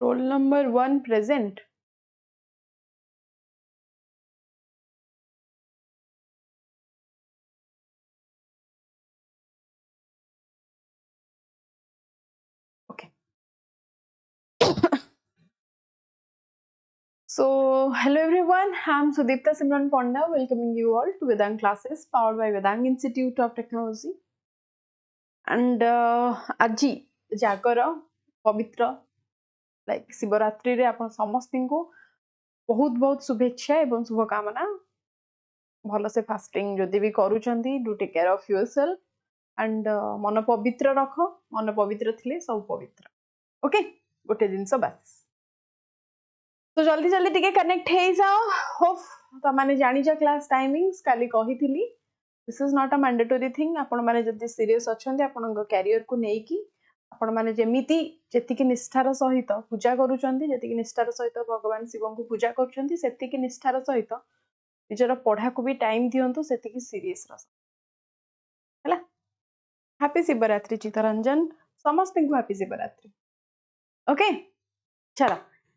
Roll number 1 present. Okay. So, hello everyone. I'm Sudipta Simran Ponda, welcoming you all to Vedang classes powered by Vedang Institute of Technology. And aji जागर पवित्र like Shivratri रे आपण समस्ती को बहुत बहुत शुभेच्छा एवं शुभकामना भल से फास्टिंग जदि भी करूछंती do take care of yourself and मन पवित्र रख मन पवित्र थिले सब पवित्र ओके गोटे जिंस बस तो जल्दी जल्दी टिके कनेक्ट हे जाओ होप त माने जानि जा क्लास टाइमिंग्स काली कहिथिली this is not a mandatory thing आपण माने जदि सीरियस अछंती आपण कैरियर को नेकी आपण माने जेमिति जेतिकी निष्ठार सहित पूजा करूछंती जेतिकी निष्ठार सहित भगवान शिव को पूजा करूछंती सेतिकी निष्ठार सहित निजर पढ़ा को भी टाइम दियंतु सेतिकी सीरियस रस हैला हैप्पी शिवरात्रि चित्तरंजन समस्त को हैप्पी शिवरात्रि ओके चलो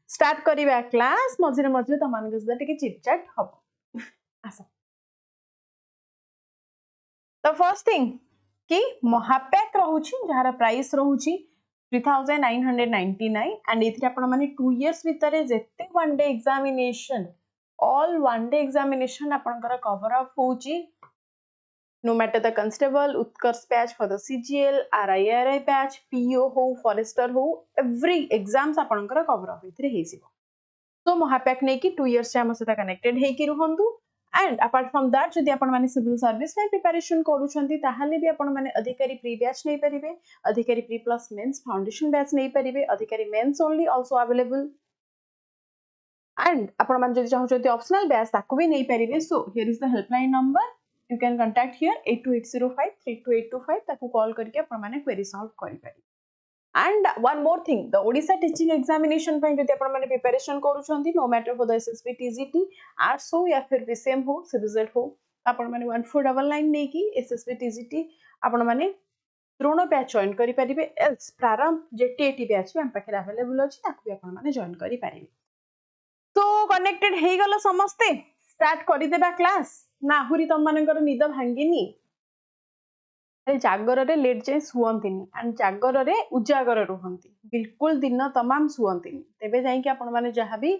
स्टार्ट करिबा क्लास मझे मझे तमान के सदा टिके चिटचाट हबो आसा द फर्स्ट थिंग कि महापैक रहउची जहार प्राइस रहउची 3999 एंड इथि आपण माने 2 इयर्स भीतर जेते one day examination all one day examination आपनकर कवर अप होउची no matter the constable utkarsh patch for the CGL RI patch PO हो forester हो every exams आपनकर कवर अप इथरे हेसिबो तो महापैक नै कि 2 इयर्स से हम सता कनेक्टेड हे कि रहंतु एंड अपार्ट फ्रॉम दैट जदि आपण माने सिविल सर्विस में प्रिपरेशन करूछंती ताहाले भी आपण माने अधिकारी प्री बैच नै परिबे Adhikari pre plus mains foundation batch नै परिबे Adhikari mains only also available and आपण माने जदि चाहउछंती ऑप्शनल बैच ताको भी नै परिबे so here is the helpline number you can contact here 82805 32825 ताको कॉल करके आपण माने क्वेरी सॉल्व करि पारि and one more thing the Odisha teaching examination पय जदि आपण माने प्रिपरेशन करूछंती no matter for the SSB TGT आरसो या फिर बीसीएम हो सीबीजेड हो आपण माने 1499 नै कि एसएसबी टीजीटी आपण माने द्रोण बैच जॉइन करि परिबे एल्स प्रारंभ जेटीएटी बैच भी हम पाखे अवेलेबल अछि ताको भी आपण माने जॉइन करि परिबे तो कनेक्टेड हे गलो समस्ते स्टार्ट करि देबा क्लास ना आहुरी तुम मानकर निद भांगिनी जागर रे लेट जाए शुअंतिनी एंड जागर रे उजागर रुहंती बिल्कुल दिन तमाम शुअंतिनी तेबे जाई कि आपण माने जहां भी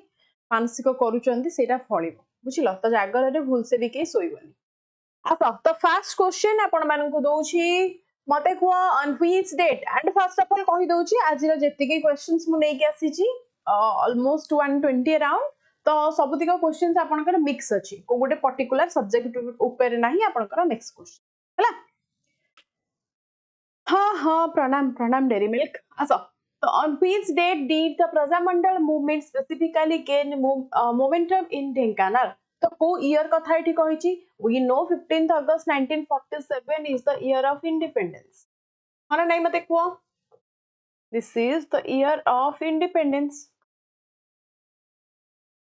मानसिक करूचंती सेटा फळिबो बुझिलो तो जागर रे भूल से भी के सोइबनी आ तो फर्स्ट क्वेश्चन आपण मानन को दोछि मते को on which date and first of all कहि दोछि आज रो जेतिके क्वेश्चंस मु नै के आसी छी ऑलमोस्ट 120 अराउंड तो सबुतिक क्वेश्चंस आपनकर मिक्स अछि को गोटे पर्टिकुलर सब्जेक्ट ऊपर नाही आपनकर नेक्स्ट क्वेश्चन हला हाँ प्रणाम प्रणाम डेरी मिल्क आसो तो on which date did the Prajamandal movement specifically gain momentum in Dhenkanal तो को ईयर कथा एठी कहिची we know 15th August 1947 is the year of independence हाना नै मते को this is the year of independence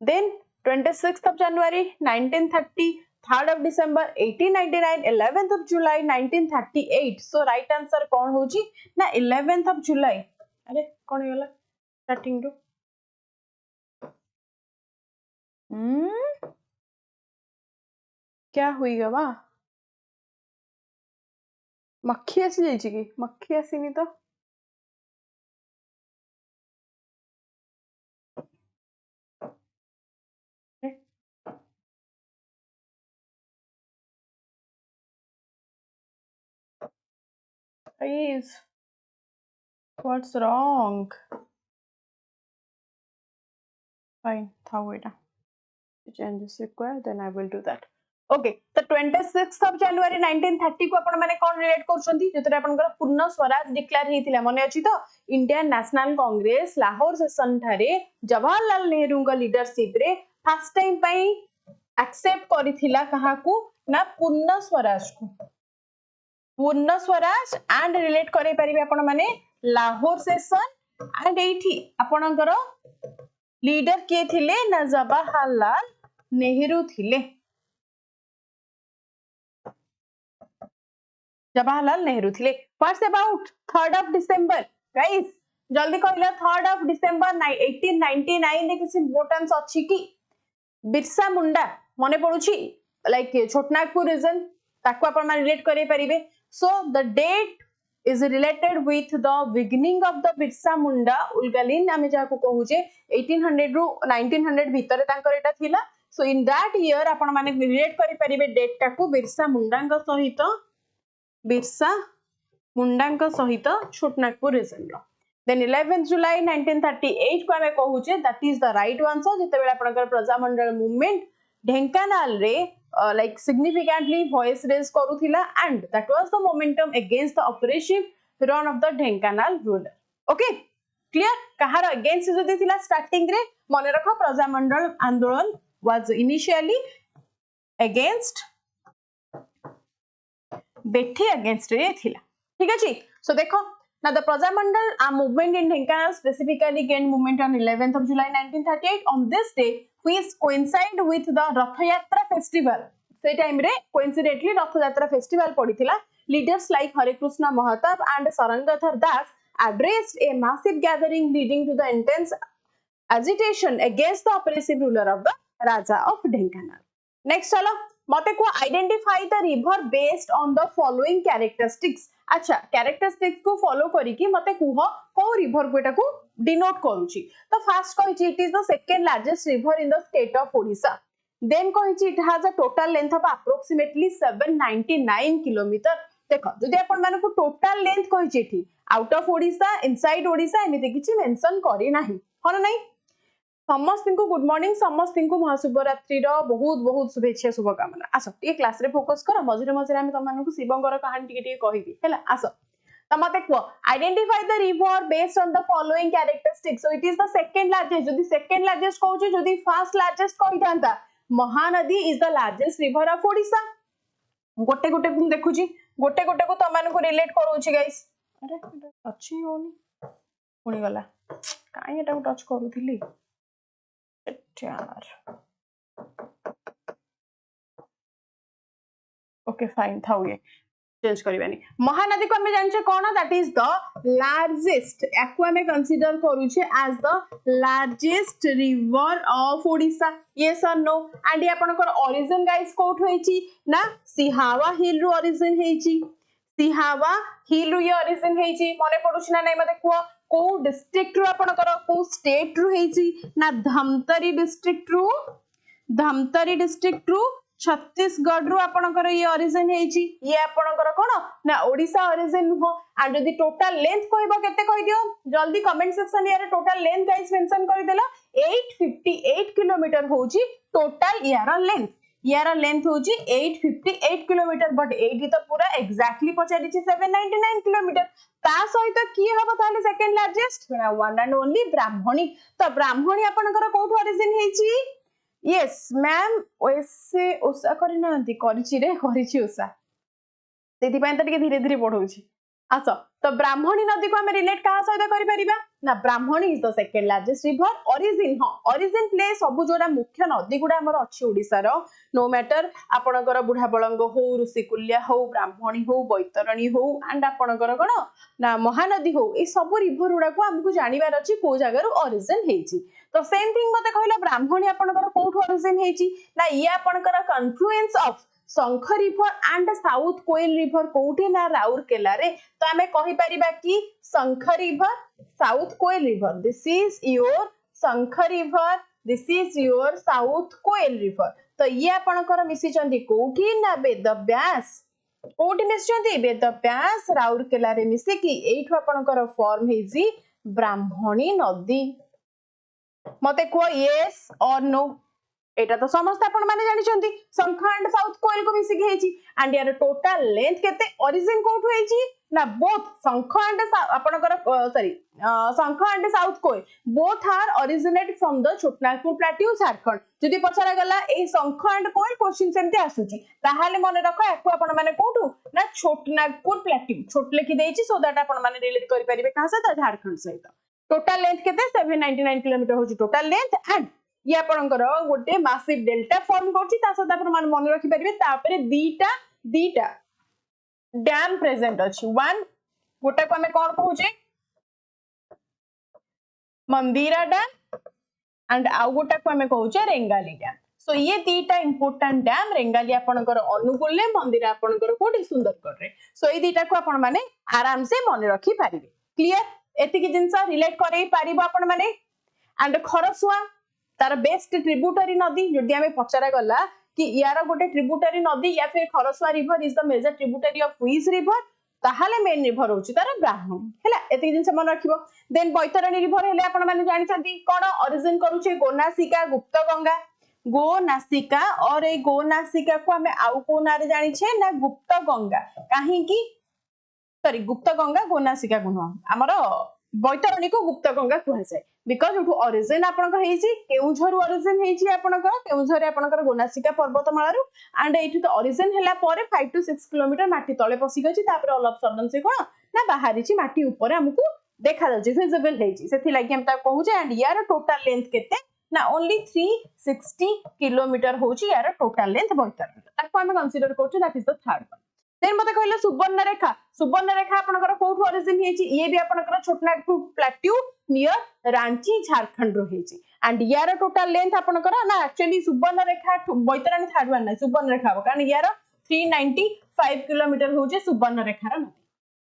then 26th of January 1930 3rd of December 1899 11th of July 1938 so right answer कौन होची ना 11th of July अरे कौन होला starting to क्या हुई गवा मक्खी आसी जाइची कि मक्खी आसीनी तो Guys, what's wrong? Fine, throw it. Changes required, then I will do that. Okay, the 26th of January 1930 को आपण माने कोन रिलेट करछंती जेतरे आपनकर पूर्ण स्वराज डिक्लेयर हेतिला मने अछि तो Indian national Congress Lahore session थारे जवाहरलाल नेहरू का लीडरशिप रे फर्स्ट टाइम पई एक्सेप्ट करिथिला कहा को ना पूर्ण स्वराज को पूर्ण स्वराज एंड रिलेट करै परिबे आपण माने लाहौर सेशन एंड एठी आपनकर लीडर के थिले ना जवाहरलाल नेहरू थिले Jawaharlal Nehru thile. What's about 3rd of December? Guys, जल्दी कहले 3rd of December 1899 रे किसी इम्पोर्टेंस अच्छी कि बिरसा मुंडा मने पड़ुची लाइक छोटनागपुर रीजन ताको आपण माने रिलेट करै परिबे so the date is related with the beginning of the Birsa Munda Ulgalin आमे जाको कहूचे 1800 रु 1900 भितरे तांकर एटा थिला सो इन दैट ईयर आपण माने रिलेट करि परिबे डेट टाको बिरसा मुंडांक सहित छोटनागपुर रीजन रो then 11th July 1938 को आमे कहूचे that is the right answer जेते बेला आपनकर प्रजामंडल मूवमेंट ढेंकानाल रे like significantly voice raise करूथिला and that was the momentum against the oppressive run of the Dhenkanal ruler. Okay, clear? Kahar against जदि थिला starting रे मने रखो प्रजामंडल आंदोलन was initially against बेठी against रे थिला ठीक अछि so देखो now the Prajamandal movement in Dhenkanal specifically gained movement on 11th of July 1938 on this day which coincide with the Rath Yatra festival से टाइम रे coincidentally Rath Yatra festival पड़ीथिला leaders like Hare Krishna Mahatab and Sarangadhar Das addressed a massive gathering leading to the intense agitation against the oppressive ruler of the Raja of Dhenkanal. Next चलो मते को identify the river based on the following characteristics. अच्छा characteristics को follow करिकी मते कुह को river को एटा को denote करूची तो first कहिची it is the second largest river in the state of Odisha. Then कहिची it has a total length of approximately 799 kilometer. देखो जदि आपण माने को total length कहिची एठी out of Odisha inside Odisha एमिति किछि मेंशन करी नाही हन नाही समस्त को गुड मॉर्निंग समस्त को महाशिवरात्रि बहुत बहुत शुभेच्छा शुभकामना आस टे क्लास रे फोकस कर मझे मझे आम तुम शिवंकर कहानी टे कहबी है आस तो मत कह identify the river based on the following characteristics so it is the second largest जदी सेकंड लार्जेस्ट कहूची जदी फर्स्ट लार्जेस्ट कहि थांता Mahanadi is the largest river of Odisha गोटे गोटे को देखुची गोटे गोटे को तमान को रिलेट करूची गाइस अरे अच्छी होनी पुणी गला काई एटा टच करूथिली ओके फाइन था ये चेंज करबानी महानदी को हमें जानचे कौन दैट इज द लार्जेस्ट याकू हमें कंसीडर करूचे as the largest river of Odisha yes or no and ये आपनकर ओरिजिन गाइस कोठ होईची ना सिहावा हिल रो ओरिजिन हेची सिहावा हिल रो ये ओरिजिन हेची मने पडुछ ना नै मते को को डिस्ट्रिक्ट रो आपनकर को स्टेट रो हेची ना धमतरी डिस्ट्रिक्ट रो छत्तीसगढ़ रू आपनकर ये ओरिजिन हेची ये आपनकर कोन ना ओडिशा ओरिजिन हो एंड जदी टोटल लेंथ कहबो केते कहि दियो जल्दी कमेंट सेक्शन यार टोटल लेंथ गाइस मेंशन करि देला 858 किलोमीटर होची टोटल यार लेंथ होची 858 किलोमीटर बट एटी तो पूरा एग्जैक्टली पचारी 799 किलोमीटर ता सहित की हबो ताले second largest one and only Brahmani तो ब्राह्मणी आपनकर कोठ ओरिजिन हेची यस मैम ओएसए ओसा करना करिछि रे करिछि ओसा सेति पय त धीरे धीरे पढौछि आसो तो ब्राह्मणी नदी को हम रिलेट कहा सहित करि परिबा ना Brahmani is the second largest river origin origin play सब जोरा मुख्य नदी गुडा हमर अछि ओडिसा रो नो मैटर आपनकर बुढ़ा बळंग हो ऋषिकुल्या हो ब्राह्मणी हो बैतरणी हो एंड आपनकर कोन ना महानदी हो ए सब रिवर गुडा को हमकु जानिबार अछि को जगह रो ओरिजिन हेछि तो सेम थिंग मते कहला ब्राह्मणी आपनकर कोठ ओरिजिन हेछि ना ये आपनकर confluence of Sankh river and South Koel river कोठी ना राउरकेला रे तो हमें कहि परिबा कि Sankh river south Koel river this is your Sankh river this is your south Koel river तो ये आपनकर मिसी चंदी कोठी ना वेदव्यास कोठी मिसी चंदी वेदव्यास राउरकेला रे मिसी कि एठु आपनकर फॉर्म हेजी ब्राह्मणी नदी मते को यस और नो एटा तो समस्त आपण माने जानि चंती शंख एंड साउथ कोयल को मिसी हेची एंड यार टोटल लेंथ केते ओरिजिन कोठु हेची ना बोथ शंख एंड आपनकर sorry Sankh and South Koel both are originate from the Chhotanagpur plateau Jharkhand जदी पछरा गला ए शंख एंड कोयल क्वेश्चन सेमते आसुची ताहाले मन रखो याकू आपण माने कोठु ना छोटनागपुर प्लेट्यू छोट लिखि देइची सो दैट आपण माने रिलेट करि परिबे कहा से झारखंड सहित टोटल लेंथ केते 799 किलोमीटर होची टोटल लेंथ एंड ये आपनकर गोटे मासिव डेल्टा फॉर्म करछि ता सदा आपण मन मन रखि परिबे तापरे दीटा डैम प्रेजेंट अछि वन गोटा को हमें कोन कहूचे मंदिरा डैम एंड आउ गोटा को हमें कहूचे रेंगाली डैम। सो ये दीटा इंपोर्टेंट डैम रेंगाली आपनकर अनुकूल मंदिरा आपनकर कोठी सुंदरगढ़ रे। सो ये दीटा को आपण माने आराम से मन रखी पारिबे। क्लियर एतिकी जिंस रिलेट करई पारिबो आपण माने। एंड खरसुआ तार बेस्ट ट्रिब्यूटरी नदी जदि हमें पचरा गला कि यार गोटे ट्रिब्यूटरी नदी या फिर Kharsua river is the major tributary of which river ताहाले मेन रिवर होची तार ब्राह्मणी हैला एतिकी जिंस मन रखिबो। देन बैतरणी रिवर हेले आपण माने जानि छथि कोन ओरिजिन करूचे गोनासिका गुप्त गंगा गोनासिका और ए गोनासिका को हमें आउ को नारे जानि छे ना गुप्त गंगा काहे की सॉरी गुप्त गंगा गोनासिका गुण हमर बैतरणी को गुप्त गंगा कहै छै बिकॉज़ उठु ओरिजिन आपनकर हेछि केउझर ओरिजिन हेछि आपनकर केउझर आपनकर गोनासिका पर्वतमाला एंड एठु तो ओरिजिन हैला पर 5 to 6 किलोमीटर माटी तळे पसी गछि तापर ऑल ऑफ सडन से कोन ना बाहरी छि माटी ऊपर हमकु देखा जाछि विजिबल हेछि सेथि लागि हम ता कहू जे एंड यार टोटल लेंथ केते ना ओनली 360 किलोमीटर होछि यार टोटल लेंथ बैतरणी ताको हम कंसीडर करछु that is the third one. Then मते कहले सुवर्ण रेखा आपनकर कोठ ओरिजिन हेछि ये भी आपनकर छोटनागपुर प्लेट्यू नियर रांची झारखंड रो हेछि एंड यार टोटल लेंथ आपनकर ना एक्चुअली सुवर्ण रेखा बैतरणी थर्ड वन ना सुवर्ण रेखा हो कारण यार 395 किलोमीटर होजे सुवर्ण रेखा रा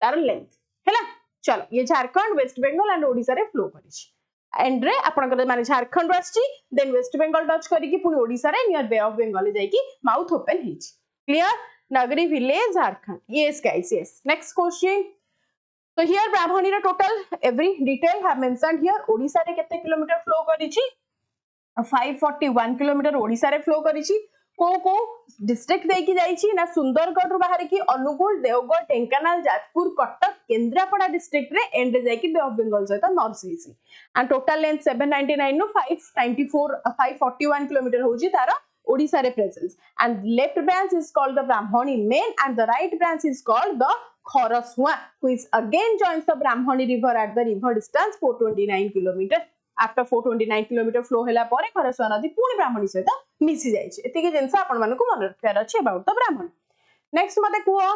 तार लेंथ हैला। चलो ये झारखंड वेस्ट बंगाल एंड ओडिसा रे फ्लो करिछि एंड रे आपनकर माने झारखंड आछि देन वेस्ट बंगाल टच करी कि पुनी ओडिसा रे नियर बे ऑफ बंगाल जाई कि माउथ ओपन हेछि। क्लियर नगरी village Jharkhand yes guys yes next question so here ब्राह्मणी रा total every detail have mentioned here Odisha रे केते किलोमीटर फ्लो करिछि 541 किलोमीटर ओडिसा रे फ्लो करिछि को डिस्ट्रिक्ट देकी जाइछि ना सुंदरगढ़ रु बाहर की अनुगुल देवगढ़ ढेंकानाल जाजपुर कटक केंद्रापड़ा डिस्ट्रिक्ट रे एंड जाई की बे ऑफ बंगाल सहित north sea and total length 799 नु 541 किलोमीटर होछि तार Odisha represents and left branch is called the Brahmani main and the right branch is called the Kharasua which again joins the Brahmani river at the river distance 429 km after 429 km flow hela pare Kharasua nadi puni Brahmani sahita misi jaichi etike jinsa apan manku मन रखियार अछि about the Brahmani। next mate kuo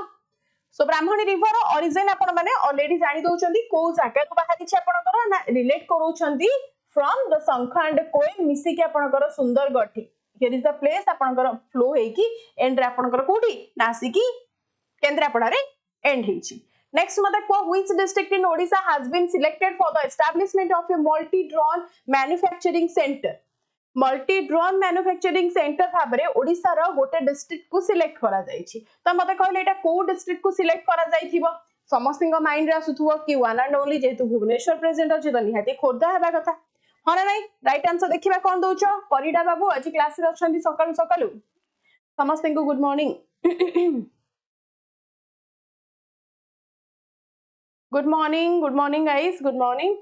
so Brahmani river origin apan mane already जानि दउचंदी को जागा को बाहरी छि अपन कर ना relate करूचंदी from the Shankha and Koil मिसी के अपन कर Sundargarh here is the place आपनकर फ्लो हेकी एंड रे आपनकर कोठी नासिकी केंद्रापड़ा रे एंड हेची। नेक्स्ट मते को which district in Odisha has been selected for the establishment of a multi-drone manufacturing center भाबरे Odisha रो गोटे डिस्ट्रिक्ट को सिलेक्ट करा जाईछि त मते कहले एटा को डिस्ट्रिक्ट को सिलेक्ट करा जाईथिबो समस्तिंग माइंड रे आसुथुबो कि वन एंड ओनली जेतु भुवनेश्वर प्रेजेंट अछि त निहाती खोर्धा हेबा कथा हाँ ना नहीं राइट आंसर देखिबा कोन दउछ परिडा बाबू आज क्लास रे अछंती सकाळ सकाळ समस्त को good morning good morning guys good morning.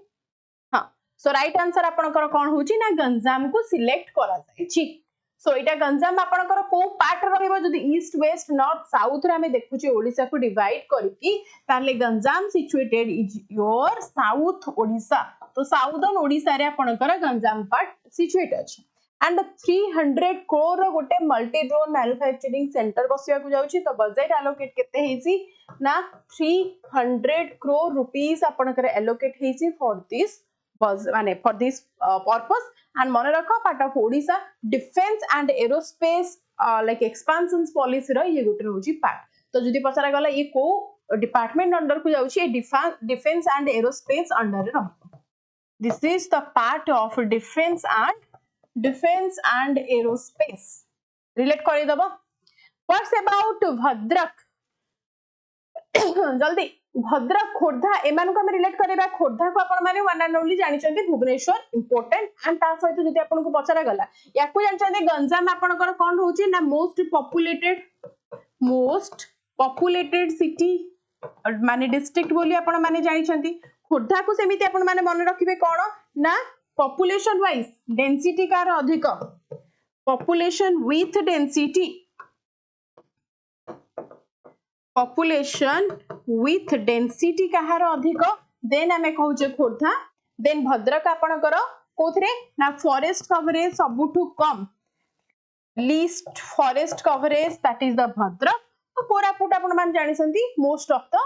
हाँ सो राइट आंसर आपनकर कोन होची ना गंजाम को सिलेक्ट करा जायछि सो एटा गंजाम आपनकर को पार्ट रहइबो जदी ईस्ट वेस्ट नॉर्थ साउथ रे हमें देखुची ओडिसा को डिवाइड करिकि ताले Ganjam situated is your south Odisha तो साउदर्न ओडिसा रे आपनकर गंजाम पार्ट सिचुएट अछि एंड 300 करोड़ गोटे मल्टी ड्रोन मैन्युफैक्चरिंग सेंटर बसिया को जाउची तो बजट एलोकेट केते हेसी ना 300 करोड़ रुपीस आपनकर एलोकेट हेसी फॉर दिस माने फॉर दिस पर्पस एंड मन रखो part of Odisha defence and aerospace like expansions policy रो ये गोटे होची पार्ट तो जदी पछरा गला ये को डिपार्टमेंट अंडर को जाउची डिफेंस एंड एरोस्पेस अंडर रो this is the part of defence and aerospace relate करि दबो। व्हाट्स अबाउट भद्रक जल्दी भद्रक खोर्धा एमान को हम रिलेट करबा खोर्धा को अपन माने वन एंड ओनली जानि चंदी भुवनेश्वर इंपोर्टेंट एंड ता सहित जदी अपन को पछरा गला या को जानि चंदी गंजाम अपन कर कोन होची ना मोस्ट पॉपुलेटेड सिटी माने डिस्ट्रिक्ट बोली अपन माने जानि चंदी खोर्धा को सेमिति अपन माने मन रखिबे कोन ना पॉपुलेशन वाइज डेंसिटी कार अधिक पॉपुलेशन विथ डेंसिटी कहार अधिक देन हमें कहूचे खोर्धा देन भद्रक आपनकर कोथरे ना फॉरेस्ट कवरेज सबुठु कम least forest coverage that is the Bhadrak तो कोरापुट आपण मान जानि संती most of the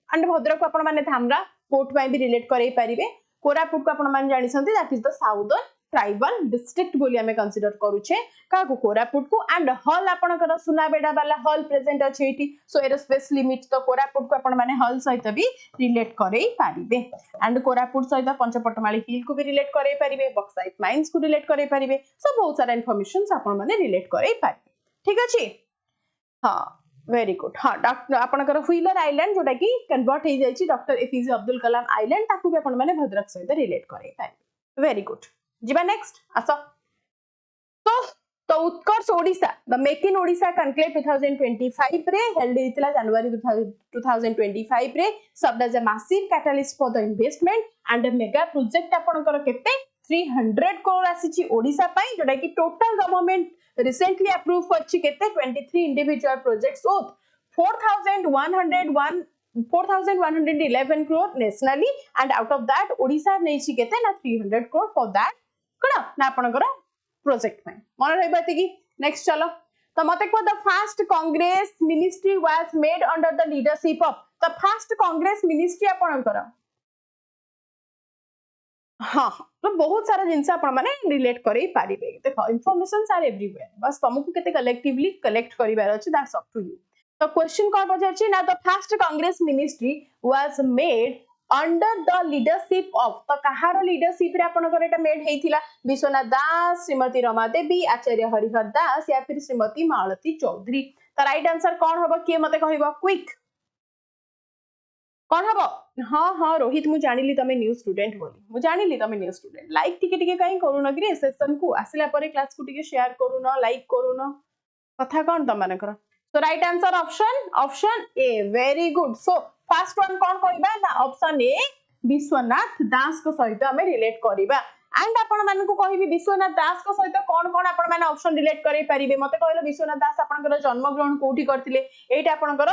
and Bhadrak आपण माने धामरा पोर्ट पाई भी रिलेट करै परिबे कोरापुट को आपण माने जानि सन्ति that is the southern tribal district बोली हमें कंसीडर करूछे का को कोरापुट को एंड हल आपनकर सुनाबेडा वाला हल प्रेजेंट अछि एठी सो एरोस्पेस लिमिट तो कोरापुट को आपण माने हल सहित भी रिलेट करई पारिबे एंड कोरापुट सहित पंचपटमाली हिल को भी रिलेट करई पारिबे बॉक्साइट माइंस को रिलेट करई पारिबे सो बहुत सारा इंफॉर्मेशंस आपण माने रिलेट करई पारिबे ठीक अछि हां वेरी गुड हाँ आपनकर व्हीलर आइलैंड जोटा कि कन्वर्ट हो जाइए doctor APJ Abdul Kalam island ताकू भी आपण माने भद्रक सहित रिलेट करे पारिबे वेरी गुड जीवा नेक्स्ट आसो तो Utkarsh Odisha the make in Odisha conclave 2025 रे हेल्ड हेतिला जनवरी 2025 रे served as a massive catalyst for the investment and mega project आपनकर केते 300 करोड़ आसीची ओडिशा पई जोटा कि टोटल गवर्नमेंट recently approved करछि केते 23 individual projects worth 4111 crore nationally and out of that Odisha नेछि केते ना 300 crore for that कड़ा ना आपनकर प्रोजेक्ट में मन रहबति कि नेक्स्ट चलो तो मते को the first Congress ministry was made under the leadership of the first Congress ministry आपनकर हाँ तो बहुत सारा जिनस आपण माने रिलेट करै पारिबे देखो इन्फॉर्मेशंस आर एवरीवेयर बस तुमको केते कलेक्टिवली कलेक्ट करिवार अछि दैट्स अप टू यू तो क्वेश्चन कोन पछाछि ना the first Congress ministry was made under the leadership of तो कहार लीडरशिप रे आपण करे एटा मेड हेतिला विश्वनाथ दास श्रीमती रमा देवी आचार्य हरिहर दास या फिर श्रीमती मालती चौधरी तो राइट आंसर कोन हबो के मते कहबो क्विक कौन हबो हाँ हाँ रोहित मु जानिली तमे न्यू स्टूडेंट बोली मु जानिली तमे न्यू स्टूडेंट लाइक टिके काई करूनो कि सेशन को आसिला परे क्लास को टिके शेयर करूनो लाइक करूनो कथा कोन त माने कर so right answer option A very good so first one कोन कहबा ना ऑप्शन ए विश्वनाथ दास को सहित हमें रिलेट करिबा एंड आपण माने को कहबी विश्वनाथ दास को सहित कोन कोन आपण माने ऑप्शन रिलेट करै परिबे मते कहलो विश्वनाथ दास आपनकर जन्म ग्रहण कोठी करथिले एटा आपनकर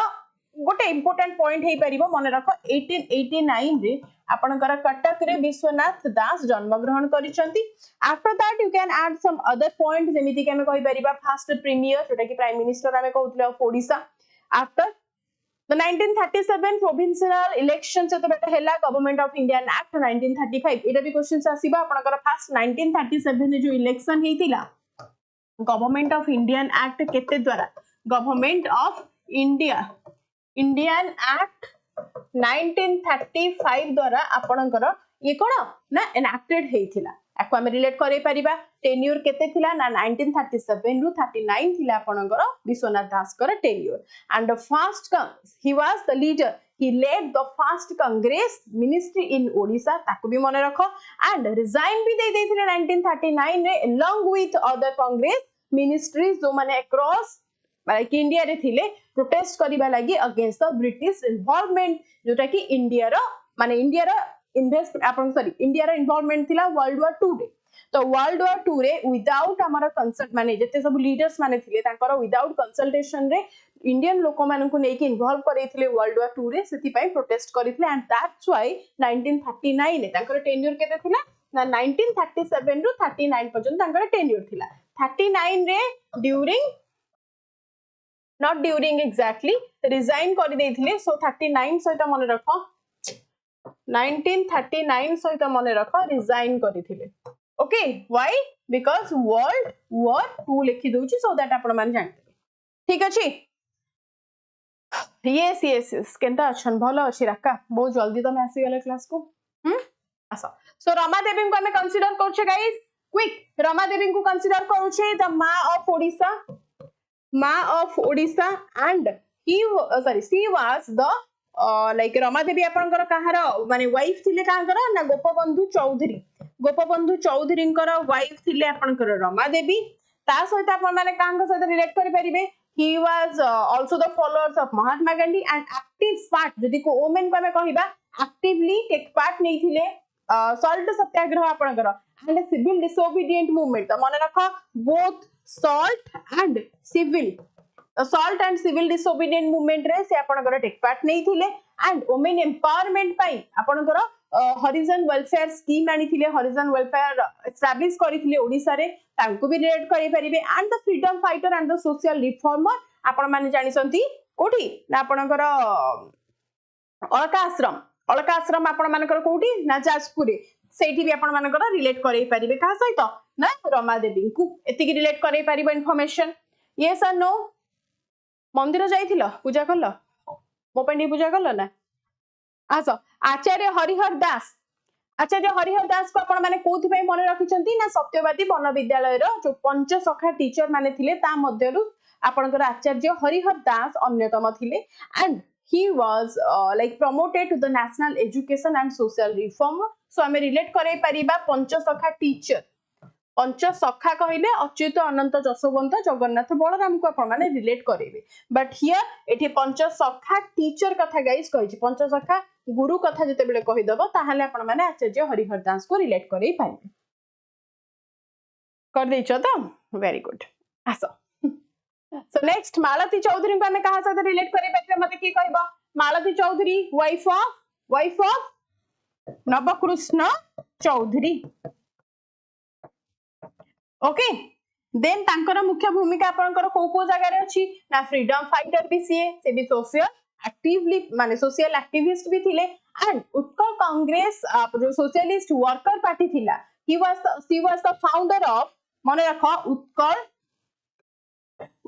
गोटे इंपोर्टेंट पॉइंट हे परिबो मन रख 1889 रे आपनकर कटक रे विश्वनाथ दास जन्म ग्रहण करिसंती after that you can add some other point जेमिति के हमें कहि परिबा फर्स्ट प्रीमियर जोटा कि प्राइम मिनिस्टर हमें कहउतले of Odisha after the 1937 provincial election से तो बेटा हैला गवर्नमेंट ऑफ इंडियन एक्ट 1935 एटा भी क्वेश्चंस आसीबा आपनकर फर्स्ट 1937 रे जो इलेक्शन हेतिला गवर्नमेंट ऑफ इंडियन एक्ट केते द्वारा गवर्नमेंट ऑफ इंडियन एक्ट 1935 द्वारा आपनकर ये कोन ना एनएक्टेड हेथिला एको हम रिलेट करै परिबा टेन्यूर केते थिला ना 1937 रु 39 थिला आपनकर विश्वनाथ दास कर tenure and the first he was the leader he led the first congress ministry in odisha ताको भी मन रखो एंड रिजाइन भी दे देथिले 1939 रे along with other congress ministries जो माने अक्रॉस लाइक इंडिया रे थिले प्रोटेस्ट करिबा लागि अगेंस्ट द ब्रिटिश इन्वॉल्वमेंट जोटा कि इंडिया रो माने इंडिया रो इन्वेस्ट आपन सॉरी इंडिया रो इन्वॉल्वमेंट थिला वर्ल्ड वॉर 2 रे तो वर्ल्ड वॉर 2 रे विदाउट हमर कंसल्ट माने जते सब लीडर्स माने थिले तांकर विदाउट कंसल्टेशन रे इंडियन लोक मानन को नेकी इन्वॉल्व करैथिले वर्ल्ड वॉर 2 रे सेति पई प्रोटेस्ट करिथिले एंड दैट्स व्हाई 1939 रे तांकर टेन्यूर केते थिला ना 1937 रु 39 पर्यंत तांकर टेन्यूर थिला 39 रे during not during exactly resign कर देथिले सो 39 सहित मन रखो 1939 सहित मन रखो रिजाइन करिथिले okay why because world war 2 लिखि दोची सो दैट आपण मान जानते ठीक अछि यस यस यस केनता अछन भलो अछि राका बहुत जल्दी तमे आसी गेले क्लास को आसा सो रमा देवी को हमें कंसीडर करछे गाइस क्विक रमा देवी को कंसीडर करूछे द मा of Odisha and she was the like Rama Devi आपनकर कहार माने वाइफ थिले कांकर ना गोपबंधु चौधरी वाइफ थिले आपनकर रमा देवी ता सहित आपण माने कांग सहित रिलेट करि परिबे he was also the followers of Mahatma Gandhi and active part जदि को वुमेन को हमें कहिबा actively take part नै थिले salt सत्याग्रह आपनकर and civil disobedient movement तो मन रखो both salt and civil disobedient movement रे से आपनकर टेक पार्ट नै थिले एंड वुमेन एम्पावरमेंट पई आपनकर हॉरिजन वेलफेयर स्कीम आनी थिले हॉरिजन वेलफेयर एस्टैब्लिश करिथिले ओडिसा रे तांको भी रिलेट करि परिबे and the freedom fighter and the social reformer आपण माने जानि संती कोठी ना आपनकर अलका आश्रम आपण मानकर कोठी ना जाजपुर सेठी भी आपण मानकर रिलेट करै परिबे का सहित ना रमा देवी को एति की रिलेट करै परिबो इन्फॉर्मेशन यस और नो मंदिर जाइथिलो पूजा करलो मो पंडी पूजा करलो ना आस आचार्य हरिहर दास आचार्य हरिहर दास को आपण माने कोथि पे मन रखिचंती ना सत्यवादी वन विद्यालय रो जो पंच सखा टीचर माने थिले ता मध्यरु आपणकर आचार्य हरिहर दास अन्यतम थिले and he was like promoted to the national education and social reform so हमें रिलेट करै परिबा पंच सखा टीचर पंच सखा कहले अच्युत अनंत जशवंत जगन्नाथ बलराम को आपण माने रिलेट करेबे बट हियर एठी पंच सखा टीचर कथा गाइस कहिछि पंच सखा गुरु कथा जते बेले कहि दबो ताहाले आपण माने आचार्य हरिहर दास को रिलेट करै पाइबे कर दैछो त वेरी गुड आसो सो नेक्स्ट मालती चौधरी को हमें कहा साथ रिलेट करै पाइबे मते की कहबो Malati Choudhury wife of Nabakrushna Choudhury okay then तांकर मुख्य भूमिका आपनकर को जगह रे अछि ना फ्रीडम फाइटर भी से भी सोशल एक्टिवली माने सोशल एक्टिविस्ट भी थिले एंड उत्कल कांग्रेस जो सोशलिस्ट वर्कर पार्टी थिला ही वाज द फाउंडर ऑफ माने रखो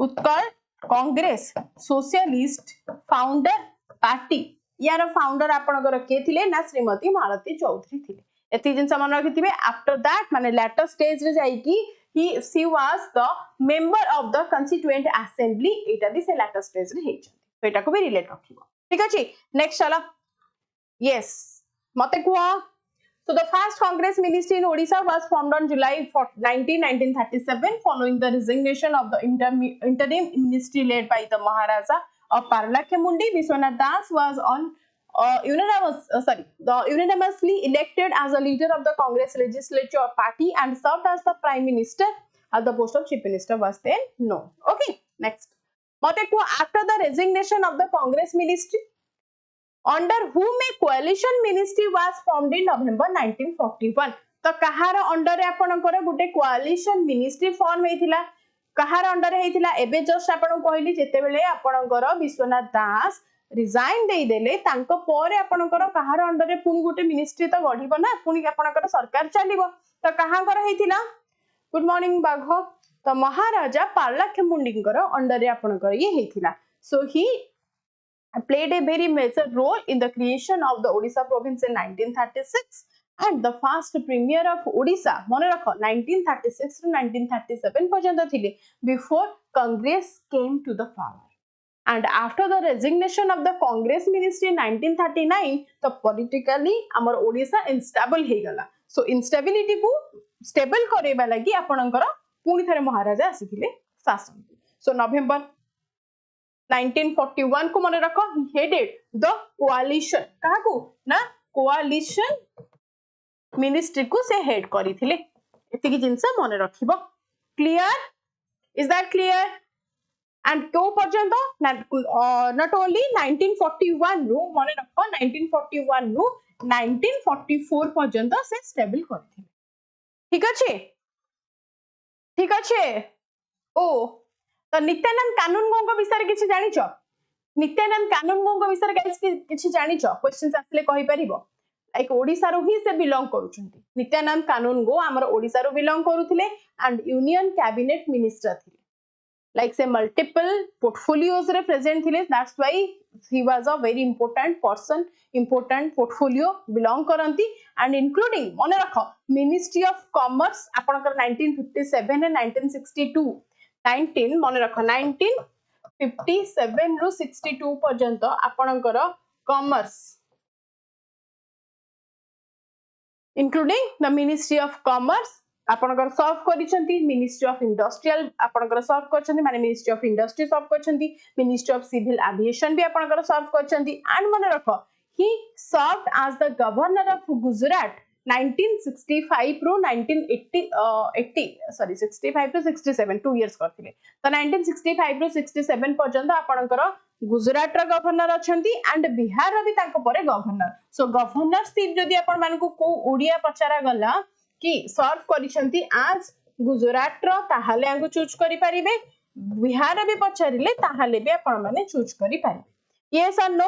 Utkal Congress socialist founder party यार फाउंडर आपनकर के थिले ना श्रीमती मालती चौधरी थिले एति जिन मन रखिथिबे आफ्टर दैट माने लेटर स्टेज रे जाई की she was the member of the constituent assembly एटा भी से लेटर स्टेज रे हेइ तो एटा को भी रिलेट रखिबो ठीक अछि नेक्स्ट चला यस मते कुआ so the first congress ministry in odisha was formed on july 1937 following the resignation of the interim ministry led by the maharaja of parlakhemundi vishwanath das was on unanimously elected as a leader of the Congress legislature party and served as the prime minister at the post of chief minister was then known. Okay, next. After the resignation of the Congress ministry, under whom a coalition ministry was formed in November 1941. तो कहार under रे आपनकर गुटे coalition ministry form हेतिला कहार under हेतिला एबे just आपन कहली जेते बेले आपनकर विश्वनाथ दास resign दे देले तांको परे आपनकर कहार अंडर रे पुनी गुटे मिनिस्ट्री तो गढिबो ना पुनी आपनकर सरकार चलिबो तो कहांकर हेतिला गुड मॉर्निंग बाघ तो महाराजा पार्लाखेमुंडींकर अंडर रे आपनकर ये हेतिला सो ही played a very major role in the creation of the Odisha province in 1936 and the first premier of Odisha mone rakho 1936 to 1937 पर्यंत थिले before Congress came to the power and after the resignation of the Congress ministry in 1939 the politically amar Odisha instable हे गला so instability को stable करेबा लागि आपनकर पुनी थरे महाराजा आसीथिले शासन so November 1941 को मन रखो headed the coalition कहा को ना coalition ministry को से head करी थिले एति की जिंस मन रखिबो clear is that clear and को पर्यंत not only 1941 रो मन रखो 1941 रो 1944 पर्यंत से स्टेबल करी थिले ठीक अच्छे ओ तो नित्यानंद कानूनगो विषय किछि जानिछ नित्यानंद कानूनगो विषय किछि जानिछ क्वेश्चंस आसले कहि परिबो लाइक ओडिसा रो ही से बिलोंग करूछंती नित्यानंद कानूनगो हमर ओडिसा रो बिलोंग करूथिले एंड यूनियन कैबिनेट मिनिस्टर थिले लाइक से मल्टीपल पोर्टफोलियोज रे प्रेजेंट थिले that's why he was a very important person important portfolio belong करंती एंड इंक्लूडिंग मने रखो मिनिस्ट्री ऑफ कॉमर्स आपनकर 1957 एंड 1962 19 मन रख 1957 रु 62 पर्यंत आपनकर commerce including the ministry of commerce आपनकर सर्व करिसंती मिनिस्ट्री ऑफ इंडस्ट्रियल आपनकर सर्व करछंती माने मिनिस्ट्री ऑफ इंडस्ट्री सर्व करछंती मिनिस्ट्री ऑफ सिविल एविएशन भी आपनकर सर्व करछंती एंड मन रख he served as the governor of Gujarat 1965 रो 65 टू 67 2 इयर्स करथिले तो 1965 रो 67 पर्यंत आपनकर गुजरात रो गवर्नर अछंती एंड बिहार रो भी तांको परे गवर्नर सो गवर्नरशिप जदी आपन मान को ओडिया पचारा गला कि सर्व करिसंती आज गुजरात रो ताहाले आंगु चूज करि परिबे बिहार रो भी पचारिले ताहाले भी आपन माने चूज करि परिबे yes or no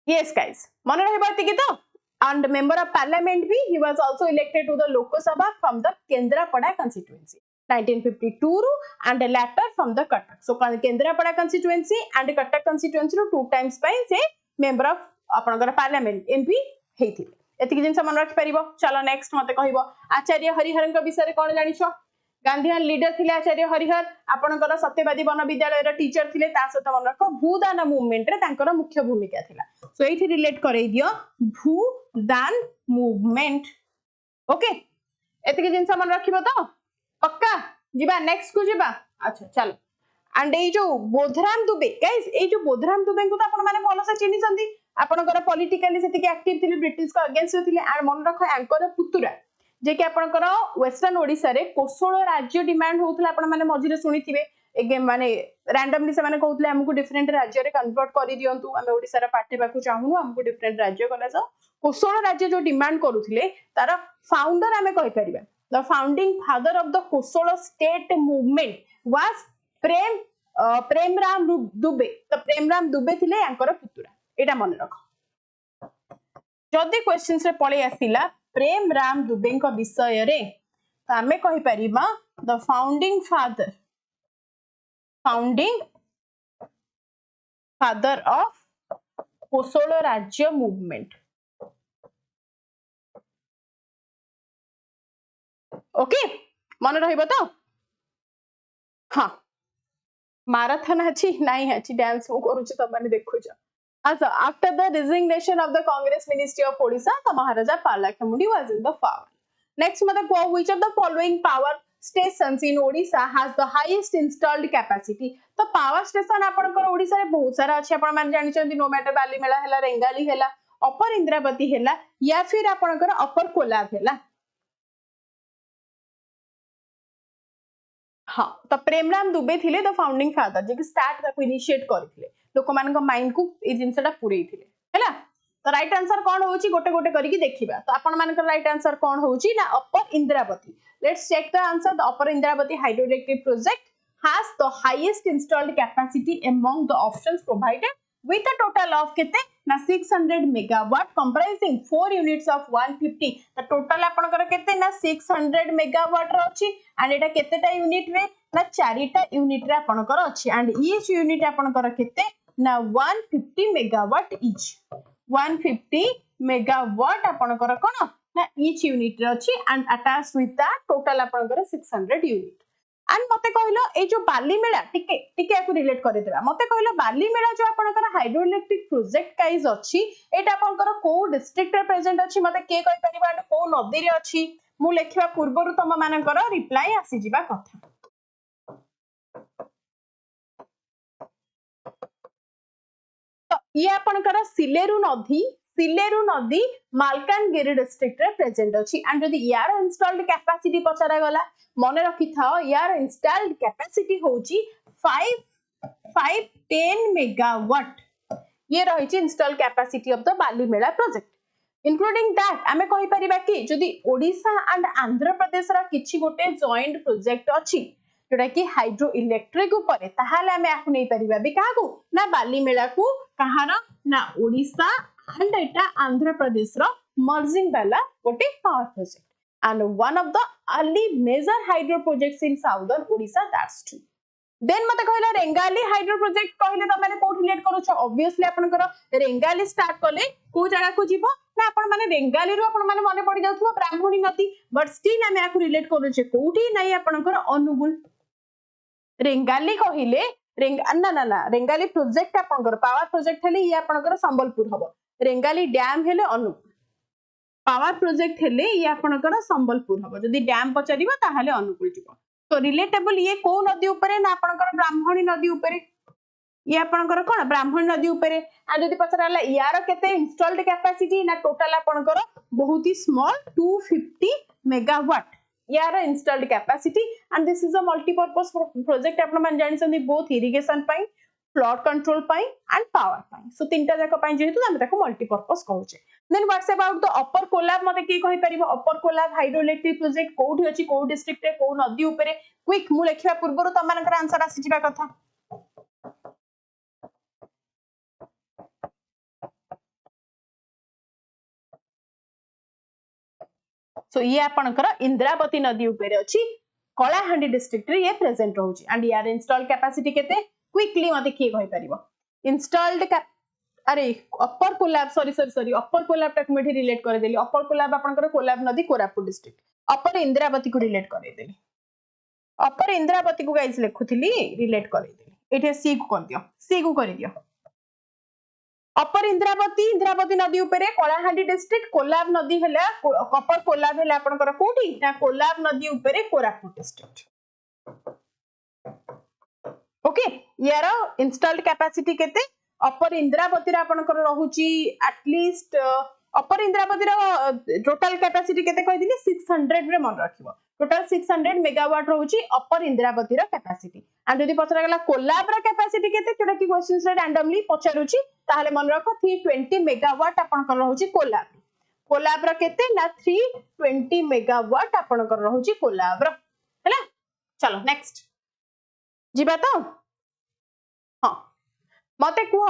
yes guys मन रहबा कि तो and member of parliament bhi, he was also elected to the Lok Sabha from the Kendrapada constituency 1952 ru, and later from the Cuttack. So Kendrapada constituency and Cuttack constituency ru 2 times pai se member of apanakara parliament MP heithile. एतिक जिनस मन रखि परिबो. चलो next मते कहिबो आचार्य हरिहर के विषय रे कोन जानिछो. Gandhian leader थिले आचार्य हरिहर. आपनकर सत्यवादी वन विद्यालय रे टीचर थिले. ता सहित मन रख भूदान मूवमेंट रे तांकर मुख्य भूमिका थिला. सो एथि रिलेट करै दियो भूदान मूवमेंट. ओके एतिक जिनस मन रखिबो तो पक्का जिबा नेक्स्ट को जिबा. अच्छा चलो एंड ए जो बोधराम दुबे गाइस ए जो बोधराम दुबे को तो आपण माने भलो से चिनी संदी. आपनकर पॉलिटिकली सेति के एक्टिव थिले ब्रिटिश को अगेंस्ट थिले. एंड मन रख एंकर पुतुरा जे कि आपनकर वेस्टर्न ओडिसा रे कोसळ राज्य डिमांड होउतला. आपण माने मझिरे सुनिथिबे एगे माने रैंडमली से माने कहउतले हमकु डिफरेंट राज्य रे कन्वर्ट करि दियंतु. हम ओडिसा रे पाठेबाकू चाहनु हमकु डिफरेंट राज्य कला सो कोसळ राज्य जो डिमांड करूथिले तार फाउंडर हमें कहि परिबा. The founding father of the Kosal state movement was Premram Dubey. तो प्रेमराम दुबे थिले यांकर पुतुरा. एटा मन रख. जदि क्वेश्चंस रे पळे आसिला प्रेमराम दुबे को विषय रे तो आमे कहि परिबा द फाउंडिंग फादर ऑफ कोसळ राज्य मूवमेंट. ओके मन रहिबो तो. हां माराथन अछि नाही अछि डांस मु करू छ त माने देखु छ. अच्छा after the resignation of the Congress Ministry of Odisha the Maharaja Palakamudi was in the power. Next mother which of the following power stations in Odisha has the highest installed capacity. तो power station आपनकर ओडिसा रे बहुत सारा अछि. आपण मान जानि चंदी no matter बाली मेला हैला रेंगाली हैला अपर इंद्रावती हैला या फिर आपनकर अपर कोलाब हैला. हाँ तो प्रेमराम दुबे थिले द फाउंडिंग फादर जे कि स्टार्ट ताको इनिशिएट करथिले. लोक मानक माइंड को ए जिंसटा पुरैथिले हैला. तो राइट आंसर कोन होउची गोटे गोटे करिकि देखिबा. तो आपण मानकर राइट आंसर कोन होउची ना upper Indravati. Let's check the answer. The upper Indravati hydroelectric project has the highest installed capacity among the options provided with a total of kete na 600 megawatt comprising 4 units of 150. the total आपनकर kete na 600 megawatt रो अछि and Etah केतेटा unit रे ना 4टा unit रे आपनकर अछि and each unit आपनकर kete na 150 megawatt each. 150 megawatt आपनकर कोन ना each unit रे अछि and attached with that total आपनकर 600 unit. एंड मते कहलो ए जो बाली मेला टिके टिके याकू रिलेट करि देबा. मते कहलो बाली मेला जो आपनकर हाइड्रोइलेक्ट्रिक प्रोजेक्ट काइज अछि एटा आपनकर को डिस्ट्रिक्ट रे प्रेजेंट अछि मते के कहि परिबा को नदी रे अछि. मु लेखिबा पूर्वरु तम मानकर रिप्लाई आसी जिबा कथा. तो ये आपनकर सिलेरु नदी मालकानगिरी डिस्ट्रिक्ट रे प्रेजेंट अछि. एंड जदि यार इंस्टॉल्ड कैपेसिटी पचरा गला मन रखि थाओ यार इंस्टॉल्ड कैपेसिटी होची 510 मेगावाट. ये रहिछि installed capacity of the Balimela project. Including that आमे कहि परिबा कि जदि ओडिशा एंड आंध्र प्रदेश रा किछि गोटे जॉइंट प्रोजेक्ट अछि जोटा कि हाइड्रो इलेक्ट्रिक ऊपर ताहाले आमे आकु नै परिबा बि काहकु ना बाली मेला को कहार ना Odisha and Etah Andhra Pradesh row merging वाला गोटे power project and one of the early major hydro projects in southern Odisha. That's true. Then मते कहला रेंगाली हाइड्रो प्रोजेक्ट कहले त माने कोठ रिलेट करू छ. ऑब्वियसली आपनकर रेंगाली स्टार्ट करले को जगह को जीवो ना आपण माने रेंगाली रो आपण माने मने पड़ी जाउथबो ब्राह्मणी नदी. बट स्टिल आमे आकु रिलेट करू छ कोठी नै आपनकर अनुगुल. रेंगाली कहिले ना रेंगाली प्रोजेक्ट आपनकर पावर प्रोजेक्ट हेले ये आपनकर संबलपुर हबो. रेंगाली डैम हेले अनुगुल. पावर प्रोजेक्ट हेले ये आपनकर संबलपुर हबो. जदि डैम पचरिबो ताहाले अनुकूल जिवो. तो रिलेटेबल ये को नदी ऊपर ना आपनकर ब्राह्मणी नदी ऊपर. ये आपनकर कोन ब्राह्मणी नदी ऊपर. आ जदि पचराला यार केते इंस्टॉल्ड कैपेसिटी ना टोटल आपनकर बहुत ही स्मॉल 250 मेगावाट यार installed capacity. And this is a multipurpose project. आपण मान जानि सन्दी बोथ इरिगेशन पई फ्लड कंट्रोल पई एंड पावर पई. सो तीनटा जाक पई जेहेतु हम ताको मल्टीपर्पस कहूचे. Then what's about the upper Kolab मते की कहि परिबो. अपर कोलाब हाइड्रोइलेक्ट्रिक प्रोजेक्ट कोठी अछि को डिस्ट्रिक्ट रे को नदी ऊपर. क्विक मु लेखिबा पूर्वरु तमानकर आंसर आसी जिबा कथा. सो ये आपनकर इंद्रावती नदी ऊपर अछि कलाहांडी डिस्ट्रिक्ट रे ये प्रेजेंट रहउची एंड यार इंस्टॉल कैपेसिटी केते क्विकली मते की कहि परिबो इंस्टॉल्ड अरे अपर कोलाब सॉरी अपर कोलाब तक मिठी रिलेट कर देली अपर कोलाब आपनकर कोलाब नदी कोरापुट डिस्ट्रिक्ट अपर इंद्रावती को रिलेट कर देली अपर इंद्रावती को गाइस लिखुथिली रिलेट कर देली एठे सी को कर दियो सी को कर दियो अपर इंद्रावती नदी ऊपर कलाहांडी डिस्ट्रिक्ट कोलाब नदी हैला अपर कोलाब हैला आपनकर कोठी ना कोलाब नदी ऊपर कोरापुट डिस्ट्रिक्ट ओके यार इंस्टॉल्ड कैपेसिटी केते अपर इंद्रावती रा आपनकर रहूची एटलीस्ट अपर इंद्रावती रा टोटल कैपेसिटी केते कहि दिली 600 रे मन रखिबो टोटल 600 मेगावाट रहूची अपर इंद्रावती रा कैपेसिटी एंड जदी पचरा गला कोलाब रा कैपेसिटी केते जोटा कि क्वेश्चंस रे रैंडमली पचारुची ताहले मन रखो 320 मेगावाट आपनकर रहूची कोलाब रा केते ना 320 मेगावाट आपनकर रहूची कोलाब रा हैला चलो नेक्स्ट जीबा तो हां मते कुह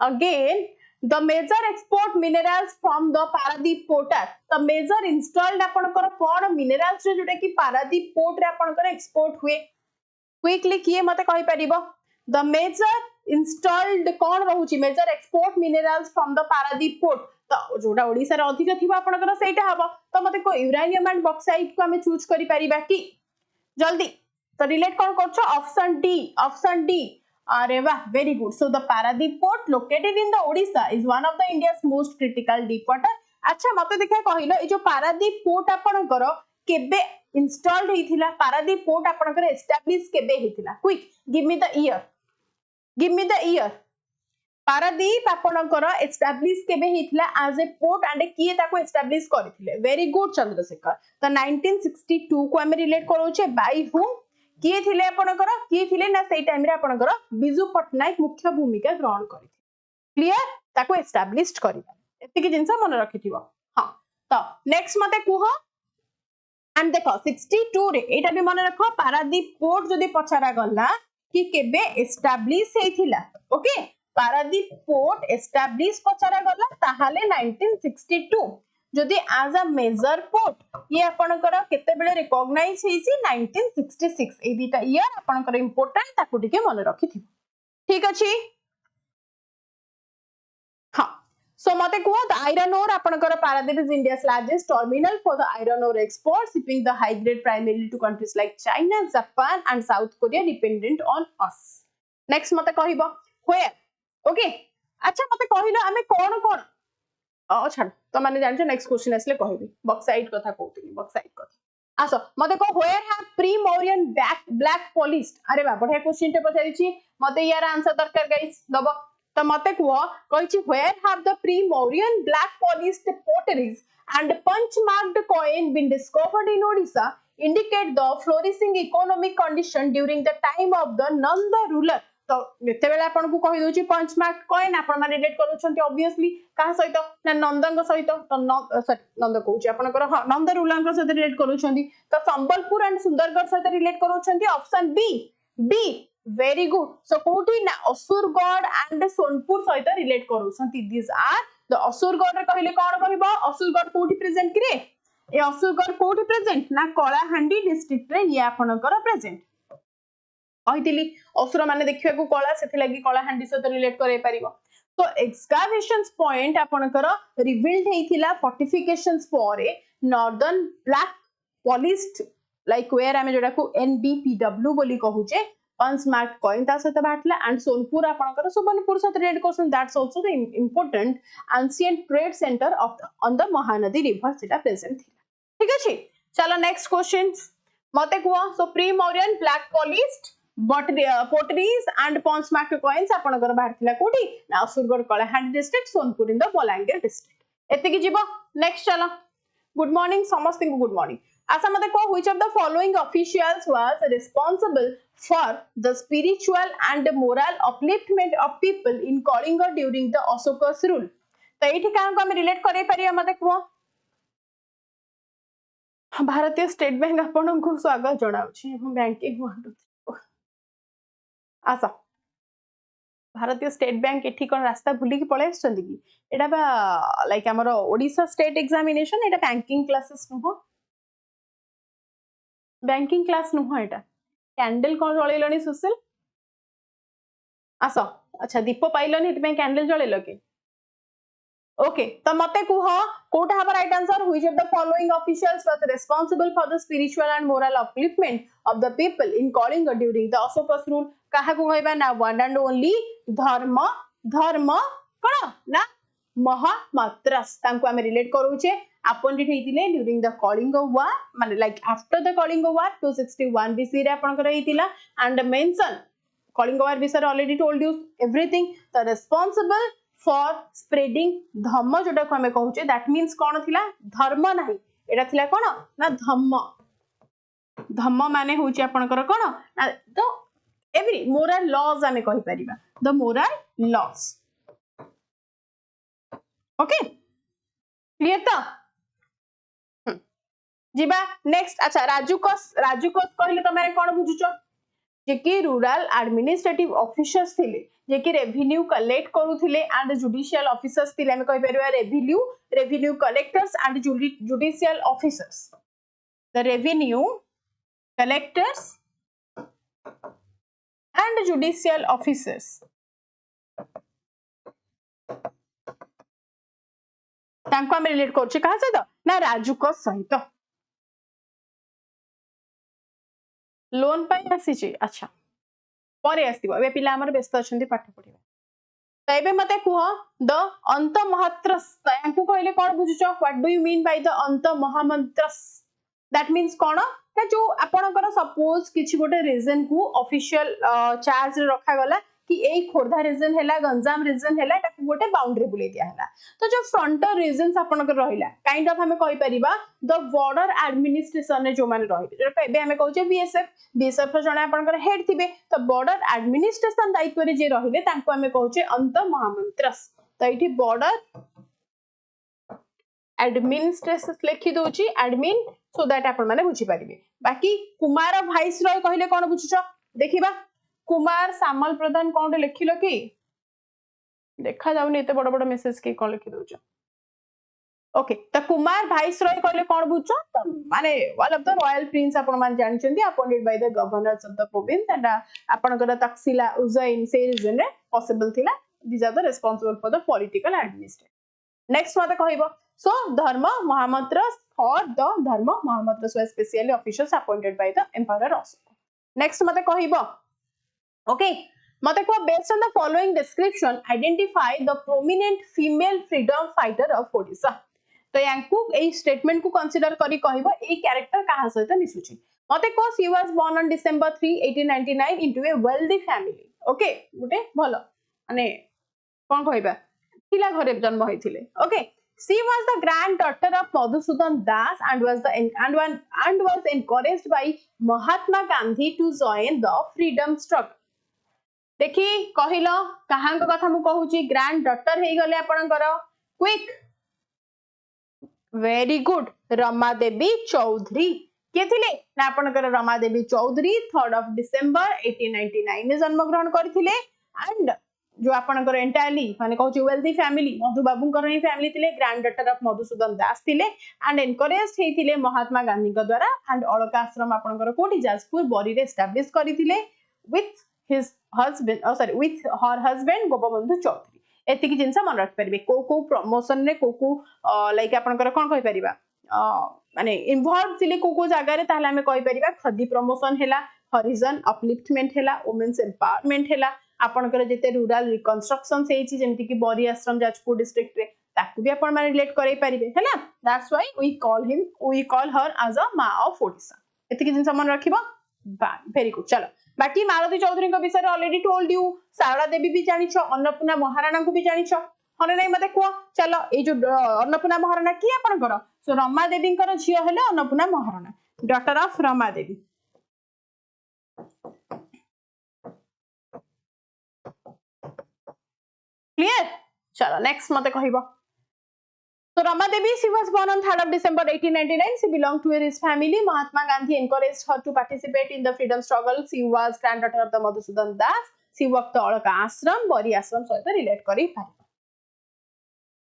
again the major export minerals from the Paradip port the major installed आपनकर कोन minerals रे जोटा कि Paradip port रे आपनकर एक्सपोर्ट हुए क्विकली किए मते कहि परिबो the major installed cone रहउची major export minerals from the Paradip port तो जोटा ओडिसा रे अधिक थिबा आपनकर सेटा हबो तो मते को यूरेनियम एंड बॉक्साइट को हमें चूज करि परिबा कि जल्दी तो रिलेट कोन करछो ऑप्शन डी अरे वाह very good so the Paradip port located in the Odisha is one of the India's most critical deep water अच्छा मते देखा कहिलो ए जो Paradip port आपनकर केबे इंस्टॉल्ड हेथिला Paradip port आपनकर एस्टैब्लिश केबे हेथिला quick give me the year Paradip आपनकर एस्टैब्लिश केबे हेथिला एज ए पोर्ट एंड किए ताको एस्टैब्लिश करथिले वेरी गुड चंद्रशेखर तो 1962 को हम रिलेट करोचे बाय हूम किए थिले आपनकर किए थिले ना सेई टाइम रे आपनकर बिजू पटनायक मुख्य भूमिका ग्रहण करिथिले क्लियर ताको एस्टैब्लिश्ड करिबा एति कि जिंसा मन रखिथिबो हां तो नेक्स्ट मते कुह एंड देखो 62 रे एटा भी मन रखो पारादीप पोर्ट जदी पछारा गला कि केबे एस्टैब्लिश हेथिला ओके पारादीप पोर्ट एस्टैब्लिश पछारा गला ताहाले 1962 जदि एज अ मेजर पोर्ट ये आपनकर केते बेले रिकॉग्नाइज हेसी 1966 ए दीटा ईयर आपनकर इंपोर्टेंट ताकू टिके मन रखिथिबो ठीक अछि हां सो मते को द आयरन ओर आपनकर Paradip is India's largest terminal for the iron ore export shipping the high grade primarily to countries like China Japan and South Korea dependent on us next मते कहिबो where ओके अच्छा मते कहिलो हमें कोन छाड़ तो माने जानछो next question आसले कहबी bauxite कथा कहउतली बॉक्साइट कथा आसो मते को वेयर हैव प्रीमोरियन ब्लैक पॉलिश्ड अरे बा बढ़िया क्वेश्चन टे पछारिछि मते यार आंसर दरकार गाइस दबो तो मते को कहिछि where have the pre Mauryan black polished potteries and punch marked coin been discovered in Odisha indicate the flourishing economic condition during the time of the Nanda ruler तो एते बेला आपन को कहि दोची पंच मार्क कॉइन आपन माने रिलेट करूछंती ऑब्वियसली का सहित ना नंदंग सहित तो सॉरी नंद कहूची आपन कर हां नंद रूलंग सहित रिलेट करूछंती तो संबलपुर एंड सुंदरगढ़ सहित रिलेट करूछंती option B very good so कोठी ना असुरगढ़ एंड सोनपुर सहित रिलेट करूछंती दिस आर द असुरगढ़ रे कहिले कोन कहबो असुरगढ़ कोठी प्रेजेंट किरे ए असुरगढ़ कोठी प्रेजेंट ना कलाहांडी डिस्ट्रिक्ट रे ये आपन कर प्रेजेंट कहितली असुर माने देखिया को कला सेति लागि कलाहांडी सहित रिलेट करे परिबो तो एक्सकावेशंस पॉइंट आपनकर रिवील्ड हेथिला फोर्टिफिकेशंस परे northern black polished like where आमे जोडा को एनबीपीडब्ल्यू बोली कहूचे पंच मार्क कॉइन ता सहित बाटला एंड सोनपुर आपनकर सुबर्णपुर सहित रिलेट करसन that's also the important ancient trade centre on the Mahanadi river सेटा प्रेजेंट थिला ठीक अछि चलो नेक्स्ट क्वेश्चंस मते कुआ so pre Mauryan black polished potteries and punch marked coins आपनकर बाहरथिला कोठी ना Asurgarh Kalahandi district Sonpur in the Balangir district एति कि जीवो नेक्स्ट चलो गुड मॉर्निंग समस्त को गुड मॉर्निंग आसा मते को which of the following officials was responsible for the spiritual and moral upliftment of people in Kalinga during the Ashoka's rule तो एठी कान को हम रिलेट करै परिया मते को भारतीय स्टेट बैंक आपन को स्वागत जणाउछि हम बैंकिंग वांट आसा भारतीय स्टेट बैंक एठी कोन रास्ता भूली की पळे आछंदी की एटा बा लाइक हमर ओडिसा स्टेट एग्जामिनेशन एटा बैंकिंग क्लासेस नुहो बैंकिंग क्लास नुह एटा कैंडल कौन जलैलनी सुशील आस अच्छा दीप पाइलनी कैंडल जलैल कि ओके तो मते कुह कोटा हबा right answer which of the following officials was responsible for the spiritual and moral upliftment of the people in Kalinga during the Ashoka's rule काहा को कहबा ना वन एंड ओनली धर्म धर्म कोन ना महामात्रस तांको हम रिलेट करूचे अपॉइंटेड हेतिले ड्यूरिंग द कलिंग वार माने like after the Kalinga war 261 BC रे आपन कर हेतिला एंड मेंशन कलिंग वार विषय already told you everything the responsible for spreading Dhamma जोटा को हमें कहूचे दैट मीन्स कौन थिला धर्म नाही एटा थिला कोन ना धम्म धम्म माने होची आपनकर कोन ना तो एवरी मोरल लॉज हमें कहि परिबा the moral laws okay clear तो जीबा नेक्स्ट अच्छा राजूकस कहले तमे कोन बुझुचो जे कि रूरल एडमिनिस्ट्रेटिव ऑफिसर्स थिले जे कि रेवेन्यू कलेक्ट करूथिले एंड जुडिशियल ऑफिसर्स थिले हम कहि परबा revenue collectors and judicial officers the revenue collectors and judicial officers तांको हम रिलेट करछे कहा सहित ना राजूक सहित लोन पाई आसीची अच्छा परे आसीबो एबे पिला हमर व्यस्त अछंती पाठ पढिबा तो एबे मते कुह द अंत महात्रस तांको कहले कोन बुझुचो what do you mean by the अंत महामंत्रस दैट मीन्स कोन ना जो आपनकर सपोज किछि गोटे रीजन को ऑफिशियल चार्ज रे रखा गला कि एई खोरधा रीजन हैला गंजाम रीजन हैला ताकू गोटे बाउंड्री बुले दिया हैला तो जो फ्रंटर रीजन्स आपनकर रहिला काइंड ऑफ हमें कहि परिबा द बॉर्डर एडमिनिस्ट्रेशन रे जो माने रहिबे जो एबे हमें कहउचे बीएसएफ रो जणे आपनकर हेड थिबे तो बॉर्डर एडमिनिस्ट्रेशन दायित्व रे जे रहिले तांको हमें कहउचे अंत महामंत्रस तो एठी बॉर्डर एडमिनिस्ट्रेशन लिखि दोची एडमिन सो दैट आपण माने बुझी परिबे बाकी कुमार भाइस रॉय कहले कोन बुझुचो देखिबा कुमार सामल प्रधान कोन लिखिलो कि देखा जाउनी एते बड़ बड़ मेसेज के कोन लिखि दोचो ओके तो कुमार भाइस रॉय कहले कोन बुझुचो तो माने one of the royal prince आपण मान जानचंदी appointed by the governors of the province and आपनकर तकसीला उजैन से रीजन रे पॉसिबल थिला these are the responsible for the political administration next मते कहइबो so dharma mahamantras or the dharma mahamantras were specially officials appointed by the emperor Ashoka next mate kahibo okay mate ko based on the following description identify the prominent female freedom fighter of Odisha तो यांकु ए statement को consider करी कहिबो a character कहा सहित मिसुची मते को she was born on December 3 1899 into a wealthy family okay गुटे भलो माने कोन कहिबा थिला घरे जन्म होइथिले okay She was the granddaughter of Madhusudan Das and was encouraged by Mahatma Gandhi to join the freedom struggle. देखी कहिलो कहां को कथा मु कहूची ग्रैंड-डॉटर हे गले आपनकर quick very good Rama Devi Chaudhary के थिले ना आपनकर Rama Devi Chaudhary 3rd of December 1899 ने जन्म ग्रहण करथिले एंड जो आपनकर एंटायरली माने कहूची वेल्दी फैमिली मधु बाबूंकर ही फैमिली थिले ग्रैंड डॉटर ऑफ मधुसूदन दास थिले एंड एनकरेज्ड हेथिले महात्मा गांधी को द्वारा एंड अलका आश्रम आपनकर कोठी जाजपुर बरी रे एस्टैब्लिश करिथिले with his husband with her husband Gopabandhu Choudhury एतिकी जिंस मन रख परिबे को प्रमोशन रे को लाइक आपनकर कोन कहि परिबा माने इन्वॉल्व थिले को जगह रे ताहले हमें कहि परिबा खदी प्रमोशन हैला हरिजन अपलिफ्टमेंट हैला वुमेन्स एम्पावरमेंट हैला आपनकर जेते रूरल रिकंस्ट्रक्शन सेछि जेमति कि बरी आश्रम जाजपुर डिस्ट्रिक्ट रे ताकू भी आपण माने रिलेट करै परिबे हैला that's why we call her as a मा ऑफ ओडिशा एतिकी जिंस मन रखिबो वेरी गुड चलो बाकी मालती चौधरी को विषय ऑलरेडी टोल्ड यू सारदा देवी भी जानिछो अन्नपूर्णा महाराणा को भी जानिछो हने नै मते को चलो ए जो अन्नपूर्णा महाराणा की आपनकर सो रमा देवी कर झियो हेले Annapurna Maharana daughter of Rama Devi clear चलो नेक्स्ट मते कहिबो So Rama Devi, she was born on 3rd of December 1899. She belonged to a rich family. Mahatma Gandhi encouraged her to participate in the freedom struggle. She was granddaughter of the Madhusudan Das. She worked the Alaka Ashram, Bari Ashram सहित relate करी पारिबो.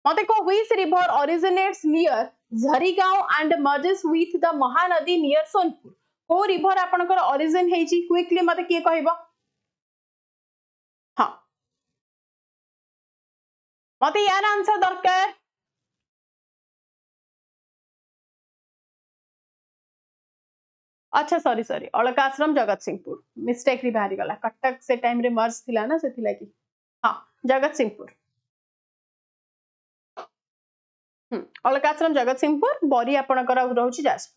मते को which river originates near Zharigao and merges with the Mahanadi near Sonpur. को river आपनकर origin हेची quickly मते किए कहबो हां मते यार आंसर दरकार अच्छा सॉरी सॉरी अलका आश्रम जगत सिंहपुर मिस्टेक री बाहरी गला कटक से टाइम रे मर्ज थिला ना से थिला की हां जगत सिंहपुर अलका आश्रम जगत सिंहपुर बरी आपनकर रहउची जाजपुर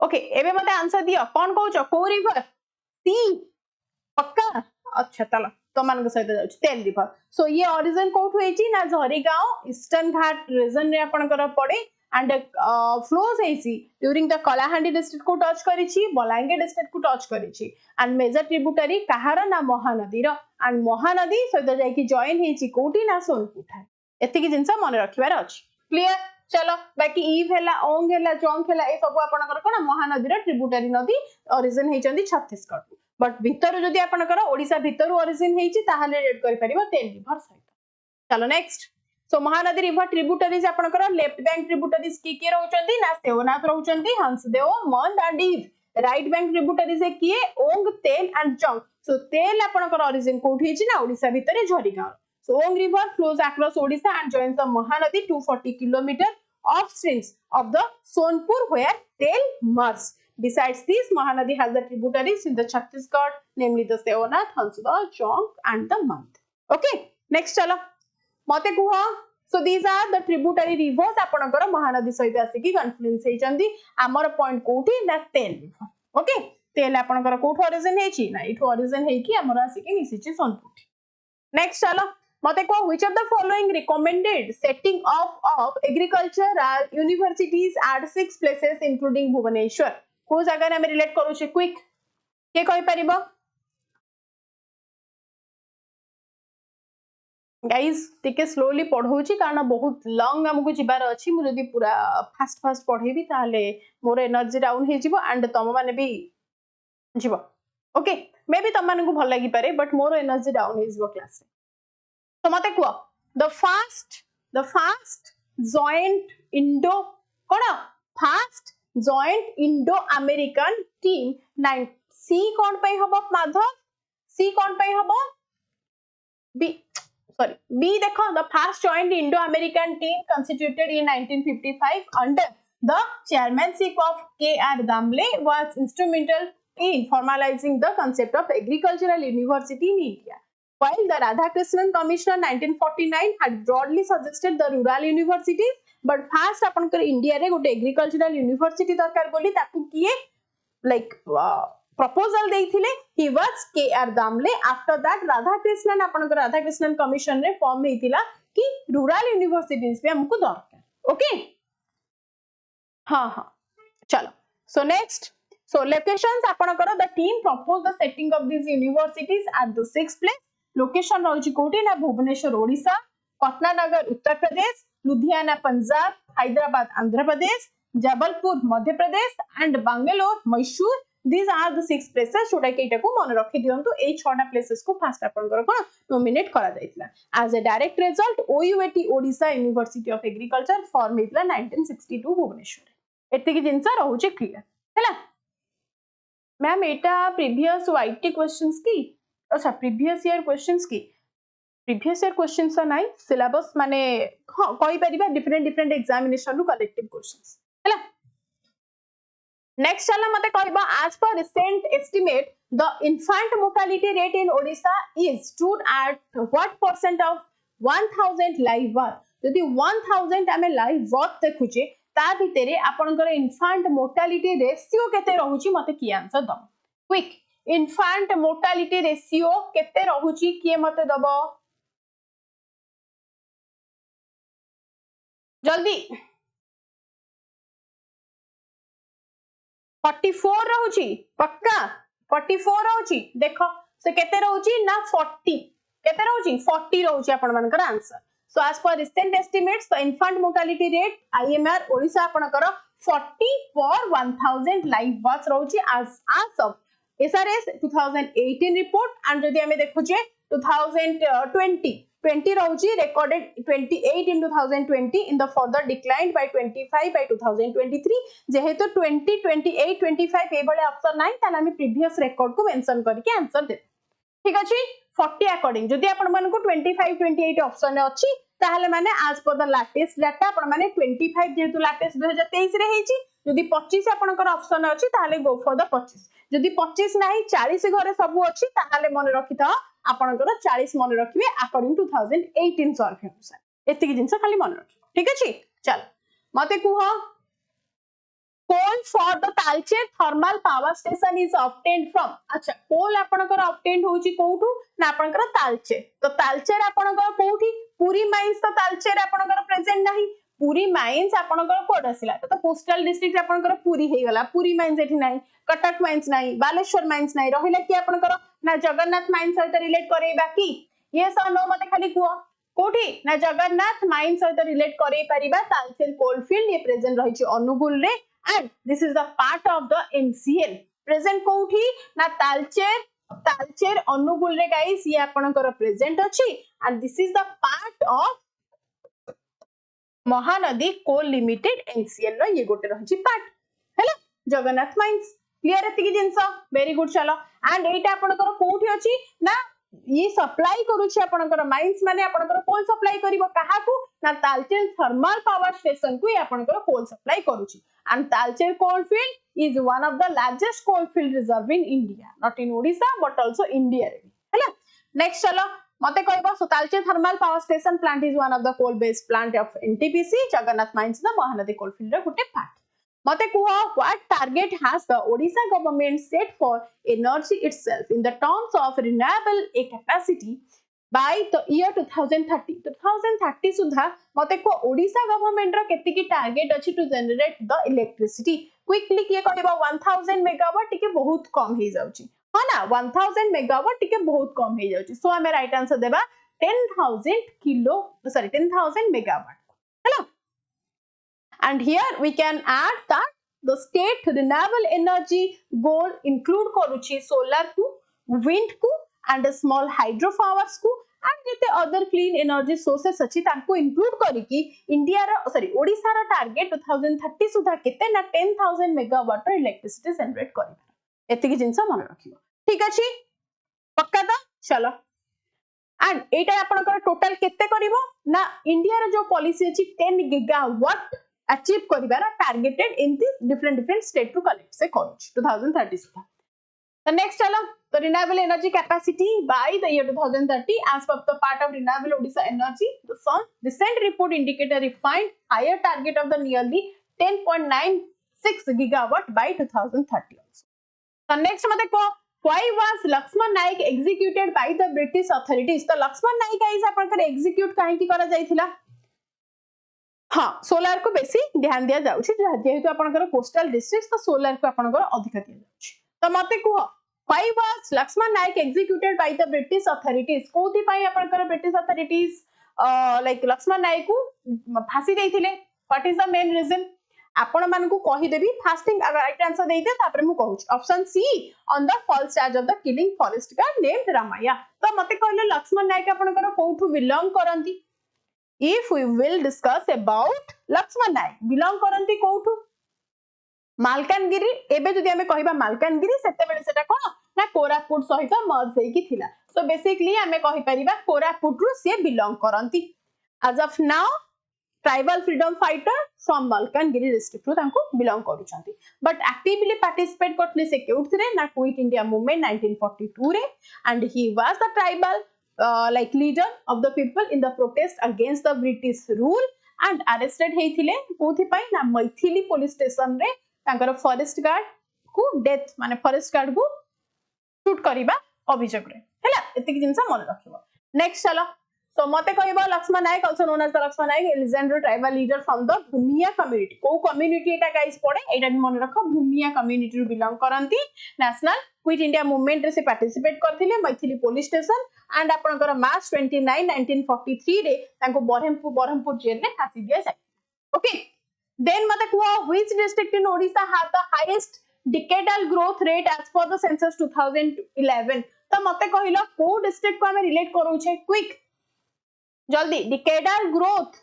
ओके एबे मते आंसर दियो कोन कहउछ को रिवर सी पक्का अच्छा चलो तो मान सहित जाउछ तेल रिवर सो ये ओरिजिन कोठ होईची ना झरीगांव ईस्टर्न घाट रीजन रे आपनकर पड़े एंड फ्लोज हेसी ड्यूरिंग द कलाहांडी डिस्ट्रिक्ट को टच करिछि बलांगीर डिस्ट्रिक्ट को टच करिछि एंड मेजर ट्रिब्यूटरी कहार ना महानदी रो एंड महानदी सहित जाई कि जॉइन हेछि कोठी ना सोनपुर था एतिकी जिंस मन रखिबार अछि क्लियर चलो बाकी ईव हैला ओंग हैला जोंग हैला ए सब आपनकर कोन महानदी रो ट्रिब्यूटरी नदी ओरिजिन हेचंदी छत्तीसगढ़ बट भितर जदि आपनकर ओडिसा भितर ओरिजिन हेची ताहाले रेड करि परिबो तेल रिवर सहित चलो next so Mahanadi river tributaries आपनकर लेफ्ट बैंक ट्रिब्यूटरीज की रहउचंदी ना सेवनाथ रहउचंदी हंसदेव मंद and ewe right bank tributaries किए ओंग तेल एंड जोंग सो तेल आपनकर ओरिजिन कोठी हेची ना ओडिसा भितर Jharigaon so Ong river flows across Odisha and joins the Mahanadi 240 km upstream of the Sonpur where Tel merges. Besides this, Mahanadi has the tributaries in the Chhattisgarh, namely the Seonath, Hansda, Jong and the Mand. Okay, next chala. Mate kuha. So these are the tributary rivers apanakara Mahanadi sahiत asiki confluence heichanti. Amar point kouthi na Tel river. Okay, Tel apanakara kout origin heichi na itu origin heiki amara asiki misichi Sonpur. Next chala. Mate ko which of the following recommended setting off of agricultural universities at 6 places including Bhubaneswar को जगह हम relate करू छे quick के कहि परिबो guys टिके slowly पढौची कारण बहुत लॉन्ग हमकु जिबार अछि मु जदी पूरा फास्ट फास्ट पढेबी ताले मोर एनर्जी डाउन हे जिवो एंड तम माने भी जिवो ओके मे भी तम माने को भल लागि पारे बट मोर एनर्जी डाउन हे जिवो क्लास तो मते को the fast joint Indo cone fast joint Indo American team 9 C कोन पई हबो माधव C कोन पई हबो B sorry B देखो the fast joint Indo American team constituted in 1955 under the chairmanship of K.R. Damle was instrumental in formalizing the concept of agricultural university in India. While the Radhakrishnan Commission 1949 had broadly suggested the rural universities, but first अपनकर India रे गोटे agricultural university दरकार बोली ताकू किए like proposal देइथिले he was K.R. Damle. After that Radhakrishnan अपनकर Radhakrishnan commission रे फॉर्म हेतिला कि रूरल यूनिवर्सिटीज पे हमको दरकार ओके हां हां चलो सो नेक्स्ट so locations आपनकर the team proposed the setting of these universities at the sixth place location रहउची कोठी ना Bhubaneswar Odisha Pantnagar Uttar Pradesh Ludhiana Punjab Hyderabad Andhra Pradesh Jabalpur Madhya Pradesh and Bangalore Mysore these are the 6 places जोटा कि एटा को मन रखि दियंतु ए 6टा प्लेसेस को फास्ट आपनकर कोन नोमिनेट करा जायतिला as a direct result OUAT Odisha university of agriculture form हेतला 1962 भुवनेश्वर एति कि जिंसा रहउची क्लियर हैला मैम एटा प्रीवियस वाईटी क्वेश्चंस की अच्छा प्रीवियस ईयर क्वेश्चंस की प्रीवियस ईयर क्वेश्चंस नाही सिलेबस माने कहि परिबा डिफरेंट एग्जामिनेशन रू कलेक्टिव क्वेश्चंस हैला नेक्स्ट चला मते कहबा as per recent estimate the infant mortality rate in Odisha is stood at what percent of 1000 live birth जदि 1000 आमे लाइव बर्थ देखुचे ता भितरे आपनकर infant mortality ratio केते रहउची मते की आंसर दम क्विक infant mortality ratio केते रहउची किए मते दबो जल्दी 44 रहउची पक्का 44 रहउची देखो से केते रहउची ना 40 केते रहउची 40 रहउची आपण मानकर answer so as per recent estimates the infant mortality rate IMR Odisha आपनकर 40 for 1000 live births रहउची as of SRS 2018 report and जदि हमें देखुचे 2020 20 रहउची recorded 28 in 2020 in the further declined by 25 by 2023 जेहेतु 20 28 25 ए बळे ऑप्शन नाही ताला हम प्रीवियस रिकॉर्ड को मेंशन करके answer दे ठीक अछि 40 अकॉर्डिंग जदि आपण मानको 25 28 ऑप्शन अछि ताहले माने आज पर द लेटेस्ट डाटा आपण माने 25 जेतु लेटेस्ट 2023 रे हेची जदि 25 आपनकर ऑप्शन अछि ताहले गो फॉर द 25 जदि 25 नाही 40 घरे सब अछि ताहले मन रखिता आपनकर 40 मन रखिबे अकॉर्डिंग टू 2018 सर्वे अनुसार एतिकी जिंस खाली मन रखिबो ठीक अछि चल मते कुह coal for the Talcher thermal power station is obtained from अच्छा coal आपनकर obtained होची कोठू ना आपनकर Talcher तो Talcher आपनकर कोठी पूरी माइंस तो Talcher आपनकर प्रेजेंट नाही पूरी माइंस आपनकर कोड आसिला तो कोस्टल डिस्ट्रिक्ट आपनकर पूरी हे गला पूरी माइंस एठी नाही कटक माइंस नाही बालेश्वर माइंस नाही रहिला कि आपनकर ना जगन्नाथ माइंस सहित रिलेट करे बाकी यस और नो मते खाली कुओ कोठी ना जगन्नाथ माइंस सहित रिलेट करे परिबा Talcher कोलफील्ड ये प्रेजेंट रहिची अनुगुल रे and this is the part of the MCL present कोठी ना Talcher अनुगुल रे गाइस ये आपनकर प्रेजेंट अछि and this is the part of Mahanadi coal limited MCL रो ये गोटे रहिची पार्ट हैला जगन्नाथ माइंस क्लियर एतिकी जिंस वेरी गुड चलो and एटा आपनकर कोठी अछि ना ये सप्लाई करूची आपनकर माइंस माने आपनकर कोल सप्लाई करिवो काहाकू ना Talcher थर्मल पावर स्टेशन को ये आपनकर कोल सप्लाई करूची and Talcher coalfield is one of the largest coalfield reserve in India not in Odisha but also India हैला next चलो मते कहबो so Talcher thermal power station plant is one of the coal based plant of NTPC Jagannath mines na Mahanadi coalfield रे गुटे part मते कुह what target has the Odisha government set for energy itself in the terms of renewable capacity by the year 2030 सुधा मते को Odisha government रा केते की target अछि to generate the electricity quickly किए कहबा 1000 मेगावाट टिके बहुत कम हे जाउची हां ना 1000 मेगावाट टिके बहुत कम हे जाउची सो हमें राइट आंसर देबा 10,000 megawatt hello and here we can add that the state renewable energy goal include करूची solar को wind को and small hydro powers को and जते other clean energy sources अछि ताको include करी कि इंडिया रा सॉरी ओडिसा रा टारगेट 2030 सुधा केते ना 10,000 मेगावाट रो इलेक्ट्रिसिटी जनरेट करिबा एतिकी जिंस मन रखिबो ठीक अछि पक्का तो चलो and एटा आपनकर टोटल केते करिवो ना इंडिया रा जो पॉलिसी अछि 10 गीगावाट अचीव करिबार targeted in this different state to collect से करूच 2030 सुधा the next चलो the renewable energy capacity by the year 2030 as per the part of renewable Odisha energy the sun recent report indicate a refined higher target of the nearly 10.96 gigawatt by 2030 also the next mate ko why was Lakshman Naik executed by the British authorities तो Lakshman Naik is आपनकर execute काहे की करा जायथिला हाँ solar को बेसी ध्यान दिया जाउछि जेहेतु आपनकर कोस्टल डिस्ट्रिक्ट तो सोलार को आपनकर अधिक दिया जाउछि तो मते कुह why was Lakshman Naik executed by the British authorities कोथि पई आपनकर British authorities like Lakshman Naik को फांसी देथिले what is the main reason आपण मान को कहि देबी फास्टिंग राइट आंसर देइते तापर मु कहूछि option C on the false charge of the killing forest guard named Ramaya तो मते कहले लक्ष्मण नायक आपनकर कोठु बिलोंग करंती if we will discuss about Lakshman Naik belong करंती कोठु मालकानगिरी एबे जदि हमें कहिबा मालकानगिरी सेते बेले सेटा कोन ना कोरापुट सहित मर्ज हेकी थिला सो बेसिकली हमें कहि परिबा कोरापुट रु से belong करंती as of now tribal freedom fighter from Malkangiri district ru तांको बिलोंग करूचंती but actively participate करथले से केउथरे ना क्विट इंडिया मूवमेंट 1942 रे and he was the tribal like leader of the people in the protest against the British rule and arrested हेथिले कोथि पई ना Maithili police station रे तांकर forest guard को death माने forest guard को शूट करिबा अभियोग रे हैला एतिक जिंस मन रखिबो नेक्स्ट चलो so मते कहबो लक्ष्मण नायक also known as the Lakshman Naik a legendary tribal leader from the Bhumiya community को community एटा गाइस पड़े एटा मन रखो Bhumiya community रु बिलोंग करंती नेशनल क्विट इंडिया मूवमेंट रे से पार्टिसिपेट करथिले मैथिली पुलिस स्टेशन एंड आपनकर मार्च 29 1943 रे तांको बरहमपुर जेल रे फांसी दिया जाय ओके देन मते को which district in Odisha has the highest decadal growth rate as per the census 2011 तो मते कहिलो को डिस्ट्रिक्ट को हमें रिलेट करू छे क्विक जल्दी डिकेडाल ग्रोथ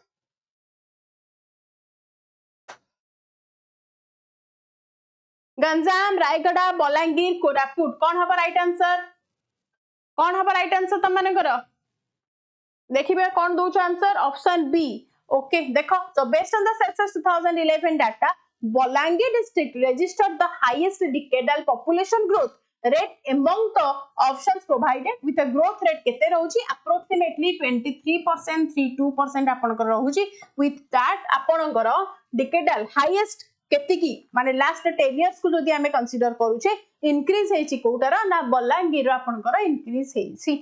गंजाम रायगड़ा बलांगीर कोरापुट कौन हम राइट आंसर कौन हम राइट आंसर तुम माने करो देखिबे कौन दउछ आंसर ऑप्शन बी ओके देखो so based on the census 2011 data Bolangir district registered the highest decadal population growth rate among the options provided with a growth rate केते रहउची approximately 23% 32% आपनकर रहउची with that आपनकर decadal highest केतिकी माने last 10 years को जदि हमें consider करूचे increase हेची कोटार ना बलांगीर आपनकर इंक्रीज हेची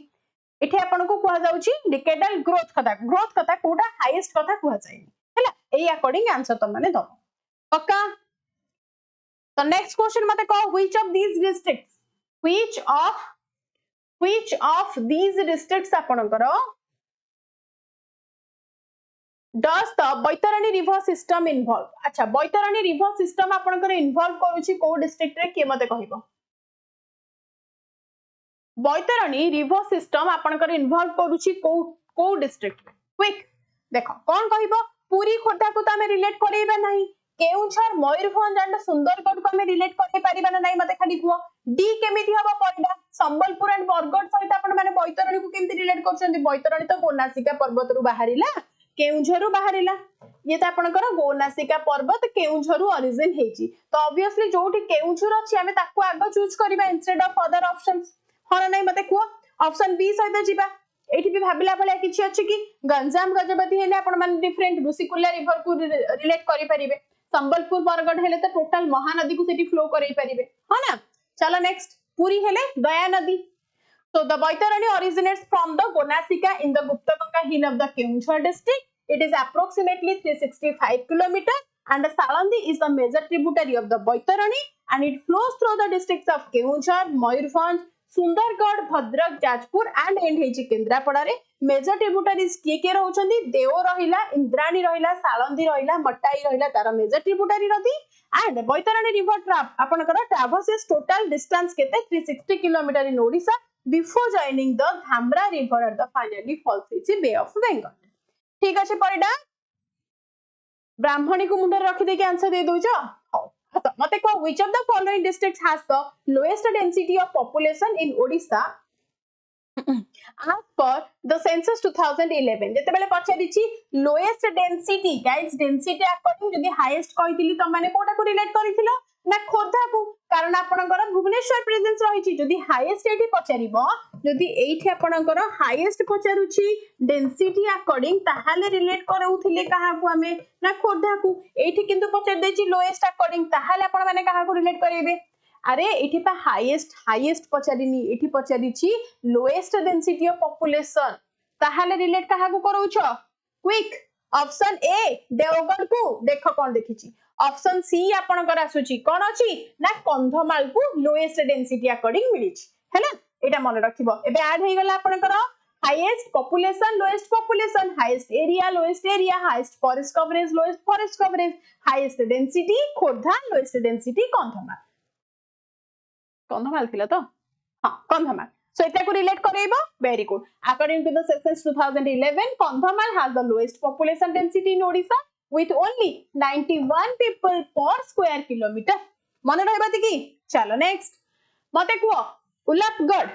इथे आपन को कुआ जाउची डिकेडल ग्रोथ कथा कोटा हाईएस्ट कथा कुआ जाय हैला एई अकॉर्डिंग आंसर त माने दो पक्का तो नेक्स्ट क्वेश्चन मते कहो which of these districts आपनकर does the Baitarani river system involve अच्छा बैतरणी रिवर सिस्टम आपनकर इन्वॉल्व करूची को डिस्ट्रिक्ट रे के मते कहिबो बैतरणी रिवर सिस्टम आपनकर इन्वॉल्व करूची को डिस्ट्रिक्ट क्विक देखो कौन कहिबो पूरी खोर्धा को त हमें रिलेट करैबा नाही केउझर मयूरभंज एंड सुंदरगढ़ को हमें रिलेट करै परिबा नाही मते खाली कुओ डी केमिति हबो पडा संबलपुर एंड बरगढ़ सहित आपन माने बैतरणी को केमिति रिलेट करछन्ती बैतरणी तो गोनासिका पर्वत रु बाहरिला केउझरु बाहरिला ये तो आपनकर गोनासिका पर्वत केउझरु ओरिजिन हेची तो ऑब्वियसली जोठी केउझर अछि हमें ताको आगो चूज करबा इंस्टेड ऑफ अदर ऑप्शंस हर नहीं मते कुओ ऑप्शन बी सहित जीवा एठी भी भाबिला भले किछि अछि कि गंजाम गजपति हेले आपण माने डिफरेंट ऋषिकुल्या रिवर को रिलेट करि परिबे संबलपुर बरगढ़ हेले तो टोटल महानदी को सेठी फ्लो करै परिबे ह ना चलो नेक्स्ट पुरी हेले दया नदी so the Baitarani originates from the Gonasika in the Guptaganga hill of the Keonjhar district it is approximately 365 km and the Salandi is the major tributary of the Baitarani and it flows through the districts of Keonjhar Mayurbhanj Sundargarh Bhadrak Jajpur and and हेची केंद्रापड़ा रे major tributaries के रहउछंदी देव रहिला इंद्राणी रहिला सालंदी रहिला मटाई रहिला तार major tributary नदी एंड बैतरणी रिवर ट्रैप आपनकर ट्रैवर्सेस टोटल डिस्टेंस केते 360 kilometre in Odisha before joining the Dhamra river at the finally falls in bay of Bengal ठीक अछि परिडा ब्राह्मणी को मुंडर रखि दे के आंसर दे दोजो मते को which of the following districts has the lowest density of population in Odisha as per the census 2011 जेते बेले पछारिछि lowest density guys density according to the highest कहितली त माने कोटा को रिलेट करिथिलो ना खोर्धा को कारण आपनकर भुवनेश्वर प्रेजेंस रहिछि जदी हाईएस्ट एठी पछारिबो जदी एठी आपनकर हाईएस्ट पछारुछि डेंसिटी अकॉर्डिंग ताहाले रिलेट करउथिले काहा को हमें ना खोर्धा को एठी किंतु पछार देछि लोएस्ट अकॉर्डिंग ताहाले आपण माने काहा को रिलेट करेबे अरे एठी पा हाईएस्ट पछारिनी एठी पछारिछि लोएस्ट डेंसिटी ऑफ पॉपुलेशन ताहाले रिलेट काहा को करूछ क्विक ऑप्शन ए देवगढ़ को देखो कोन देखिछि ऑप्शन सी आपनकर आसुची कोन अछि ना कंधमाल को लोएस्ट डेंसिटी अकॉर्डिंग मिलिछि हैला एटा मन रखिबो एबे ऐड हे गेला आपनकर highest population lowest population highest area lowest area highest forest coverage lowest forest coverage highest density Khordha lowest density Kandhamal थिला तो हां Kandhamal so eta ko relate karaibo very good according to the census 2011 Kandhamal has the lowest population density in Odisha with only 91 people per square kilometer मन रहबाती की चलो next मते को Ullapgarh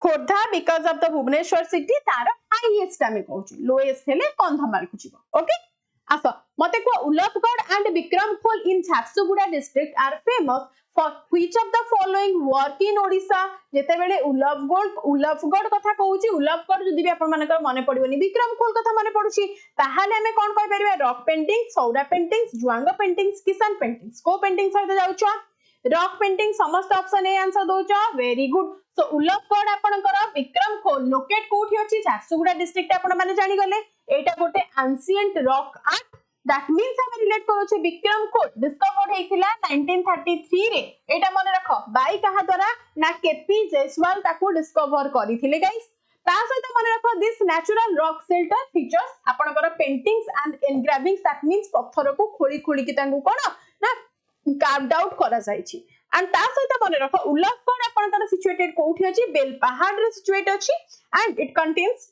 Khordha because of the Bhubaneswar city तार हाईएस्ट आमे कहूची lowest हेले कंधमाल को जीवो ओके आसो मते को Ullapgarh and Vikramkhol in Jharsuguda district are famous for which of the following work in Odisha जेते बेले उल्लापगढ़ कथा कहूची उल्लापगढ़ जदी भी आपण मानकर माने पडिबनी विक्रमखोल कथा माने पडुची ताहाले हमें कोन कहि परिबा rock painting Saura paintings Juang paintings Kisan paintings को पेंटिंग सहित जाउछो रॉक पेंटिंग समस्त ऑप्शन ए आंसर दोचो वेरी गुड सो उल्लापगढ़ आपनकर विक्रमखोल लोकेट कोठी अछि झारसुगुड़ा डिस्ट्रिक्ट आपण माने जानि गले एटा गोटे ancient rock art that means हम रिलेट करू छे विक्रमखोल डिस्कवर्ड हेथिला 1933 रे एटा मन रखो बाई कहा द्वारा ना केपी जयसवाल ताको डिस्कवर करिथिले गाइस ता सहित मन रखो this natural rock shelter features आपनकर पेंटिंग्स एंड एनग्राविंग्स दैट मींस पत्थर को खोली खोली कि तांको कोन ना कार्व्ड आउट करा जायछि एंड ता सहित मन रखो उल्लापगढ़ आपनकर सिचुएटेड कोठी अछि बेल पहाड़ रे सिचुएट अछि and it contains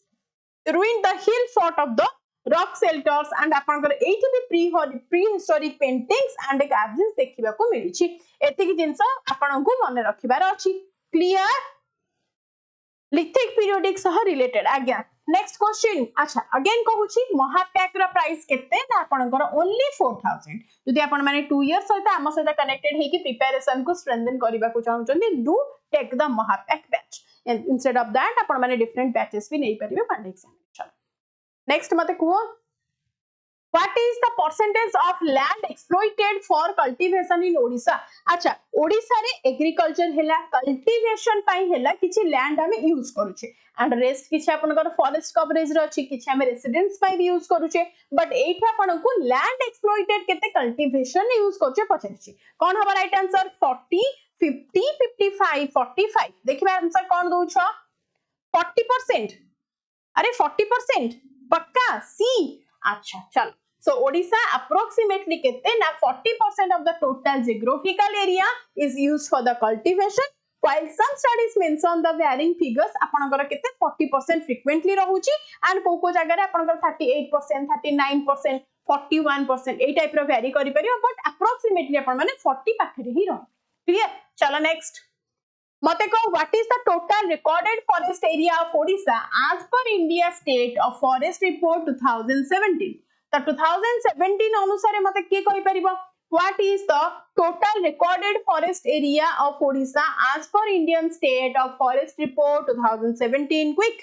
ruined the hill fort of the rock shelters and आपनकर एठी भी prehistoric paintings and carvings देखिबा को मिलिछि एतिकी जिंस आपनको मने रखिबार अछि क्लियर लिथिक पीरियोडिक सह रिलेटेड आज्ञा नेक्स्ट क्वेश्चन अच्छा अगेन कहूची महापैक रा प्राइस केते ना आपनकर ओनली 4000 जदि आपन माने 2 इयर्स सहित आम सहित कनेक्टेड हे कि प्रिपरेशन को स्ट्रेंथन करबा को चाहउचंदी do take the Mahapack batch instead of that आपन माने डिफरेंट बैचेस भी नै परिबे वन एग्जामिनेशन नेक्स्ट मते को What is the percentage of land exploited for cultivation in Odisha? अच्छा ओडिसा रे एग्रीकल्चर हेला कल्टीवेशन पाई हेला किछि लैंड हमें यूज करूचे एंड रेस्ट किछि आपनकर फॉरेस्ट कवरेज रे अछि किछि हमें रेसिडेंस पाई भी यूज करूचे बट एठी आपनको लैंड एक्सप्लॉइटेड केते कल्टीवेशन यूज करूचे पछिछि कोन हबा राइट आंसर 40 50 55 45 देखिबा आंसर कोन दोछ 40% अरे 40% पक्का सी अच्छा चलो so Odisha approximately kete na 40% of the total geographical area is used for the cultivation while some studies mention the varying figures apanakara kete 40% frequently rahuchi and ko jaga re apanakara 38% 39% 41% ei type ro vary kari pariyo but approximately apan mane 40 pakhre hi rahu clear chala next मते को what is the total recorded forest area of Odisha as per India State of Forest Report 2017 तो 2017 अनुसार मते के कहि परिबो what is the total recorded forest area of Odisha as per Indian State of Forest Report 2017 quick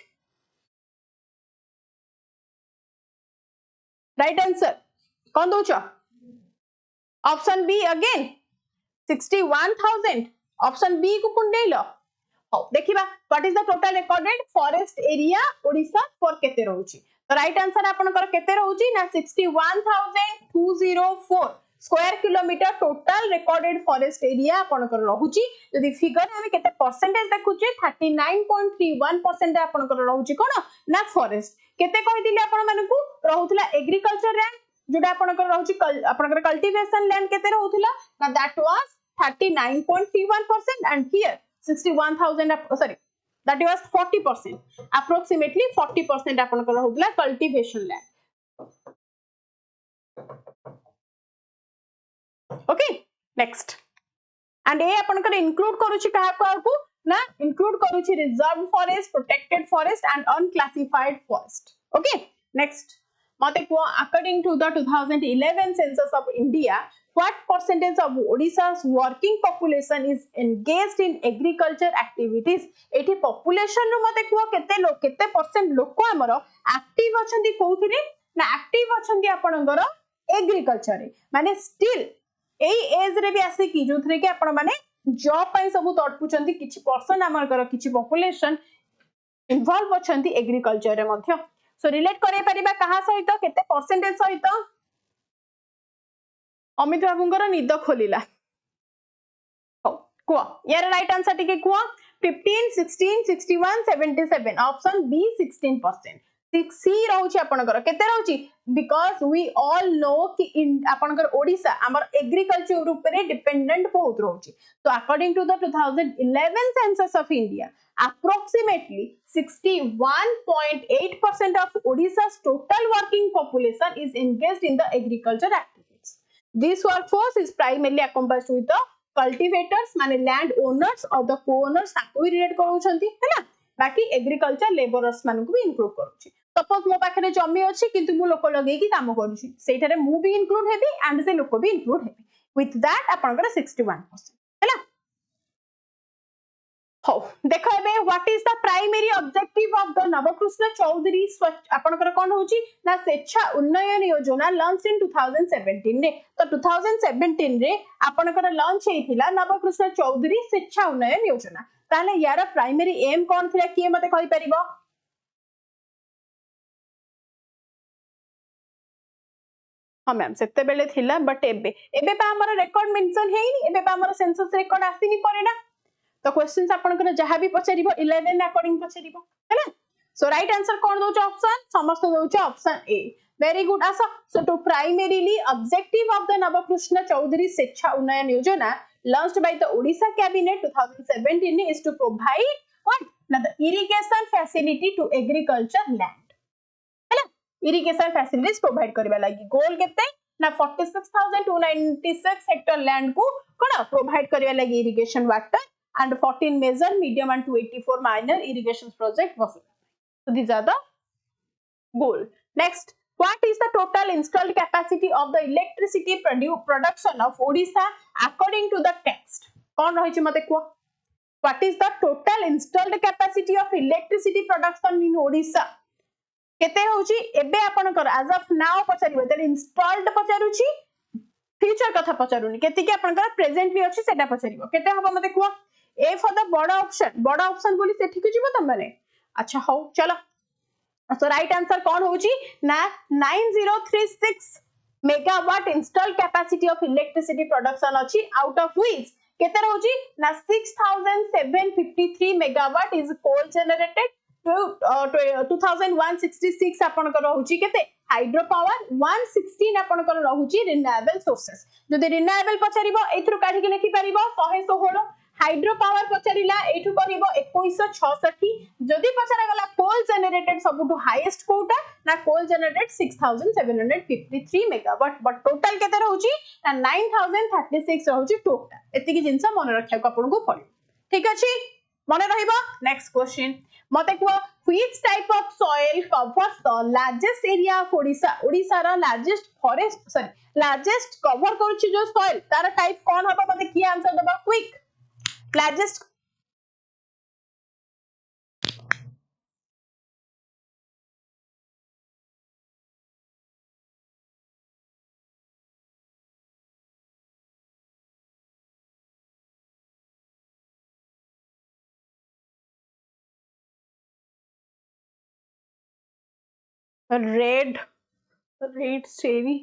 right answer कौन दोछ option B again 61000 option B को कुंडेलो हो देखिबा what is the total recorded forest area Odisha for केते रहउची तो right answer आपनकर केते रहउची ना 61204 square kilometre total recorded forest area आपनकर रहउची यदि फिगर हम केते परसेंटेज देखुची 39.31% आपनकर रहउची कोन ना फॉरेस्ट केते कहि दिले आपन मानकू रहउतला एग्रीकल्चर लैंड जोडा आपनकर रहउची आपनकर कल्टीवेशन लैंड केते रहउतला ना that was 39.31% and here 61,000 sorry that was 40% approximately 40% आपनकर होतला cultivation land okay next and ए आपनकर include करूची कहा को ना include करूची reserved forest protected forest and unclassified forest okay next मते को according to the 2011 census of India what percentage of Odisha's working population is engaged in agriculture activities एठी population रो मते को केते परसेंट लोक हमर एक्टिव अछंती कोउथिरे ना एक्टिव अछंती आपनकर एग्रीकल्चर रे माने स्टिल एई एज रे भी आसे की जोथरे के आपण माने जॉब पई सब तडपुचंती किछि पर्सन हमर किछि population इन्वॉल्व अछंती एग्रीकल्चर रे मध्य सो रिलेट करे परिबा कहा सहित केते परसेंटेज सहित अमित बाबूंकर निद खोलिला हो को यार राइट आंसर टिके को 15 16 61 77 ऑप्शन बी 16% 6 रहउची आपनकर केते रहउची बिकॉज़ वी ऑल नो कि आपनकर ओडिसा हमर एग्रीकल्चर ऊपर डिपेंडेंट बहुत रहउची तो according to the 2011 census of India approximately 61.8% of Odisha's total working population is engaged in the agriculture activities. This workforce is primarily accompanied with the cultivators, माने land owners or the co-owners ताको भी relate करूछंती है ना बाकी agriculture laborers मानको भी include करूछि suppose मो पाखरे जमी अछि किंतु मु लोक लगेई कि काम करूछि सेठारे मु भी include हेबी and से लोक भी include हेबी with that आपनकर 61% है ना हो देखो एबे what is the primary objective of the Nabakrushna Choudhury आपनकर कोन होची ना स्वेच्छा उन्नयन योजना लॉन्च इन 2017 रे तो 2017 रे आपनकर लॉन्च हेथिला नवकृष्ण चौधरी स्वेच्छा उन्नयन योजना ताले यार प्राइमरी एम कोन थिला कि मते कहि परिबो हां मैम सेते बेले थिला बट एबे बा हमर रिकॉर्ड मेंशन हेइनी एबे बा हमर सेंसस रिकॉर्ड आसीनी परेना तो क्वेश्चंस आपनकर जहां भी पचरिबो 11 अकॉर्डिंग पचरिबो है ना सो राइट आंसर कोन दोछ ऑप्शन समस्त दोछ ऑप्शन ए वेरी गुड आसो so to primarily objective of the Nabakrushna Choudhury Shiksha Unnayan योजना launched by the Odisha cabinet 2017 is to provide what the irrigation facility to agriculture land irrigation facilities provide करबा लागि गोल केते ना 46296 हेक्टर लैंड को कोन provide करबा लागि irrigation water and 14 major medium and 284 minor irrigation project was so these are the goal. Next, what is the total installed capacity of the electricity production of Odisha according to the text? कौन रही मते को what is the total installed capacity of electricity production in Odisha? केते होची एबे आपनकर as of now पचारिबे त installed पचारुची future कथा पचारुनी केते कि आपनकर प्रेजेंटली अछि सेटा पचारिबो केते हबो मते को ए फॉर द बड़ा ऑप्शन बोली सेठी को जिवो तम माने अच्छा हो चलो so right answer कौन होची ना 9036 megawatt installed capacity of electricity production अछि out of which केते रहउची ना 6753 megawatt is coal generated 2166 आपनकर रहउची केते हाइड्रो पावर 116 आपनकर रहउची रिन्यूएबल सोर्सेस जदि रिन्यूएबल पचारिबो एथरु काढी के लिखि परिबो 116 हाइड्रो पावर पचारिला एठु करिबो 2166 जदि पचारा गला कोल जनरेटेड सबटु हाईएस्ट कोटा ना कोल जनरेटेड 6753 मेगावाट बट टोटल केते रहउची ना 9036 रहउची टोटल एति कि जिंस मन रखिया को आपन को पड़ी ठीक अछि मन रहिबो नेक्स्ट क्वेश्चन मते को which type of soil covers the largest area of Odisha रा largest cover करछि जो soil तारा टाइप कोन हबा मते की आंसर दबा quick largest red cherry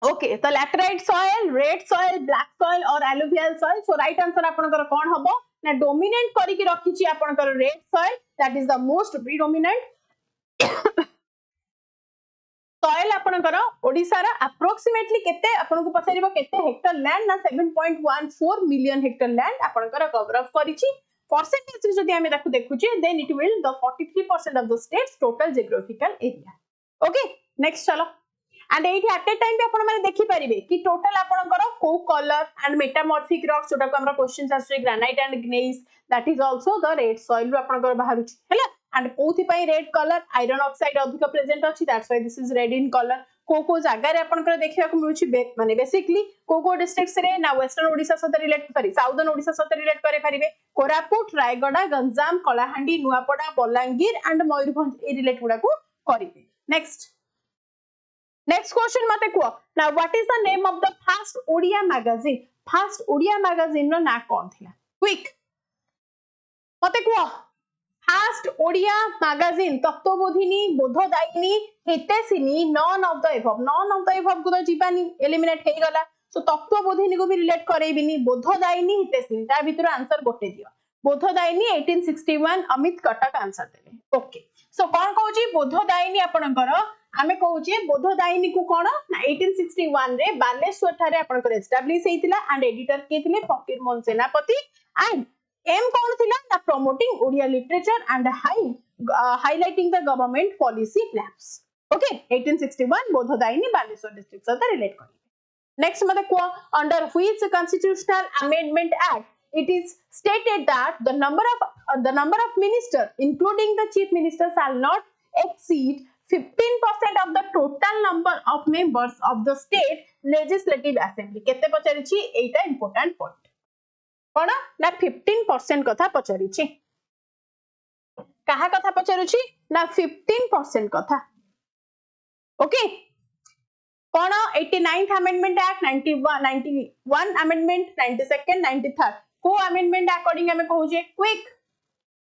okay तो laterite soil red soil black soil और alluvial soil so right answer आपनकर कोन हबो ना dominant करी के रखिछि आपनकर red soil that is the most predominant soil आपनकर ओडिसा रा approximately केते आपन को पछारिबो केते हेक्टर लैंड ना 7.14 मिलियन हेक्टर लैंड आपनकर कवर अप करिछि percentage जदि हमें ताकू देखुछि then it will the 43% of the state's total geographical area okay next चलो and एठी at a time पे आपण माने देखि परिबे कि टोटल आपनकर को कलर एंड मेटामॉर्फिक रॉक्स जोटा को हमरा क्वेश्चंस आसे granite and gneiss that is also the red soil रो आपनकर बाहरुछि हैला एंड कोथि पई रेड कलर आयरन ऑक्साइड अधिक प्रेजेंट अछि that's why this is red in colour को जागा रे आपनकर देखिया को मिलुछि माने बेसिकली को डिस्ट्रिक्ट्स रे ना वेस्टर्न ओडिसा सहित रिलेट करी साउदर्न ओडिसा सहित रिलेट करे परिबे कोरापुट रायगडा गंजाम कलाहांडी नुआपड़ा बलांगीर एंड मयूरभंज ए रिलेट गुडा को करिबे next question mate ko now what is the name of the first odia magazine ro na kon thila quick mate ko first odia magazine Tattvabodhini बोधदायिनी हितैषिणी none of the above को तो Jiwani eliminate हे गला सो तत्वबोधिनी को भी relate करेबिनी बोधदायिनी हितैषिणी ता भीतर आंसर गोटे दियो बोधदायिनी 1861 Amit Cuttack answer देले ओके सो कोन कहूची बोधदायिनी आपनकर आमे कहूचे बोधदायिनी को कोन 1861 रे बालेश्वर थारे आपनकर एस्टैब्लिश हेतिला एंड एडिटर के थिले फकीर मोहन सेनापति एंड एम कोन थिला ना promoting Odia literature and highlighting the government policy plans okay 1861 Bodhadayini Baleswar district से रिलेट करी नेक्स्ट मते को under which constitutional amendment act it is stated that the number of minister including the chief minister shall not exceed 15% of the total number of members of the state legislative assembly केते पचारिछि एटा important point कोन ना 15% कथा पचारिछि काहा कथा पचारुछि ना 15% कथा okay कोन 89th amendment act 91 amendment 92nd 93rd को amendment according हमें कहूजे quick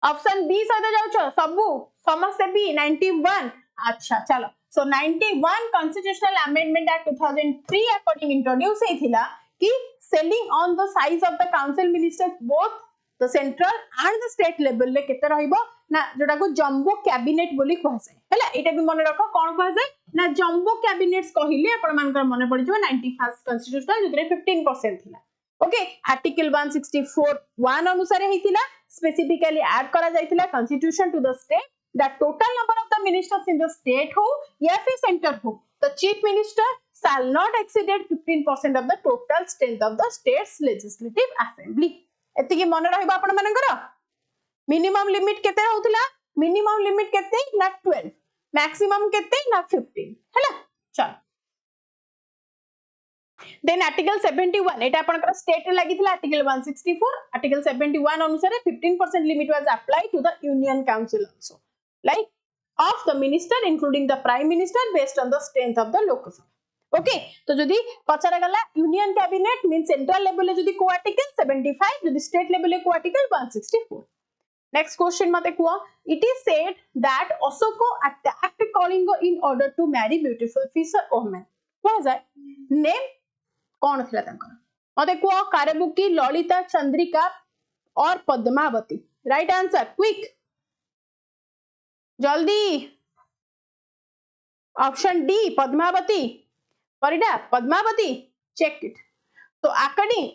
option B सदा जाउछ सबु समस्त बी 91 अच्छा चलो so 91 constitutional amendment act 2003 according introduce हेथिला कि ceiling on the size of the council ministers both the central and the state level ले केते रहइबो ना जोटा को जंबो कैबिनेट बोली कहसे हैला एटा भी मन रखो कोन कहसे ना जंबो कैबिनेट्स कहिले आपण मानकर मन पड़ जो 91st कॉन्स्टिट्यूशनल जतरे 15% थिला ओके आर्टिकल 164(1) अनुसार हेतिला स्पेसिफिकली ऐड करा जायतिला constitution to the state the total number of the ministers in the state हो या फिर सेंटर हो the chief minister shall not exceed 15% of the total strength of the state's legislative assembly एति की मन रहइबा आपण मानकर मिनिमम लिमिट केते होतला मिनिमम लिमिट केते ना 12 मैक्सिमम केते ना 15 हैला चल then article 71 eta apanakar state रे लागिथिला article 164 article 71 अनुसार 15% limit was applied to the union council also like of the minister including the prime minister based on the strength of the lok sabha okay तो जदी पछरा गला union cabinet means central level ले जदी को article 75 जदी state level ले को article 164 next question mate kuo it is said that Ashoka attacked Kalinga in order to marry beautiful fisher women what is that name कौन थिला तांकर मते quo कारबुकी Lalita Chandrika or Padmavati right answer quick जल्दी option D Padmavati Parida Padmavati check it so according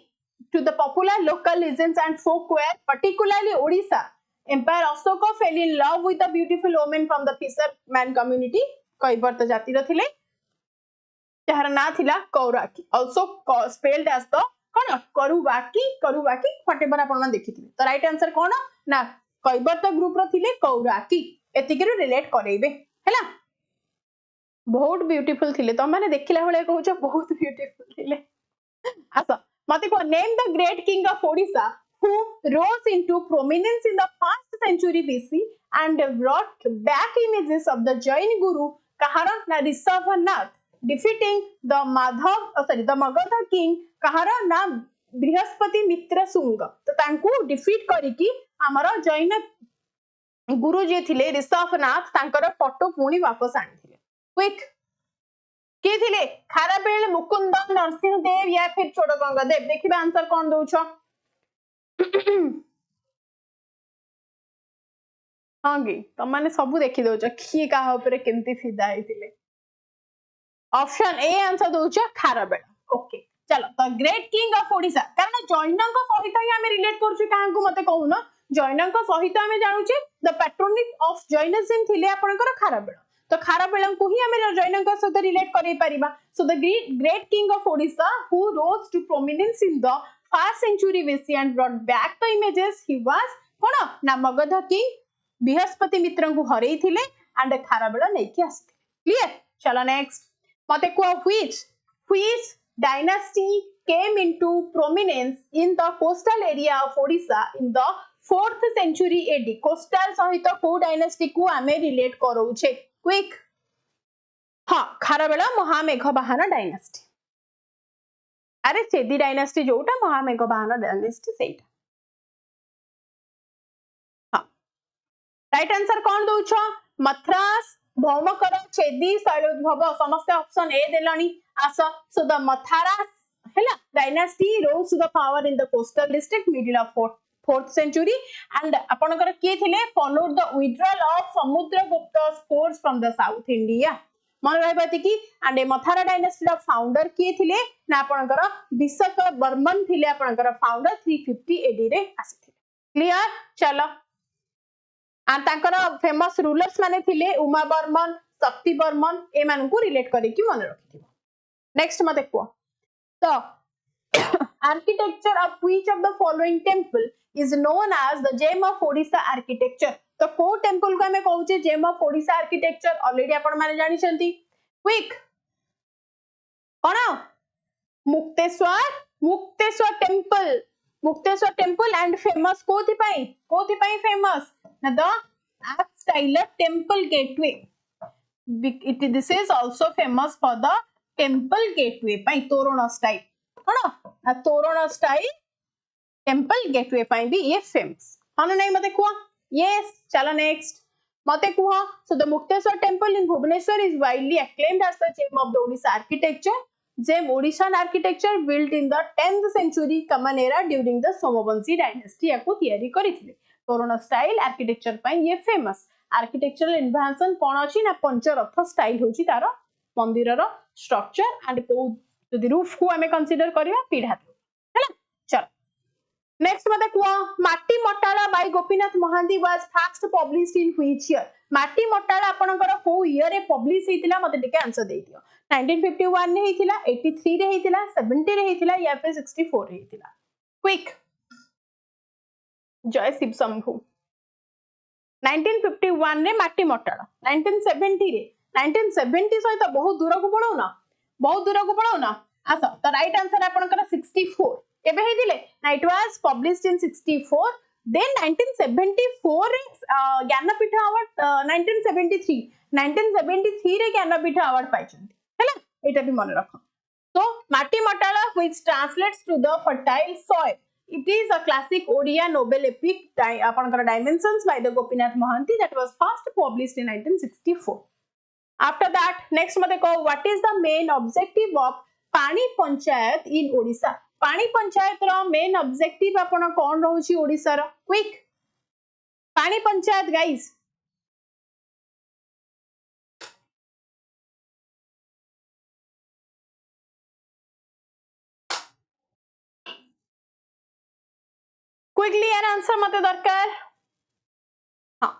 to the popular local legends and folklore particularly Odisha empire Ashoka fell in love with a beautiful woman from the fisherman community Kaivarta जाति र थिले जहार ना थिला कौराकी also spelled as the cone करुवाकी whatever आपण मन देखिथिले तो right answer कोन ना Kaivarta group रो थिले कौराकी एतिके रो रिलेट करैबे हैला बहुत ब्यूटीफुल थिले तो माने देखिला होले कहउछ बहुत ब्यूटीफुल थिले आसा मते को name the great king of Odisha who rose into prominence in the 1st century BC and brought back images of the Jain guru kahara na Rishabhanath defeating the Magadha king kahara na Brihaspati Mitra Sunga तो तांकू defeat करिकी हमर जैन गुरु जे थिले ऋषभनाथ तांकर photo पुणी वापस आनिथिले quick के थिले खारापेल मुकुंद नरसिंह देव या फिर चोडगंगा देव देखिबा आंसर कोन दोछ हांगी त माने सब देखि दोछ की का ऊपर केमती फिदा आइथिले ऑप्शन ए आंसर दोछ खारापेल ओके चलो तो ग्रेट किंग ऑफ ओडिशा कारण जैनक सहित ही हम रिलेट करछु कांकू मते कहून जैनक सहित हम जानुचे द पैट्रोनिक ऑफ जैनिज्म थिले आपनकर खारापेल तो खारापेल को ही हम जैनक सहित रिलेट करै परिबा so the great king of Odisha who rose to prominence in the 1st century BC and brought back the images he was कोन ना मगध किंग बृहस्पति मित्र को हरई थिले एंड खारापेल नै कि आस्ते क्लियर चलो नेक्स्ट मते को which dynasty came into prominence in the coastal area of Odisha in the 4th century AD coastal सहित को डायनास्टी को हमें रिलेट करोछे क्विक हां खारापेल महामेघवाहन डायनास्टी अरे चेदी डायनास्टी जोटा महामेघवाहन डायनास्टी सेटा हां राइट आंसर कोन दोछ मथरास भौमकर चेदी शैलोद्भव समस्त option A देलनी us so the Matharas हैला dynasty rose to the power in the coastal district middle of 4th century and आपनकर के थिले followed the withdrawal of Samudragupta force from the south India मन रहबाती की एंड ए मथारा डायनास्टी द फाउंडर के थिले ना आपनकर विशक बर्मन थिले आपनकर फाउंडर 350 एडी रे आसीथिले क्लियर चलो आ तांकर फेमस रूलर्स माने थिले उमा बर्मन शक्ति बर्मन ए मान को रिलेट करी की मन रखिथिबो नेक्स्ट मते को तो architecture of which of the following temple is known as the gem of Odisha architecture तो को टेंपल को हमें कहउचे gem of Odisha architecture already आपण माने जानि छंती क्विक कोन मुक्तेश्वर टेंपल एंड फेमस कोथि पई फेमस ना the styler temple gateway this is also famous for the temple gateway पई तोरण स्टाइल कोन ना तोरण स्टाइल टेंपल गेटवे पई भी ये फेमस हन नै मते को yes चलो next मते कुह so the Mukteswar temple in Bhubaneswar is widely acclaimed as the gem of the Odisha architecture gem Odishan architecture built in the 10th century common era during the Somavanshi dynasty याको तयारी करिथिले तोरण style architecture पई ये famous architectural invention कोन अछि ना Pancha Ratha style होची तार मंदिरर structure and को जदि रूफ को हमें कंसीडर करिया पीढ़ा हैला चल नेक्स्ट मते कुआ Mati Matala by Gopinath Mohanty was first published in which year Mati Matala आपनकर को ईयर रे पब्लिश हेतिला मते टिके आंसर दे दियो 1951 रे हेतिला 83 रे हेतिला 70 रे हेतिला या फिर 64 रे हेतिला क्विक जय शिव शंभु 1951 रे माटी मोटाला 1970 रे 1970 सहित बहुत दूर को पळो ना आसा तो राइट आंसर आपनकर 64 केबे हेतिले ना it was published in 64 then 1974 रे ज्ञानपीठ अवार्ड 1973 रे ज्ञानपीठ अवार्ड पाइछन्ती हैला एटा भी मन रखो तो माटी मोटाला which translates to the fertile soil it is a classic Odia novel epic आपनकर dimensions by the Gopinath Mohanty that was first published in 1964 after that next मते को what is the main objective of पानी panchayat in Odisha पानी पंचायत रो main objective आपण कोन रहउची ओडिसा रो quick पानी panchayat guys quickly यार answer मते दरकार हां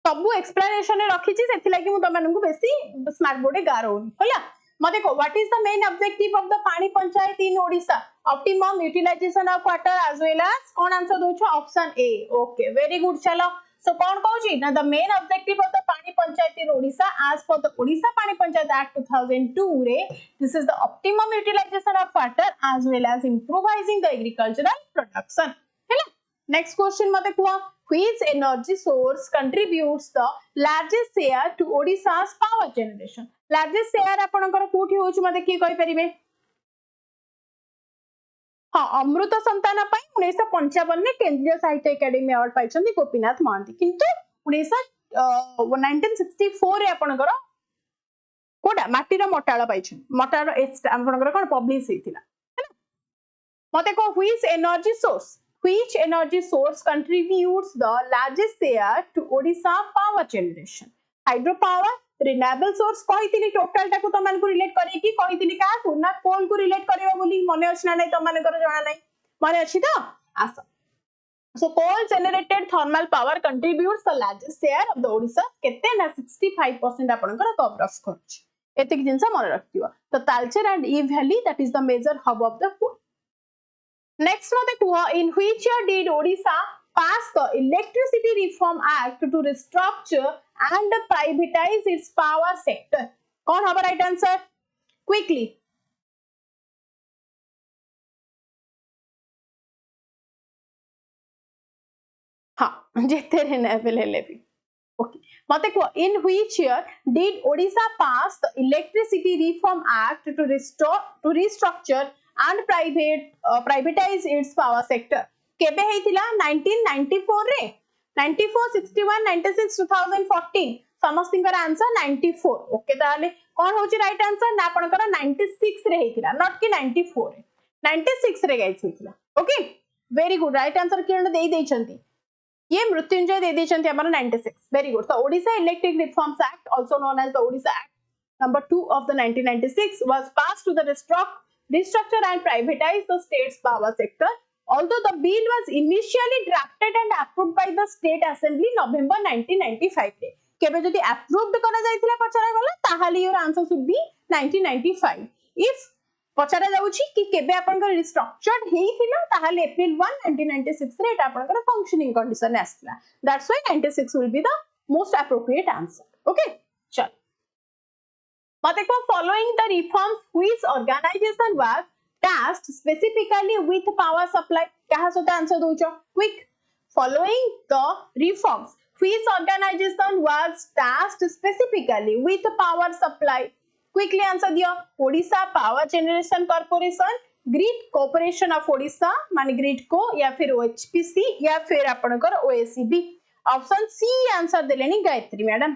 सबु एक्सप्लेनेशन रखी छी सेथि लागि मु तमनकु बेसी स्मार्ट बोर्ड गारोनी होला मते को what is the main objective of the Pani Panchayat in Odisha optimum utilisation of water as well as कोन आंसर दोछ option A okay very good चलो सो कोन कहूची ना the main objective of the Pani Panchayat in Odisha as for the Odisha Pani Panchayat act 2002 रे this is the optimum utilisation of water as well as improvising the agricultural production हैला next question मते कुआ which energy source contributes the largest share to Odisha's power generation largest share आपनकर कोठी होउछ मते की कहि परिबे हां अमृत संतान पई 1955 ने केंद्रीय साहित्य एकेडमी अवार्ड पाइछन्ती गोपीनाथ महांती किंतु 1964 रे आपनकर कोडा माटीर मोटाळा पाइछन मोटार आपनकर कोन पब्लिश हेतिला मते को which energy source contributes the largest share to Odisha power generation hydropower renewable source कहितिनी टोटल टाको त मानको रिलेट करी कि कहितिनी का ना कोल को रिलेट करियो बोली मने अछि ना नै त मानकर जणा नै मने अछि त आसा so coal generated thermal power contributes the largest share of the Odisha केते ना 65% आपनकर कवरअप करछ एतिक जिंसा मन रखियो तो Talcher and E valley that is the major hub of the coal next mate kuha in which year did Odisha pass the Electricity Reform Act to restructure and privatize its power sector kon haba right answer quickly ha jete renewable hele bhi okay mate kuha in which year did Odisha pass the Electricity Reform Act to restructure and privatize its power sector केबे हेतिला 1994 रे 94 61 96 2014 समस्तिंकर answer 94 okay ताले कोन होची right answer ना आपनकर 96 रे हेतिला not कि 94 रे 96 रे गाइस हेतिला okay very good right answer Kiran Dei देछंती ये मृत्युंजय दे देछंती हमर 96 very good so Odisha electric reforms act also known as the Odisha act number 2 of the 1996 was passed to the restructure and privatize the state's power sector. Although the bill was initially drafted and approved by the State Assembly November 1995 रे केबे जदि approved करा जायतिला पचरा गला ताहाली your answer should be 1995 if पचरा जाउची कि केबे आपनकर रिस्ट्रक्चर्ड हेइथिला ताहाली April 1 1996 रे एटा आपनकर फंक्शनिंग कंडीशन आसला that's why 96 will be the most appropriate answer okay चल मते को following the reforms which organization was tasked specifically with power supply कहा सोता answer दोचो quick following the reforms which organization was tasked specifically with power supply quickly answer दियो Odisha Power Generation Corporation Grid Corporation of Odisha माने grid को या फिर OHPC या फिर आपनकर OSCB ऑप्शन सी आंसर देलेनी गायत्री मैडम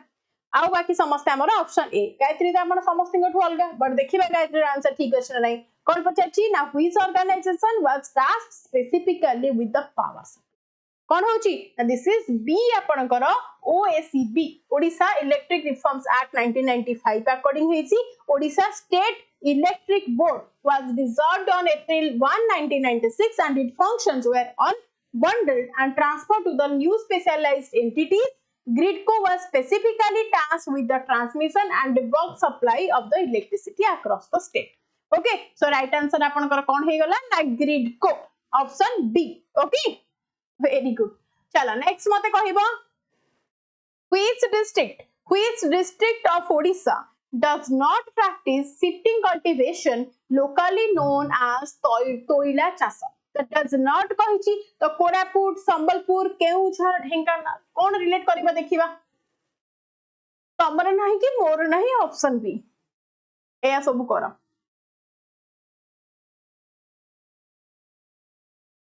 आउ बाकी समस्त हमर ऑप्शन ए गायत्री त हमर समस्तिंग ठु अलगा बट देखिबा गायत्री आंसर ठीक अछि नै कोन पचाची ना which organisation was tasked specifically with the power कोन होची दिस इज बी आपनकर OSCB Odisha electric reforms act 1995 according हेची Odisha state electric board was dissolved on April 1, 1996 and its functions were unbundled and transferred to the new specialized entities. Gridco was specifically tasked with the transmission and bulk supply of the electricity across the state. Okay, so right answer आपनकर कौन है गला ना Gridco, option B. Okay, very good. चला next मते कहिबो which district of Odisha does not practice shifting cultivation locally known as toila chasa. That does not कहिची तो कोरापुट संबलपुर केउझर ढेंकानाल कौन relate करिबा देखिबा तमर नाही कि मोर नाही ऑप्शन बी एया सब कर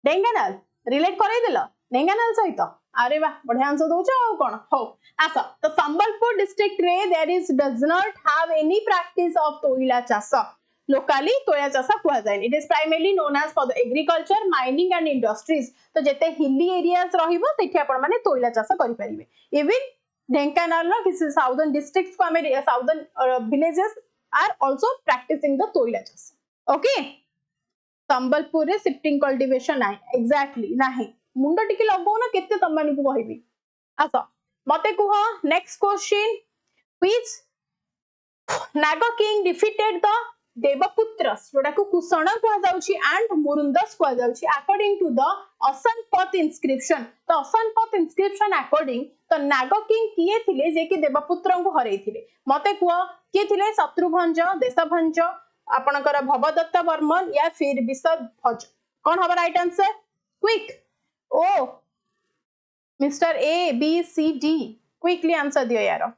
ढेंकानाल रिलेट करई देला ढेंकानाल सहित अरे वाह बढ़िया आंसर दउछ आ कोन हो आसा तो संबलपुर डिस्ट्रिक्ट रे there is does not have any practice of तोइला चासा locally तोइला चासा कुआ जाय it is primarily known as for the agriculture mining and industries तो जेते हिली एरियाज रहिबो सेठी आपण माने तोइला चासा करि परिबे इवन ढेंकानाल नो किसी साउदर्न डिस्ट्रिक्ट्स को हमें southern villages are also practising the तोइला चासा ओके संबलपुर रे शिफ्टिंग कल्टीवेशन नाही एग्जैक्टली नाही मुंडो टिके लगो ना केते तम्मानी को कहबी आसा मते कुह next question which Naga king defeated the Devaputras जोटा को कुषण कुआ जाउची एंड मुरुंदस कुआ जाउची according to the Asanpat inscription तो असनपथ इंस्क्रिप्शन अकॉर्डिंग तो नाग किंग किए थिले जे कि देवपुत्रन को हरई थिले मते कुह किए थिले शत्रुभंज देशभंज आपनकर भवदत्त वर्मन या फिर विषभज कौन हबा राइट आंसर क्विक ओ mister A B C D quickly answer दियो यार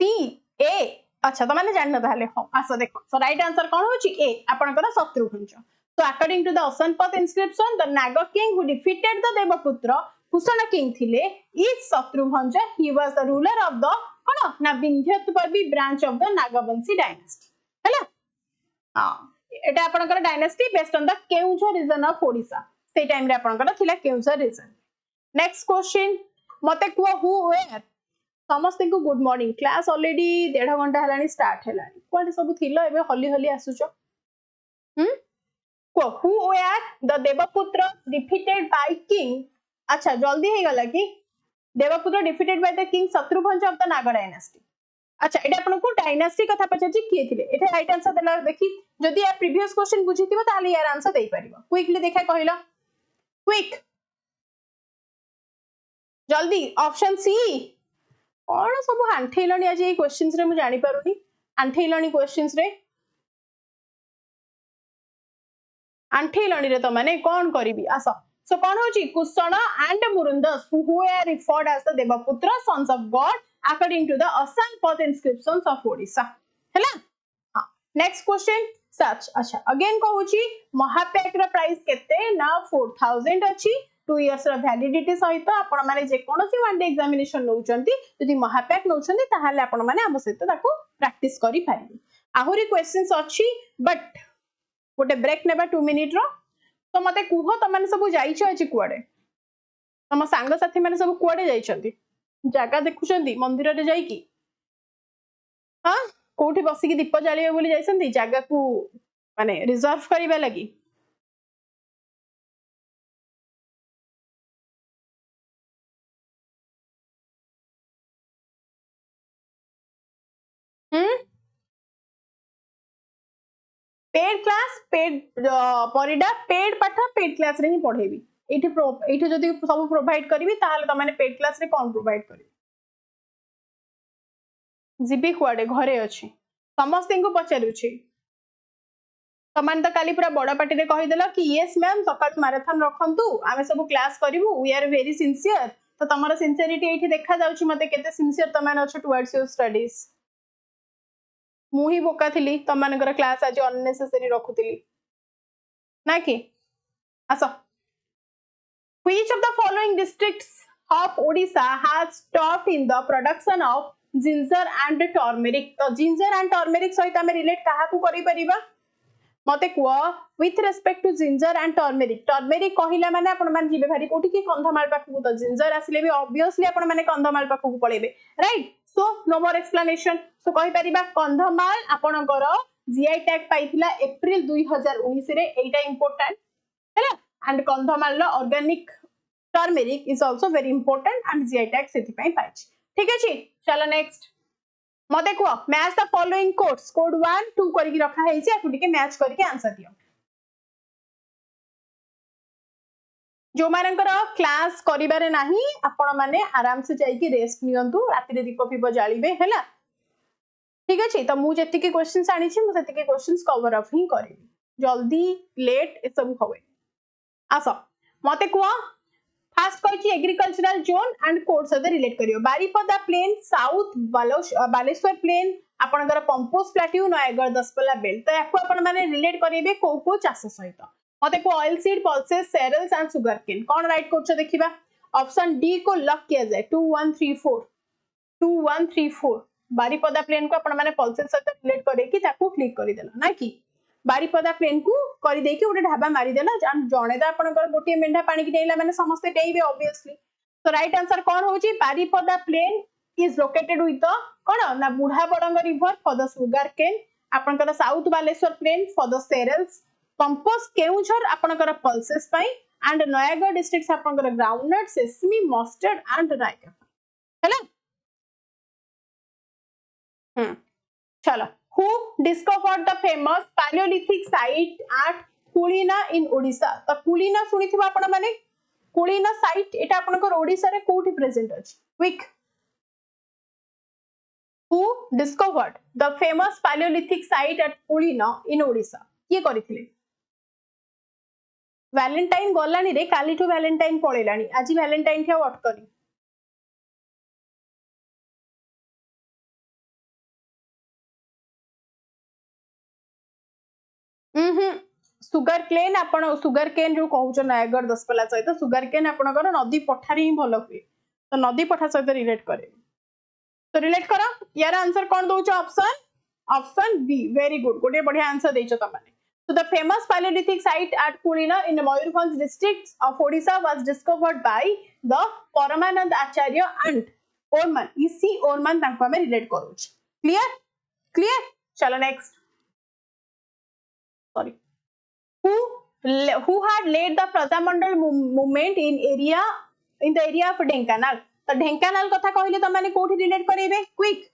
सी ए अच्छा तो माने जानना ताले हो आसो देखो सो राइट आंसर कौन होची ए आपनकर शत्रुभंज तो according to the Asanpat inscription the Naga king who defeated the Devaputra Kushan king थिले is Shatrubhanj he was the ruler of the कोन ना Vindhyatavi branch of the Nagavanshi dynasty हैला हां एटा आपनकर डायनेस्टी based on the Keonjhar region of Odisha से टाइम रे आपनकर थिला केउझर रीजन नेक्स्ट क्वेश्चन मते को हु वेयर समस्त को गुड मॉर्निंग क्लास ऑलरेडी 1.5 घंटा हलानी स्टार्ट हलानी कोडी सब थिलो एबे हली हली आसुचो को who were the Devaputra defeated by king अच्छा जल्दी हे गला कि Devaputra defeated by the king Shatrubhanj of the Naga dynasty अच्छा एटा आपन को डायनेस्टी कथा पछाची किए थिले एटा राइट आंसर देला देखि जदि या प्रीवियस क्वेश्चन बुझितिबो ताले यार आंसर देई परिबो क्विकली देखा कहिला क्विक जल्दी ऑप्शन सी कौन सब आंठेलणी आज ये क्वेश्चंस रे मु जानि पारुनी आंठेलणी क्वेश्चंस रे आंठेलणी रे तो माने कौन करिवि आसा सो कौन होची Kushan and Murundas who are referred as the Devaputra sons of god according to the Asanpat inscriptions of Odisha हैला हां नेक्स्ट क्वेश्चन सर्च अच्छा अगेन कहूची महापैक रा प्राइस केते ना 4000 अछि 2 इयर्स रा वैलिडिटी सहित आपण माने जे कोनोसी वन डे एग्जामिनेशन नउचंती यदि महापैक नउचंती ताहाले आपण माने हम सहित ताको प्रैक्टिस करि पारिबे आहुरी क्वेश्चंस अछि बट गोटे ब्रेक नेबा 2 मिनिट रो तो मते कुहो त माने सब जाइछ अछि कुआडे तम सांग साथी माने सब कुआडे जाइछंती जागा देखुछंती मंदिर रे जाई की हां कोठी बसी की दीप जालिए बोली जाइछंती जागा को माने रिजर्व करिबा लागि paid class paid Parida paid पाठ पेड क्लास रे ही पढेबी एठी जदी सब प्रोवाइड करबी ताहाले त माने पेड क्लास रे कोन प्रोवाइड करबी जीबी कुआडे घरे अछि समस्त को पचारुछि तमान त काली पूरा बड़ा पार्टी रे कहि देला कि यस मैम सकाळ मैराथन रखंतु आमे सब क्लास करिवु वी आर वेरी सिंसियर तो तमरा सिंसियरिटी एठी देखा जाउछि मते केते सिंसियर तमान अछि टुवर्ड्स योर स्टडीज मु ही बोका थिली तमानकर क्लास आज अननेसेसरी रखुतिली ना कि आसो which of the following districts of Odisha has stopped in the production of ginger and turmeric तो ginger and turmeric सहित हमें रिलेट कहा को करि परिबा मते को with respect to ginger and turmeric कहिला माने आपण मान जिबे भारी कोठी की कंधमाल पाखु तो ginger आसिले भी obviously आपण माने कंधमाल पाखु पळेबे राइट सो नो मोर एक्सप्लेनेशन सो कहि परिबा कंधमाल आपणकर जीआई टैग पाइथिला एप्रिल 2019 रे एटा इंपोर्टेंट हैला एंड कंधमाल रो organic turmeric is also very important and GI tag सेति पई पाइछ ठीक अछि चलो नेक्स्ट मते को match the following codes code 1 2 करिक रखा है आकु टिके मैच करके आंसर दियो जो मानकर क्लास करिबारे नाही आपण माने आराम से जाई कि रेस्ट नियंतु राति रे दीप पीप जालिबे हैला ठीक अछि त मु जति के क्वेश्चंस आनी छी मु तति के क्वेश्चंस कवर अप ही करिबी जल्दी लेट ए सब होवे आसो मते को फास्ट कहि एग्रीकल्चरल जोन एंड कोड सहित रिलेट करियो Baripada plain south Baleswar plain आपनकर पंपोस प्लाट्यू नयगढ़ दसपल्ला बेल्ट तो याको आपण माने रिलेट करिवे को चाष सहित मते को oil seed pulses cereals and sugar cane कोन राइट करछ देखिबा ऑप्शन डी को लक किया जाए 2134 बारीपदा प्लेन को आपण माने पल्सेस सहित रिलेट करे कि ताकू क्लिक करि देला ना कि बारीपदा प्लेन को करि दे कि उडे ढाबा मारी देला जणे दा आपनकर गोटे मेंढा पानी कि नेला माने समस्त डेइबे ऑब्वियसली तो राइट आंसर कोन होची Baripada plain is located with the कोन ना Burha Balang river for the sugar cane आपनकर south Baleswar plain for the cereals Panposh Keonjhar आपनकर पल्सेस पई एंड नयागढ़ डिस्ट्रिक्ट आपनकर ग्राउंडनट सेसमी मस्टर्ड एंड राइका हैला चलो who discovered the famous paleolithic site at कुलीना in Odisha तो कुलीना सुनिथिबा आपण माने कुलीना साइट एटा आपनकर ओडिसा रे कोठी प्रेजेंट अछि quick who discovered the famous paleolithic site at कुलीना in Odisha के करिथिले वैलेंटाइन गलानी रे कालीठू वैलेंटाइन पळेलानी आजि वैलेंटाइन थे व्हाट करी सुगर केन आपण सुगर केन जो कहउछ नयगढ़ दसपल्ला सहित सुगर केन आपनकर नदी पठारी ही भलो हुए तो नदी पठा सहित रिलेट करे तो रिलेट करो यार आंसर कोन दोछ ऑप्शन बी वेरी गुड गोटे बढ़िया आंसर देइछ त माने so the famous paleolithic site at Kulina in Mayurbhanj district of Odisha was discovered by the Paramanand Acharya and Orman इसी Orman तांको हमें रिलेट करूछ क्लियर चलो next sorry who had led the Prajamandal movement in the area of Dhenkanal तो ढेंकानाल कथा कहले त माने कोठी रिलेट करेबे क्विक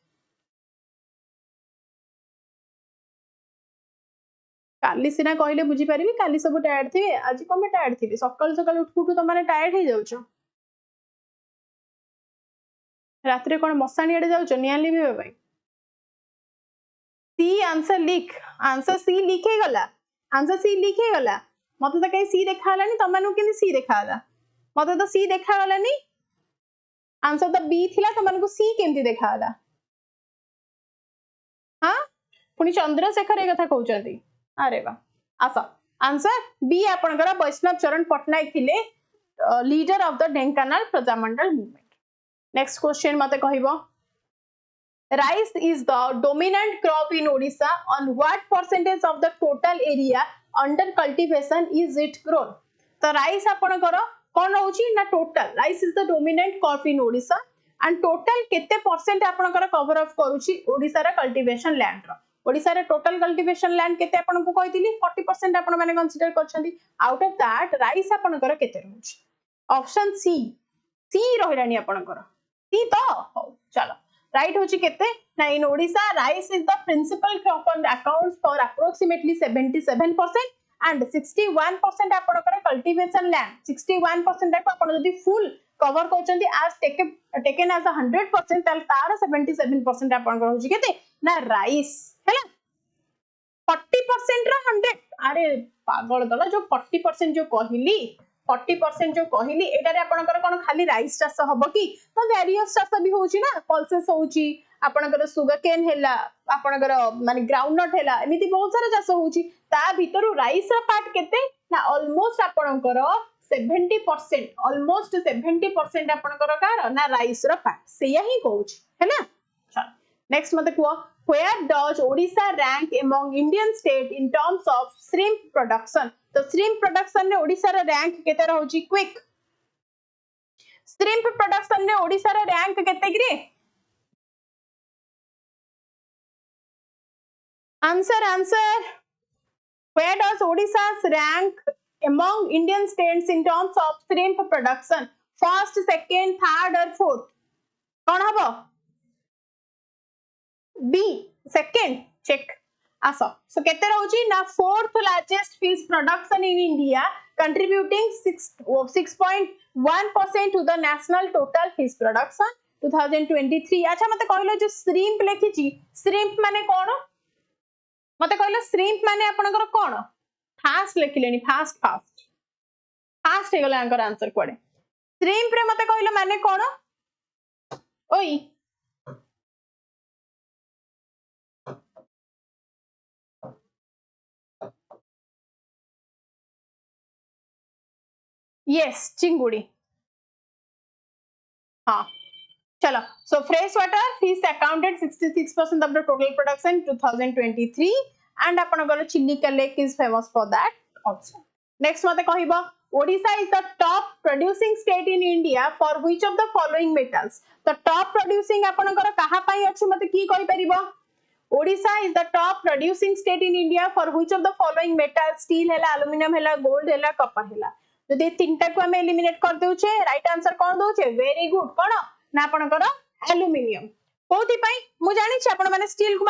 काली सिना कहले बुझी परिबी काली सब टायर्ड थिबे आज कोन में टायर्ड थिबे सकाल सकाल उठकुटू त माने टायर्ड हे जाउछ रात रे कोन मसानी एडे जाउछ नियाली भी भाई सी आंसर सी लिख हे गला मते त कहीं सी देखा हलानी तमानु केनी सी देखा हला मते तो सी देखा हलानी आंसर तो बी थिला तमानु को सी केमती देखा हला हां पुनी चंद्रशेखर ए कथा कहउचंती अरे वाह आसा आंसर बी आपनकर वैष्णव चरण पटनायक थिले leader of the Dhenkanal Prajamandal movement next question मते कहिबो rice is the dominant crop in Odisha on what percentage of the total area under cultivation is it grown तो rice आपनकर कोन होची ना total rice is the dominant crop in Odisha and total केते percent आपनकर cover up करूची ओडिसा रा cultivation land रो ओडिसा रे टोटल कल्टीवेशन लैंड केते आपन को कहितली 40% आपन माने कंसीडर करछंती आउट ऑफ दैट राइस आपनकर केते रहउची ऑप्शन सी रहिलानी आपनकर सी तो हो चलो राइट होची केते ना in Odisha rice is the principal crop on accounts for approximately 77% and 61% आपनकर कल्टीवेशन लैंड 61% को आपन जदी फुल कवर करछंती as taken as a 100% ताल तार 77% आपनकर होची केते ना राइस हैला 40% रा 100 अरे पागल दला जो 40% जो कहली 40% जो कहली एटा रे आपनकर कोन खाली राइस चाष हबो की तो वेरियस चाष भी होची ना पल्सेस होची आपनकर सुगर केन हैला आपनकर माने ग्राउंडनट हैला एमिति बहुत सारा चाष होची ता भीतरु राइस रा पार्ट केते ना ऑलमोस्ट आपनकर 70% ऑलमोस्ट 70% आपनकर कार ना राइस रा पार्ट सेया ही कहूची हैला चल नेक्स्ट मते को where does Odisha rank among Indian state in terms of shrimp production तो shrimp production रे ओडिसा रा रैंक केते रहउची क्विक shrimp production रे ओडिसा रा रैंक केते गिरे Answer. Where does Odisha's rank among Indian states in terms of shrimp production? First, second, third or fourth? कौन हबो? B. Second. Check. Aso. So kete rahuchi na fourth largest fish production in India, contributing 6.1% to the national total fish production 2023. अच्छा मते कहलो जो shrimp लेखिची, shrimp माने कौन? मते कहलो shrimp माने आपनकर कौन? Fast लेखिलेनी, fast हे गला आंकर आंसर कोडे. Shrimp रे मते कहलो माने कौन? ओई yes, चिंगुड़ी. हाँ. चलो. So freshwater fish accounted 66% of the total production 2023 and आपनकर Chilika lake is famous for that also. Next मते कहिबो Odisha is the top producing state in India for which of the following metals? The top producing आपनकर कहा पाई अछि मते की कहि परिबो? Odisha is the top producing state in India for which of the following metals? Steel hela, aluminum hela, gold hela, copper hela. जदि तीनटा को हम एलिमिनेट कर दोचे राइट आंसर कोन दोचे वेरी गुड कोन ना आपनकर एल्युमिनियम कोथि पई मु जानि छी आपन माने स्टील को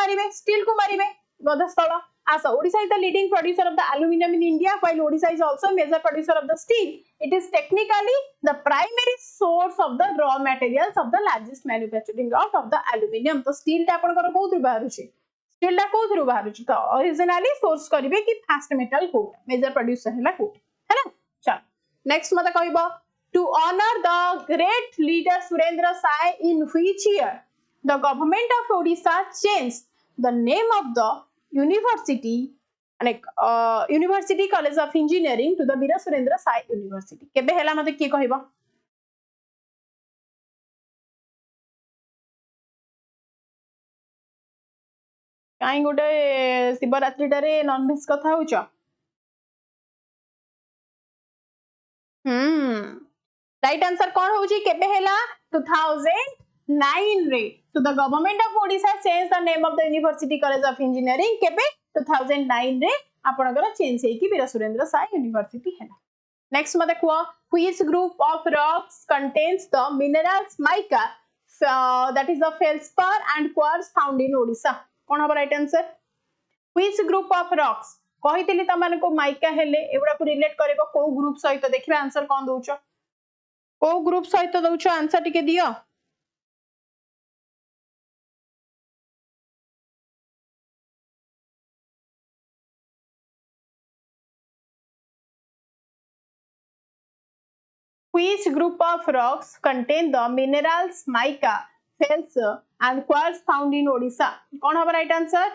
मारिबे गदस्थल आसा Odisha is the leading producer of the aluminum in India while Odisha is also a major producer of the steel. It is technically the primary source of the raw materials of the largest manufacturing of the aluminum. तो steel टा आपनकर कोथि Bahru छी steel टा कोथि Bahru छी तो originally source करिवे कि fast metal को मेजर प्रोड्यूसर हैला को है ना चल नेक्स्ट मते कहबो to honor the great leader Surendra Sai in which year the government of Odisha changed the name of the university like University College of Engineering to the Veera Surendra Sai University केबे हैला मते की कहबो काई गोटे शिवरात्रि टारे nonveg कथा होउछ right answer कौन होउची केबे हैला 2009 रे so the government of Odisha changed the name of the University College of Engineering केबे 2009 रे आपनकर चेंज हेकी वीर सुरेंद्र साई यूनिवर्सिटी हैला नेक्स्ट मते को which group of rocks contains the minerals mica that is the feldspar and quartz found in Odisha कोन हबो right answer which group of rocks कहितली त माने को माइका हेले एबुडा को रिलेट करबो को ग्रुप सहित देखिबा आंसर कोन दोउछो को ग्रुप सहित दोउछो आंसर टिके दियो which group of rocks contain the minerals mica feldspar and quartz found in Odisha कोन हबो right answer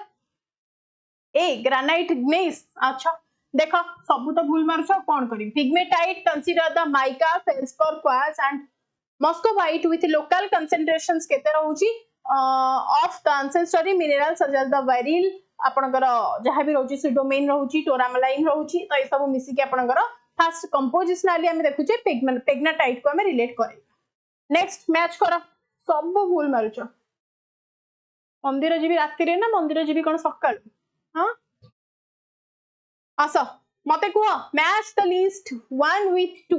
A granite gneiss अच्छा देखो सब तो भूल मारछो कोन करी pegmatite consider the mica feldspar quartz and muscovite with local concentrations केते रहउची of the ancestry minerals such as the beryl आपनकर जहा भी रहउची से डोमेन रहउची टोरामलाइन रहउची तो ए सब मिसी के आपनकर फर्स्ट कंपोजिशनली हम देखुचे पिग्मेटाइट को हम रिलेट करे नेक्स्ट मैच करो सब भूल मारछो मंदिर जीवी राति रे ना मंदिर जीवी कोन सकाळ हाँ आसो मते को match the list 1 with 2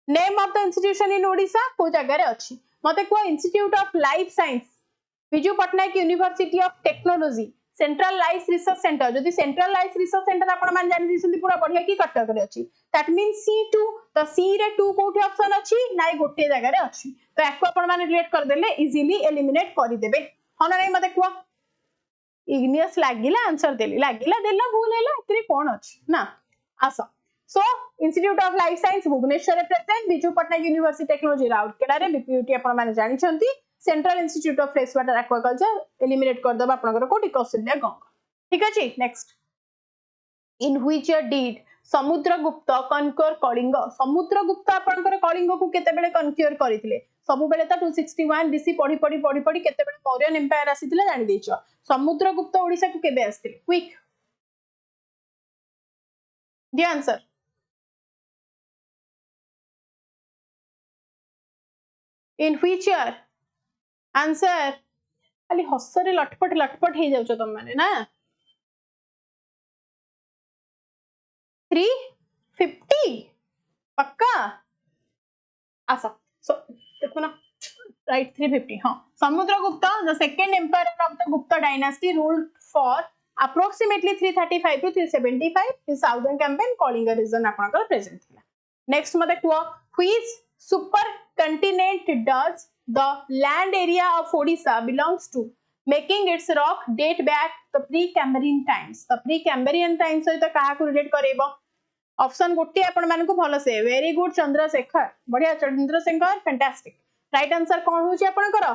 name of the institution इन ओडिशा को जगह रे अछि मते को institute of life science Biju Patnaik university of technology central life research centre जदि सेंट्रल लाइफ रिसर्च सेंटर आपण मान जानि दिसंती पूरा बढ़िया की कटक रे अछि दैट मींस C2 तो C रे 2 कोठी ऑप्शन अछि नाइ गोटे जगह रे अछि तो एको आपण मान रिलेट कर देले इजीली एलिमिनेट करि देबे हन नै मते को इग्नियस लागिला आंसर देली लागिला देला भूल हैला एतरी कोन अछि ना आसो so institute of life science Bhubaneswar रे present Biju Patnaik university technology Rourkela रे बीपीयूटी आपण माने जानि छंती central institute of fresh water aquaculture eliminate कर दबा आपनकर कोठी कौशल्या गंग ठीक अछि next in which year did Samudragupta conquer Kalinga Samudragupta आपनकर कलिंग को केते बेले कनक्योर करिथिले सब बेले त 261 बीसी पढी पढी केते बेले मौर्यन एम्पायर आसीथिला जानि देइछो समुद्रगुप्त ओडिसा को केबे आस्थिले quick the answer in which year answer खाली हसरे लटपट हे जाउछो तुम माने ना 350 पक्का आसा सो देखो ना right 350 हाँ Samudragupta the second emperor of the Gupta dynasty ruled for approximately 335 to 375 his southern campaign Kalinga region आपनकर present थिला next मते कुआ which supercontinent does the land area of Odisha belongs to making its rock date back the pre-Cambrian times the pre-Cambrian times सहित काहा को relate करेबो option गोटे आपण मानकु भलो से वेरी गुड चंद्रशेखर बढ़िया चंद्रशेखर फैंटास्टिक राइट आंसर कोन होची आपनकर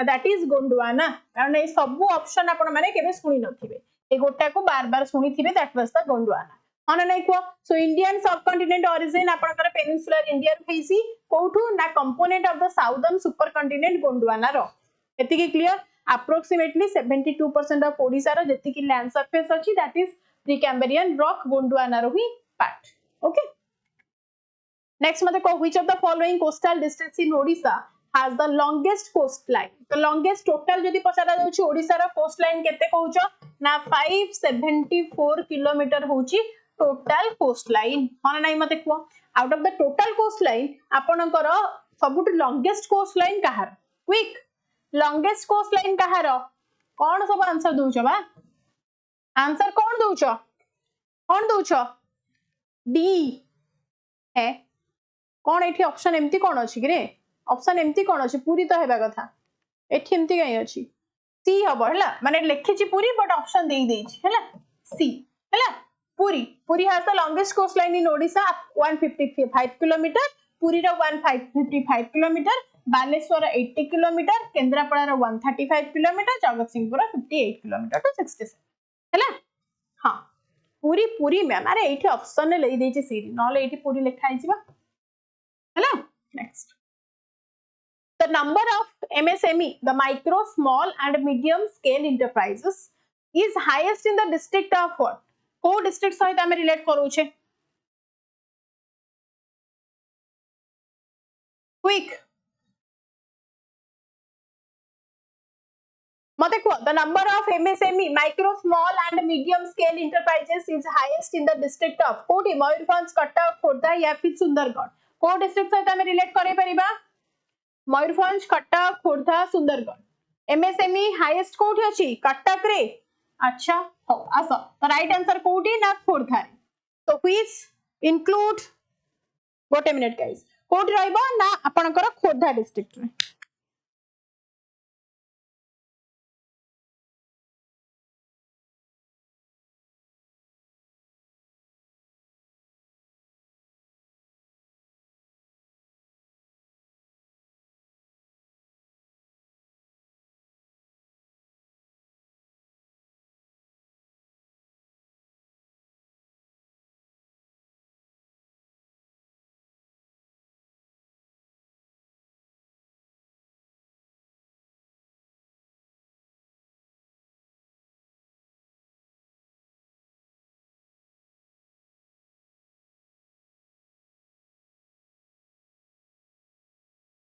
दैट इज गोंडवाना कारण ए सब ऑप्शन आपण माने केबे सुनी नथिबे ए गोटा को बार बार सुनी थिबे दैट वाज द गोंडवाना हां नै को so Indian subcontinent origin आपनकर पेनिनसुलर इंडिया रो हेसी कोठू ना component of the southern supercontinent Gondwana रो एति की क्लियर अप्रोक्सीमेटली 72% ऑफ ओडिसा रो जति की लैंड सरफेस अछि that is Precambrian rock Gondwana रो ही part okay next mate ko which of the following coastal districts in Odisha has the longest coastline the longest total jodi pachara jauchi Odisha ra coastline kete कहउछ ना 574 kilometre होची total coastline हन नै मते को out of the total coastline आपनकर सबुट longest coastline कहार quick longest coastline कहार कोन सब answer दोछ बा answer कोन दोछ डी है कौन एठी ऑप्शन एम्ति कौन अछि रे ऑप्शन एम्ति कौन अछि पूरी तो हेबा कथा एठी एम्ति काई अछि सी हबो हला माने लेखिछि पूरी बट ऑप्शन देई देछि हला सी हला Puri has the longest coastline in Odisha 155 kilometre Puri रो 1555 किलोमीटर बालेश्वर 80 किलोमीटर केंद्रापड़ा रो 135 किलोमीटर जगतसिंहपुर 58 किलोमीटर टू 67 हला हां पूरी मैम अरे एठी ऑप्शन ने लई देछि सी नले एठी पूरी लिखा आइछि बा हैला next the number of MSME the micro small and medium scale enterprises is highest in the district of what को district सहित हम रिलेट करू छे क्विक मते को the number of MSME micro small and medium scale enterprises is highest in the district of कोठी मयूरभंज कटक खोर्धा या फिर सुंदरगढ़ को डिस्ट्रिक्ट सहित हम रिलेट करै परिबा मयूरभंज कटक खोर्धा सुंदरगढ़ MSME हाईएस्ट कोठी अछि कटक रे अच्छा हो आसो तो राइट आंसर कोठी ना खोर्धा रे तो व्हिच इंक्लूड गोटे मिनिट गाइस कोठी रहइबो ना आपनकर खोर्धा डिस्ट्रिक्ट रे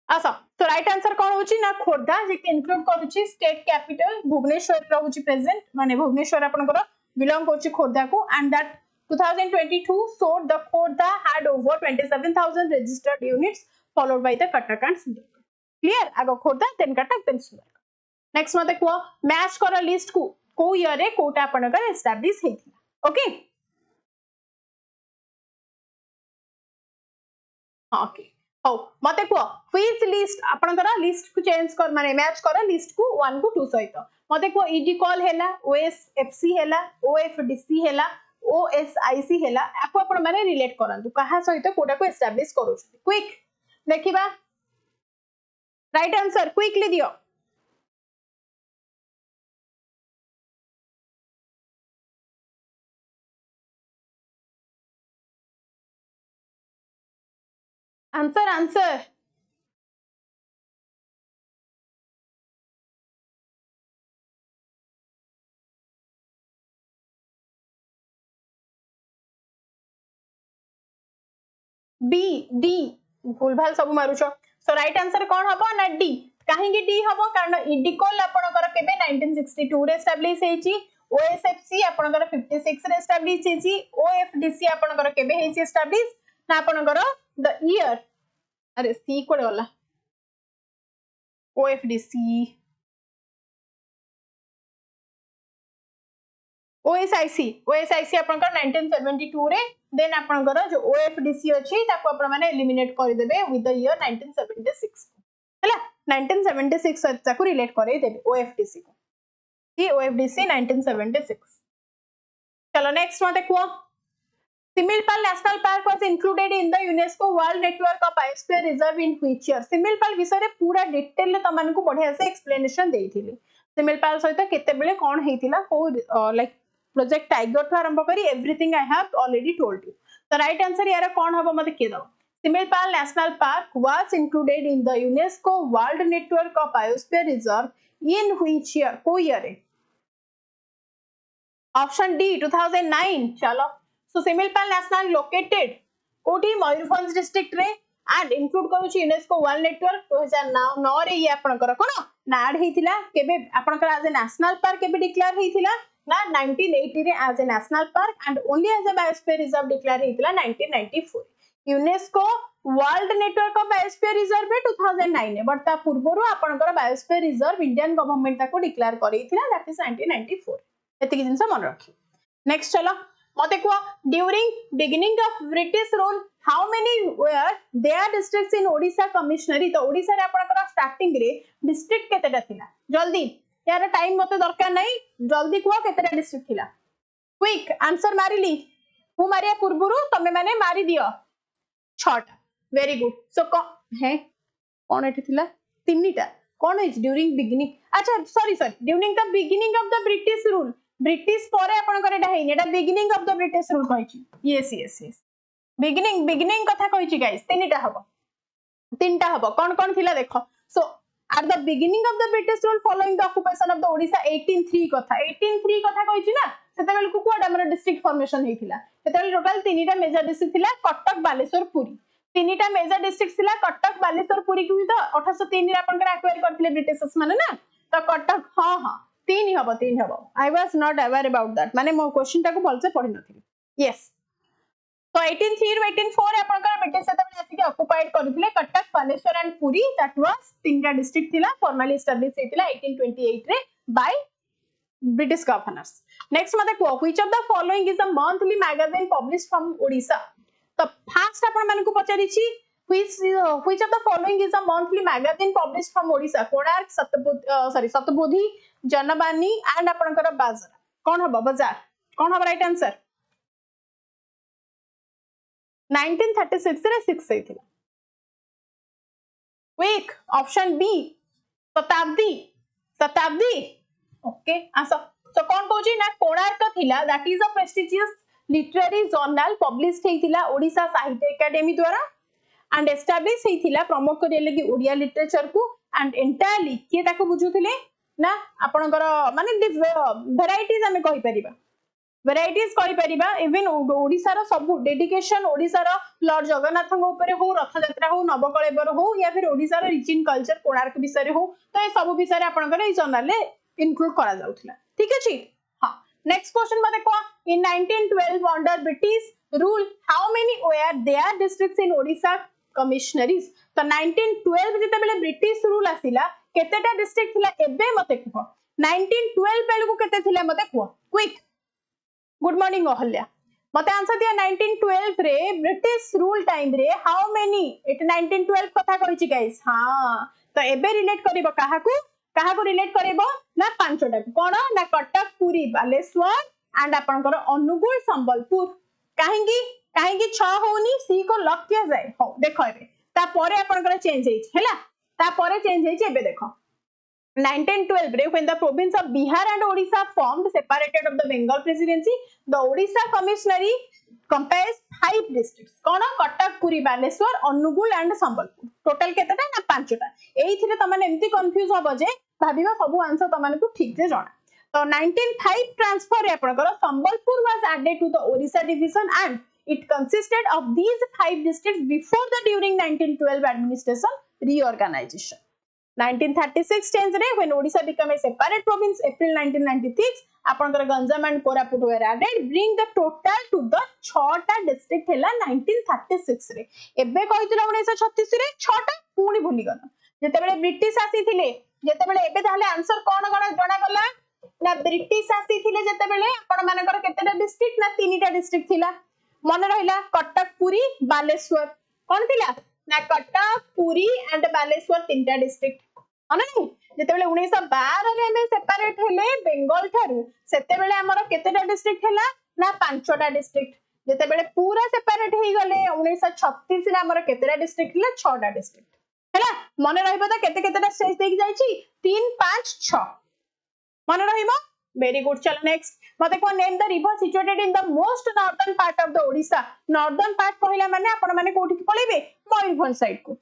आसा तो राइट आंसर कोन होची ना खोर्धा जे के इंक्लूड करूची स्टेट कैपिटल भुवनेश्वर रहूची प्रेजेंट माने भुवनेश्वर आपनकर बिलोंग करची खोर्धा को and that 2022 showed the Khordha had over 27,000 registered units followed by the Cuttack and Sundargarh. Clear? आगो Khordha then Cuttack then Sundargarh. Next मते को मैच करो लिस्ट को ईयर रे कोटा आपनकर एस्टैब्लिश हेथिला. ओके ओके हो मते को व्हिच लिस्ट आपनकर लिस्ट को चेंज कर माने मैच कर लिस्ट को 1 को 2 सहित मते को ईडी कॉल हैला ओएसएफसी हैला ओएफडीसी हैला ओएसआईसी हैला आपको आपण माने रिलेट करंतु कहा सहित कोडा को एस्टैब्लिश करू क्विक देखिबा राइट आंसर क्विकली दियो आंसर बी डी भूल भाल सब मारुछ सो राइट आंसर कोन हबो ना डी काहे की डी हबो कारण ईडी कॉल आपनकर केबे 1962 रे एस्टैब्लिश हेची OSFC आपनकर 56 रे एस्टैब्लिश हेची OFDC आपनकर केबे हेची एस्टैब्लिश ना आपनकर द ईयर अरे सी कोड गला OFDC OSIC आपनकर 1972 रे देन आपनकर जो OFDC अछि ताको आपण माने एलिमिनेट कर देबे विथ द ईयर 1976 हैला 1976 ताको रिलेट करे देबे OFDC को की OFDC 1976 चलो नेक्स्ट मते को Similpal National Park was included in the UNESCO World Network of Biosphere Reserve in which year? Similpal विषय रे पूरा डिटेल ले तमन को बढ़िया से एक्सप्लेनेशन देइथिली Similpal सहित केते बेले कोन हेतिला को लाइक प्रोजेक्ट टाइगर ठु आरंभ करी everything I have already told you the right answer यार कोन हबो मते के दो Similpal National Park was included in the UNESCO World Network of Biosphere Reserve in which year? को ईयर रे ऑप्शन डी 2009 चलो So Similpal National located कोठी Mayurbhanj district रे एंड इंक्लूड करूची यूनेस्को वर्ल्ड नेटवर्क 2009 रे ये आपनकर कोन नाड हेतिला केबे आपनकर एज ए नेशनल पार्क केबे डिक्लेयर हेतिला ना 1980 रे as a national park and only as a biosphere reserve declare हेतिला 1994 UNESCO world network of biosphere reserve रे 2009 रे बट ता पूर्वरो आपनकर बायोस्फीयर रिजर्व इंडियन गवर्नमेंट ताको डिक्लेयर करेइथिला दैट इज 1994 एतिकी जिंस मन रखी नेक्स्ट चलो मते को during beginning of British rule how many were there districts in Odisha commissionary तो ओडिशा रे आपनकर स्टार्टिंग रे डिस्ट्रिक्ट केतेटा थिला जल्दी यार टाइम मते दरकार नै जल्दी को केतेटा डिस्ट्रिक्ट थिला क्विक आंसर मारिली हु मारिया पूर्वरु तमे माने मारि दियो 6टा वेरी गुड सो है कोन एठी थिला तीनटा कोन इज ड्यूरिंग बिगिनिंग अच्छा sorry during the beginning of the British rule British परे आपन करे एटा हेनी एटा beginning of the British rule कहिची यस बिगिनिंग कथा कहिची गाइस तीनटा हबो कोन थिला देखो so at the beginning of the British rule following the occupation of the Odisha 183 कथा कहिची ना सेतेबेल को कोडा हमर डिस्ट्रिक्ट फॉर्मेशन हेतिला सेतेबेल टोटल तीनटा मेजर डिस्ट्रिक्ट थिला कटक बालेश्वर पुरी तीनटा मेजर डिस्ट्रिक्ट थिला कटक बालेश्वर पुरी को तो 1803 रे आपन करे एक्वायर करथिले ब्रिटिशर्स माने ना तो कटक हां तीन हबो I was not aware about that माने मो क्वेश्चन टाको भलसे पढि नथिली यस तो 1803 रो 1804 आपन का ब्रिटिश सेतेबेले आसी के ऑक्युपाइड करथिले Cuttack Baleshwar and Puri that was तीनटा डिस्ट्रिक्ट थिला फॉर्मली एस्टैब्लिश हेतिला 1828 रे बाय ब्रिटिश गवर्नर्स नेक्स्ट मते को which of the following is a monthly magazine published from Odisha तो फर्स्ट आपन माने को पचारि छी which of the following is a monthly magazine published from Odisha Konark सतबोधी जनबानी एंड आपनकर बाजार कोन हबो बाजार कोन हबो राइट आंसर 1936 रे 6 हेतिला quick option B Satabdi okay आसो सो कोन कहूची ना कोणार्क थिला that is a prestigious literary journal published हेतिला ओडिशा साहित्य एकेडमी द्वारा and establish हेतिला प्रमोट करिया लगी ओडिया लिटरेचर को and entirely के ताको बुझुथिले ना आपनकर माने वेराइटीज हमें कहि परिबा वेराइटीज कहि परिबा इवन ओडिसा रो सब डेडिकेशन ओडिसा रो लॉर्ड जगन्नाथ को ऊपर हो रथ यात्रा हो नवकलेबर हो या फिर ओडिसा रो रिच इन कल्चर कोणार्क विषय हो तो ए सब विषय आपनकर ए जर्नल ले इंक्लूड करा जाउथिला ठीक अछि हां नेक्स्ट क्वेश्चन मते को in 1912 under British rule how many were there districts in Odisha commissionaries तो 1912 जते बेले ब्रिटिश रूल आसिला केतेटा डिस्ट्रिक्ट थिला एबे मते कहो 1912 बेले को केते थिला मते कहो क्विक गुड मॉर्निंग अहल्या मते आंसर दिया 1912 रे ब्रिटिश रूल टाइम रे हाउ मेनी इट 1912 कथा कहिची गाइस हां तो एबे रिलेट करबो काहाकू रिलेट करबो ना पांचटा कोन ना कटक पुरी बालेश्वर एंड आपनकर अनुगुल संबलपुर काहेंगी 6 होनी सी को लॉक किया जाए हो देखो एबे ता परे आपनकर चेंज हेछि हैला ता परे चेंज हेछि एबे देखो 1912 रे when the province of Bihar and Odisha formed separated of the Bengal presidency the Odisha commissionary comprised 5 districts कोन कटक पुरी बालेश्वर अनुगुल एंड संबलपुर टोटल केतेटा ना 5टा एइथिरे तमाने एम्ति कंफ्यूज होबो जे भाबिबा सब आंसर तमाने को ठीक से जाना तो 1905 ट्रांसफर रे आपनकर Sambalpur was added to the Odisha division and it consisted of these 5 districts before the during 1912 administration reorganization 1936 change रे when Odisha became a separate province April 1996 आपनकर Ganjam and Koraput were added bring the total to the 6टा district हैला 1936 रे एबे कहितला 1936 रे 6टा पुणी भूली गला जेते बेले ब्रिटिश आसी थिले जेते बेले एबे ताहले आंसर कोन कोन जणा गला ना ब्रिटिश आसी थिले जेते बेले आपण मानकर केतेटा डिस्ट्रिक्ट ना 3टा डिस्ट्रिक्ट थिला मन रहिला कटक पुरी बालेश्वर कोन थिला ना कटक पुरी एंड बालेश्वर 3टा डिस्ट्रिक्ट अने जेतेबेले 1912 रे हमें सेपरेट हेले बेंगल थारु सेतेबेले हमर केतेटा डिस्ट्रिक्ट हैला ना 5टा डिस्ट्रिक्ट जेतेबेले पूरा सेपरेट हे गले 1936 रे हमर केतेटा डिस्ट्रिक्ट हैला 6टा डिस्ट्रिक्ट हैला मन रहिबो त केते केतेटा स्टेज देख जाईची 3 5 6 मन रहिबो वेरी गुड चलो नेक्स्ट मते को name the river situated in the most northern part of the Odisha northern part कहला माने आपण माने कोठी पळेबे मयूरभंज साइड को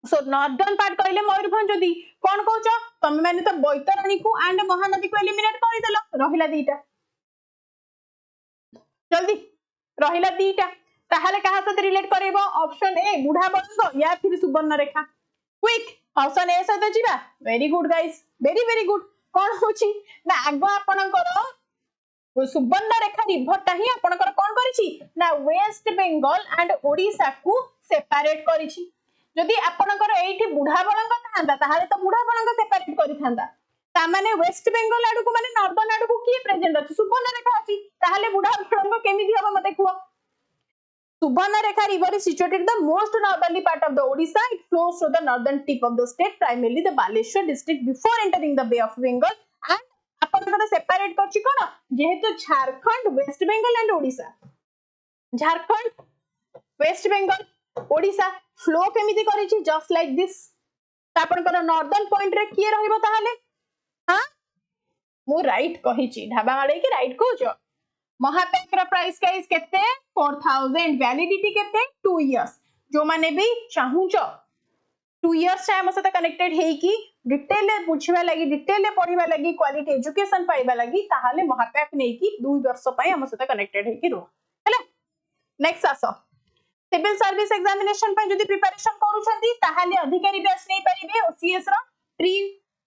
सो नॉर्दर्न पार्ट कहले मयूरभंज जदी कोन कहउछ तमे माने तो बैतरणी को एंड महानदी को एलिमिनेट कर देलो रहिला दीटा जल्दी रहिला दीटा ताहाले कहा साथ रिलेट करबो ऑप्शन ए बुढ़ा बंग या फिर सुवर्ण रेखा क्विक ऑप्शन ए सहित जीवा very good guys very good कोन होची ना आगो आपनकर सुवर्ण रेखा रिवर ता ही आपनकर कोन करिछि ना वेस्ट बंगाल एंड ओडिशा को सेपरेट करिछि जदि आपनकर एठी बुढ़ा बलंग थांदा ताहाले तो बुढ़ा बलंग सेपरेट करि थांदा ता माने वेस्ट बंगाल आडू को माने नॉर्दर्न आडू को की प्रेजेंट अछि सुवर्ण रेखा अछि ताहाले बुढ़ा बलंग केमिति हबो मते कुओ सुवर्ण रेखा river is situated the most northerly part of the Odisha it flows through the northern tip of the state primarily the Baleshwar district before entering the Bay of Bengal and आपनकर separate करछि कोन जेहेतु Jharkhand West Bengal and Odisha Jharkhand West Bengal Odisha flow केमिति करिछि just like this आपनकर northern point रे किए रहइबो ताहाले हां मु राइट कहिछि ढाबा माळे कि राइट कहउछ महापेक रा प्राइस गाइस केते 4000 वैलिडिटी केते 2 इयर्स जो माने भी चाहूच 2 इयर्स से हम साथ कनेक्टेड हे कि डिटेल ले बुझिबा लागि डिटेल ले पढिबा लागि क्वालिटी एजुकेशन पाइबा लागि ताहाले महापेक नै कि 2 वर्ष पय हम साथ कनेक्टेड हे कि रो हैला नेक्स्ट आसो सिविल सर्विस एग्जामिनेशन पय जदी प्रिपरेशन करूछंती ताहाले अधिकारी बैच नै परिबे ओसीएस रो प्री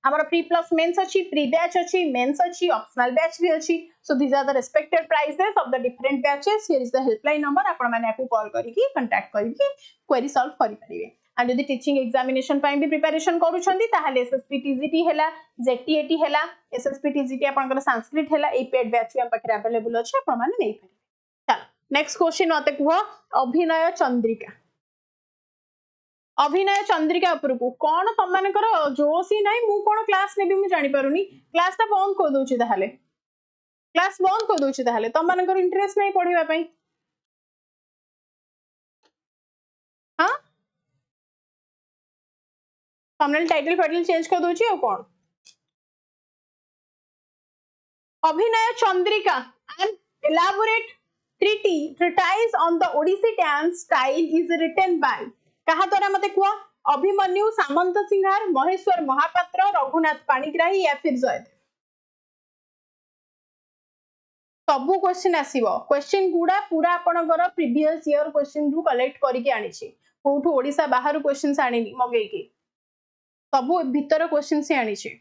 हमर प्री प्लस मेंस अछि प्री बैच अछि मेंस अछि ऑप्शनल बैच भी अछि so these are the respected prices of the different batches here is the helpline number आपण माने आपको कॉल करिकि कांटेक्ट करिकि क्वेरी सॉल्व करि परिबे एंड जदी टीचिंग एग्जामिनेशन पय भी प्रिपरेशन करूछंती ताहाले एसएसपी टीजीटी हैला जेटीएटी हैला एसएसपी टीजीटी आपनकर संस्कृत हैला ए पेड बैच हम पखरे अवेलेबल अछि आपण माने नै परिबे चलो नेक्स्ट क्वेश्चन मते कुहो अभिनय चंद्रिका अभिनय चंद्रिका उपरकू कौन तम मानकर जोश ही नहीं मु कौन क्लास नेबी मु जानि पारुनी क्लास ता बंद कर दोछि ताहाले क्लास बंद कर दोछि ताहाले तम मानकर इंटरेस्ट नहीं पढिबा पई हां थंबनेल टाइटल चेंज कर दोछि और कौन Abhinaya Chandrika an elaborate treatise on the Odissi dance style is written by कहा द्वारा मते कुआ अभिमन्यु सामंत सिंहार महेश्वर महापात्र रघुनाथ पाणिग्राही या फिर जयदेव सबु क्वेश्चन आसीबो क्वेश्चन गुडा पूरा आपनकर प्रीवियस ईयर क्वेश्चन रु कलेक्ट करिके आनिछि कोठु ओडिसा बाहर क्वेश्चन आनिनी मगेकी सबु भीतर क्वेश्चन से आनिछि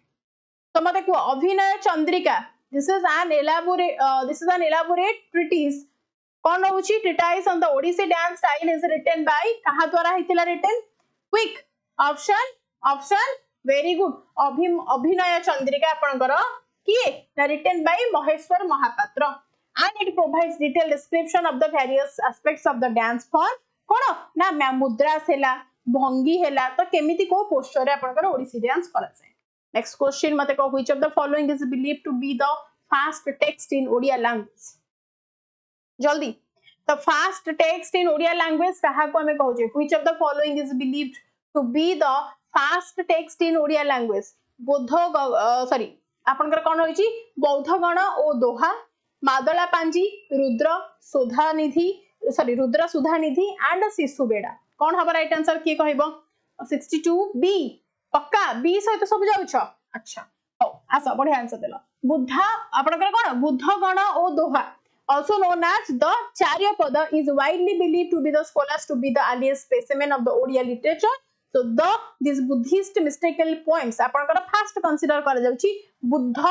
तो मते कुआ अभिनय Chandrika this is an elaborate treatise कौन होची treatise on the Odissi dance style is written by कहा द्वारा हितिला written quick option very good अभिनय चंद्रिका आपनकर किए ना written by Maheshwar Mahapatra and it provides detailed description of the various aspects of the dance form कोन ना मुद्रा सेला भंगी हेला तो केमिति को पोस्चर रे आपनकर ओडिसी डांस करा जाय नेक्स्ट क्वेश्चन मते को which of the following is believed to be the fast text in Odia language जल्दी the fast text in Odia language कहा को हमें कहउजे which of the following is believed to be the fast text in Odia language बोध sorry आपनकर कोन होईची बौद्ध गण ओ दोहा मादला पांजी रुद्र सुधा निधि and शिशु बेड़ा कोन हबा राइट आंसर की कहइबो 62 बी पक्का बी सहित सब जाउछ अच्छा हो आसा बढ़िया आंसर देलो बुद्धा आपनकर कोन बुद्ध गण ओ दोहा also known as the Charyapada is widely believed to be the scholars to be the earliest specimen of the Odia literature So these Buddhist mystical poems आपनकर फास्ट कंसीडर करा जाउची बुद्ध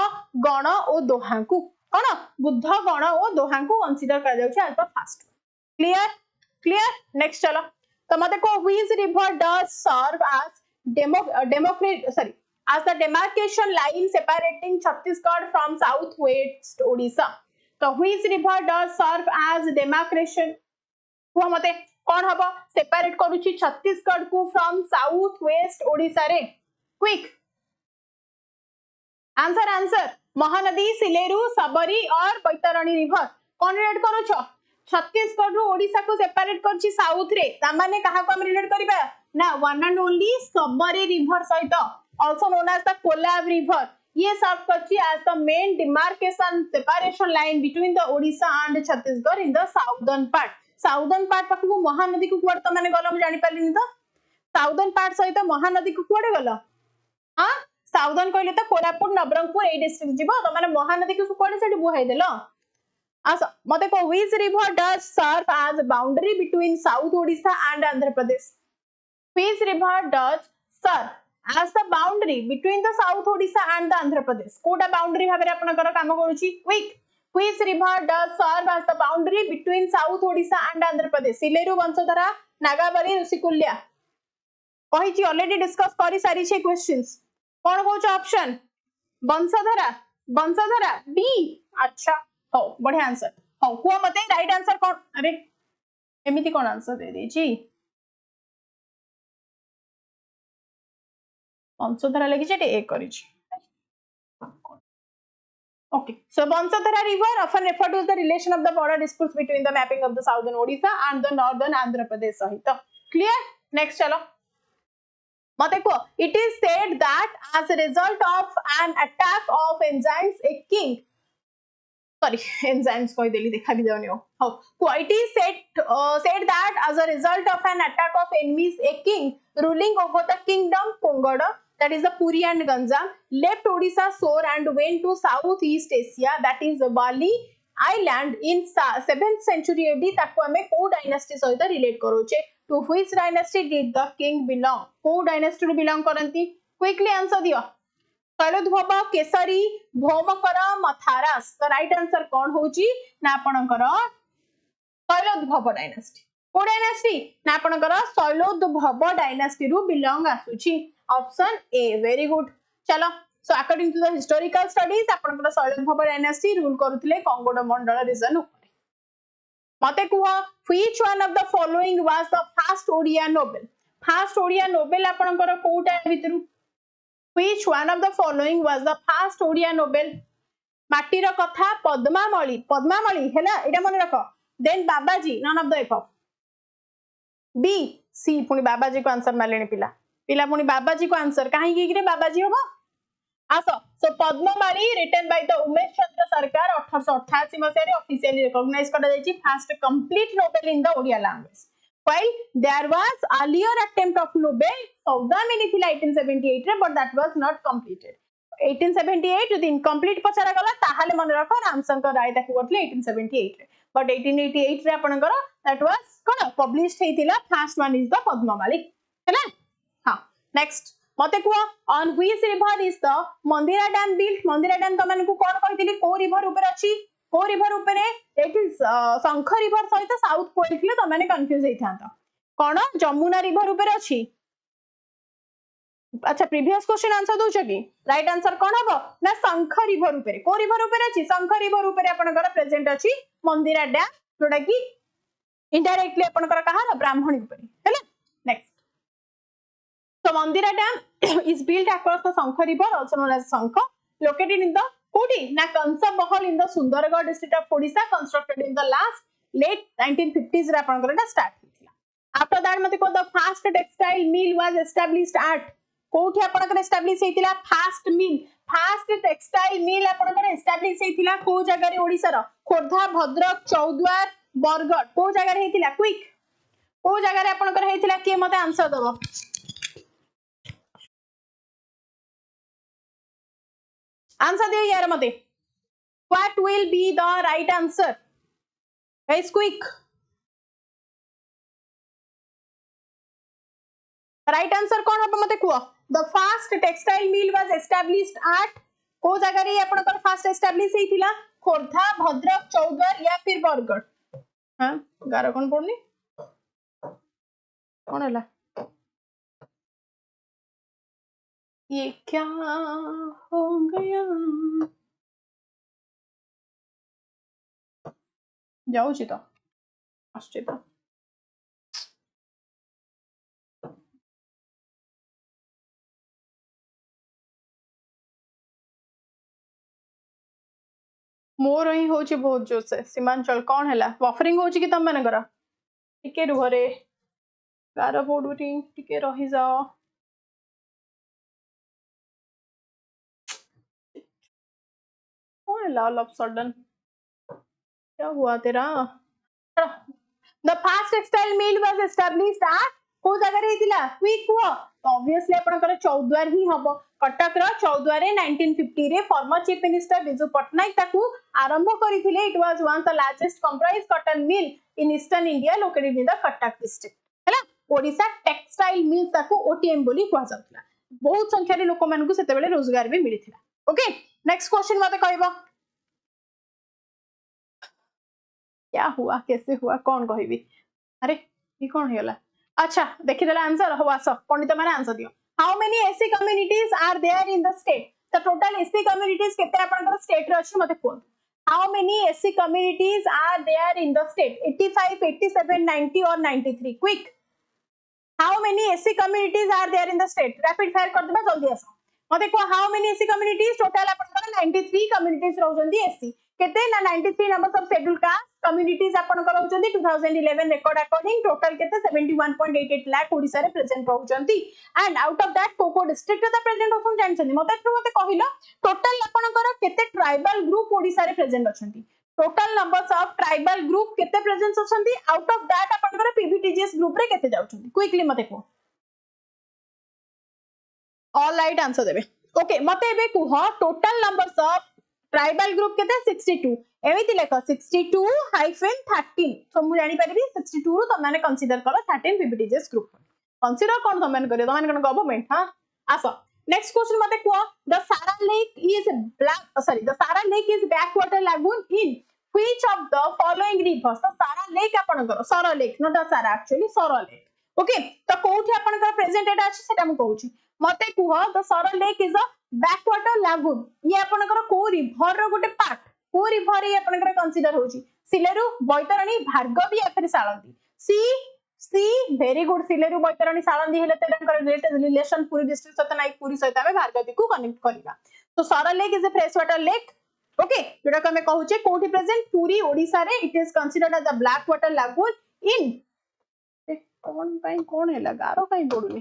गण ओ दोहांकु कोन बुद्ध गण ओ दोहांकु कंसीडर करा जाउची as the first clear next चलो तो मते को which river does serve as the demarcation line separating Chhattisgarh from southwest Odisha तो which river does serve as demarcation को मते कौन हबो सेपरेट करूची छत्तीसगढ़ को फ्रॉम साउथ वेस्ट ओडिसा रे क्विक आंसर महानदी सिलेरु सबरी और बैतरणी रिवर कौन रिलेट करूछ छत्तीसगढ़ रो ओडिसा को सेपरेट करची साउथ रे ता माने कहा को हम रिलेट करिबा ना one and only Sabari river सहित also known as the Kolab river ये सर्व करची as the main demarcation separation line between the Odisha and Chhattisgarh in the southern part पाखु महानदी को कुआड त माने गलो हम जानि पालिनी तो साउदर्न पार्ट सहित महानदी को कुआडे गलो हां साउदर्न कहले तो कोरापुट नबरंगपुर ए डिस्ट्रिक्ट जीवो तो माने महानदी को कुआडे सेठी बुहाई देलो आस मते को which river does serve as boundary between south Odisha and Andhra Pradesh which river does serve as the boundary between the south Odisha and the Andhra Pradesh कोटा बाउंड्री भाबरे आपनकर काम करूची quick Which river does serve as the boundary between South Odisha and Andhra Pradesh? Sileru Bansodhara, Nagabari, Rusikulya. कहिची already discuss करी सारी छे questions कोन होच ऑप्शन बंसधरा बी अच्छा हो बढ़िया आंसर हो को मते राइट आंसर कोन अरे एमिति कोन आंसर दे देची बंसधरा लगी छे ए करिची Okay, so Bansodhara River often referred to as the relation of the border disputes between the mapping of the southern Odisha and the northern Andhra Pradesh sahita. Clear? Next chalo. Mate ko, it is said that as a result of an attack of enzymes koi deli dekha bhi jauni ho. It is said that as a result of an attack of enemies, a king ruling over the kingdom Kongoda, that is the Puri and Ganjam, left Odisha shore and went to Southeast Asia, that is Bali island in 7th century AD. ताको हमें को dynasty सहित relate करूचे to which dynasty did the king belong को dynasty रू belong करंती quickly answer दियो शैलोद्भव केसरी भौमकर मथारास तो right answer कौन होची ना आपनकर शैलोद्भव डायनेस्टी को डायनेस्टी ना आपनकर शैलोद्भव डायनेस्टी रू बिलोंग आसुची ऑप्शन ए वेरी गुड चलो so according to the historical studies आपनकर शैलोद्भव डायनेस्टी रूल करूथिले कंगोड मंडल रीजन ऊपर मते कुह which one of the following was the first Odia novel आपनकर कोटा भितरु which one of the following was the first Odia novel माटीर कथा पद्मामणि हैला एटा मन रखो then Babaji none of the above B C पुनी बाबाजी को आंसर मालेनी पिला पुनी बाबाजी को आंसर काहे की रे बाबाजी होबो आसो so Padmamani written by the Umesh Chandra Sarkar 1888 मसिया रे ऑफिशियली रिकॉग्नाइज करा जायछि first complete novel in the Odia language while there was earlier attempt of Nobel Saudamini थिला 1878 रे but that was not completed 1878 यदि इनकम्प्लीट पचरा गला ताहाले मन रखो रामशंकर राय ताकू करथले 1878 रे but 1888 रे आपनकर that was कोन पब्लिश्ड हेतिला first one is the Padmamali हैला हां नेक्स्ट मते को on which river is the Mandira dam built Mandira dam त माने को कोन कहितली को रिवर ऊपर अछि को रिवर ऊपर इट इज शंख रिवर सहित साउथ कोइथले त माने कंफ्यूज हेइ थांता कोन जमुना रिवर ऊपर अछि अच्छा प्रीवियस क्वेश्चन आंसर दउ छकी राइट आंसर कोन हबो ना शंख रिवर ऊपर को रिवर ऊपर अछि शंख रिवर ऊपर आपनकर प्रेजेंट अछि मंदिरा डैम जोडा की इनडायरेक्टली आपनकर कहार ब्राह्मणी ऊपर हैला next So Mandira Dam is built across the Shankha River, also known as Shankha, located in the Kodi, na Kansa Bahal in the Sundargarh district of Odisha, constructed in the late 1950s. Start. After that, the first textile mill was established at कोठी आपनकर establish हेतिला first textile mill आपनकर establish हेतिला को जगह रे ओडिसा रो खोर्धा भद्रक चौद्वार बरगढ़ को जगह रे हेतिला quick को जगह रे आपनकर हेतिला के मते आंसर दबो आंसर दियो यार मते what will be the right answer guys quick right answer कौन हम मते कुआ the fast textile mill was established eight को जगह रे आपनकर फास्ट एस्टैब्लिश हेतिला खोर्धा भद्रक चौद्वार या फिर बरगढ़ हां गार कोन पड़नी कौन है ये क्या हो गया जाऊँ तो आश्चे तो मोर ही होची बहुत जोर से सीमांचल कौन है बफरिंग होची कि तम मानकर टिके रुह रे गार पड़ुटी टिके रही जाओ कौन है ऑल ऑफ सडन क्या हुआ तेरा The fast textile mill was established at को जगह रे हितिला क्विक हुआ तो ऑब्वियसली आपनकर चौद्वार ही हबो कटक रो चौद्वार रे 1950 रे former chief minister Biju Patnaik ताकू आरंभ करिथिले it was one the largest comprise cotton mill in eastern India located in the Cuttack district हैला ओडिशा टेक्सटाइल मिल ताकू ओटीएम बोली कुआ जाउतला बहुत संख्या रे लोक मानकू सेते बेले रोजगार भी मिलिथिला ओके नेक्स्ट क्वेश्चन मते कहबो क्या हुआ कैसे हुआ कौन कहबी अरे ये कौन हेला अच्छा देखि देला आंसर हो आस पंडित माने आंसर दियो how many SC communities are there in the state the total SC communities केते आपनकर स्टेट रे अछि मते कोन how many SC communities are there in the state 85 87 90 और 93 quick how many SC communities are there in the state rapid fire कर देबा जल्दी आस मते को how many SC communities total आपनकर 93 कम्युनिटीज रहउजंदी एससी केते ना 93 number of schedule caste communities आपनकर रहउजंदी 2011 रिकॉर्ड अकॉर्डिंग टोटल केते 71.88 लाख ओडिसा रे प्रेजेंट रहउजंदी एंड आउट ऑफ दैट कोको डिस्ट्रिक्ट रे प्रेजेंट होसन जानछनी मते कहिलो टोटल आपनकर केते ट्राइबल ग्रुप ओडिसा रे प्रेजेंट अछंती total numbers of tribal group केते प्रेजेंट अछंती आउट ऑफ दैट आपनकर पीवीटीजीएस ग्रुप रे केते जाउछंती क्विकली मते को ऑल राइट आंसर देबे ओके मते एबे कुह total numbers of tribal group केते 62 एमिति लेख 62 हाइफेन 13 तो मु जानि परिबी 62 रु त माने कंसीडर करो 13 पीवीटीजीएस ग्रुप कंसीडर कोन त माने करियो त माने कोन गवर्नमेंट हां आसो नेक्स्ट क्वेश्चन मते कुह the Sara lake is black sorry the Sara lake is backwater lagoon in which of the following rivers the Sara lake आपन करो Sara lake not the Sara actually Sara lake okay तो कोठी आपन का प्रेजेंट एटा अछि सेटा मु कहूची मते कुह the Sara lake is a back water lagoon ये आपन करो को रिवर रो गोटे पार्ट को रिवर ये आपन करो कंसीडर होची सिलेरु बैतरणी भार्गवी या फिर साळंदी सी सी वेरी गुड सिलेरु बैतरणी साळंदी हेले तेलंकर रिलेशन पूरी डिस्ट्रिक्ट सहित नाइक पूरी सहित हमें भार्गवी को कनेक्ट करिवा तो Sara lake is a freshwater lake okay जेटा को हमें कहूचे कोठी प्रेजेंट पूरी ओडिसा रे it is considered as a black water lagoon in कौन पाई कौन हेला गारो पाई पडुनी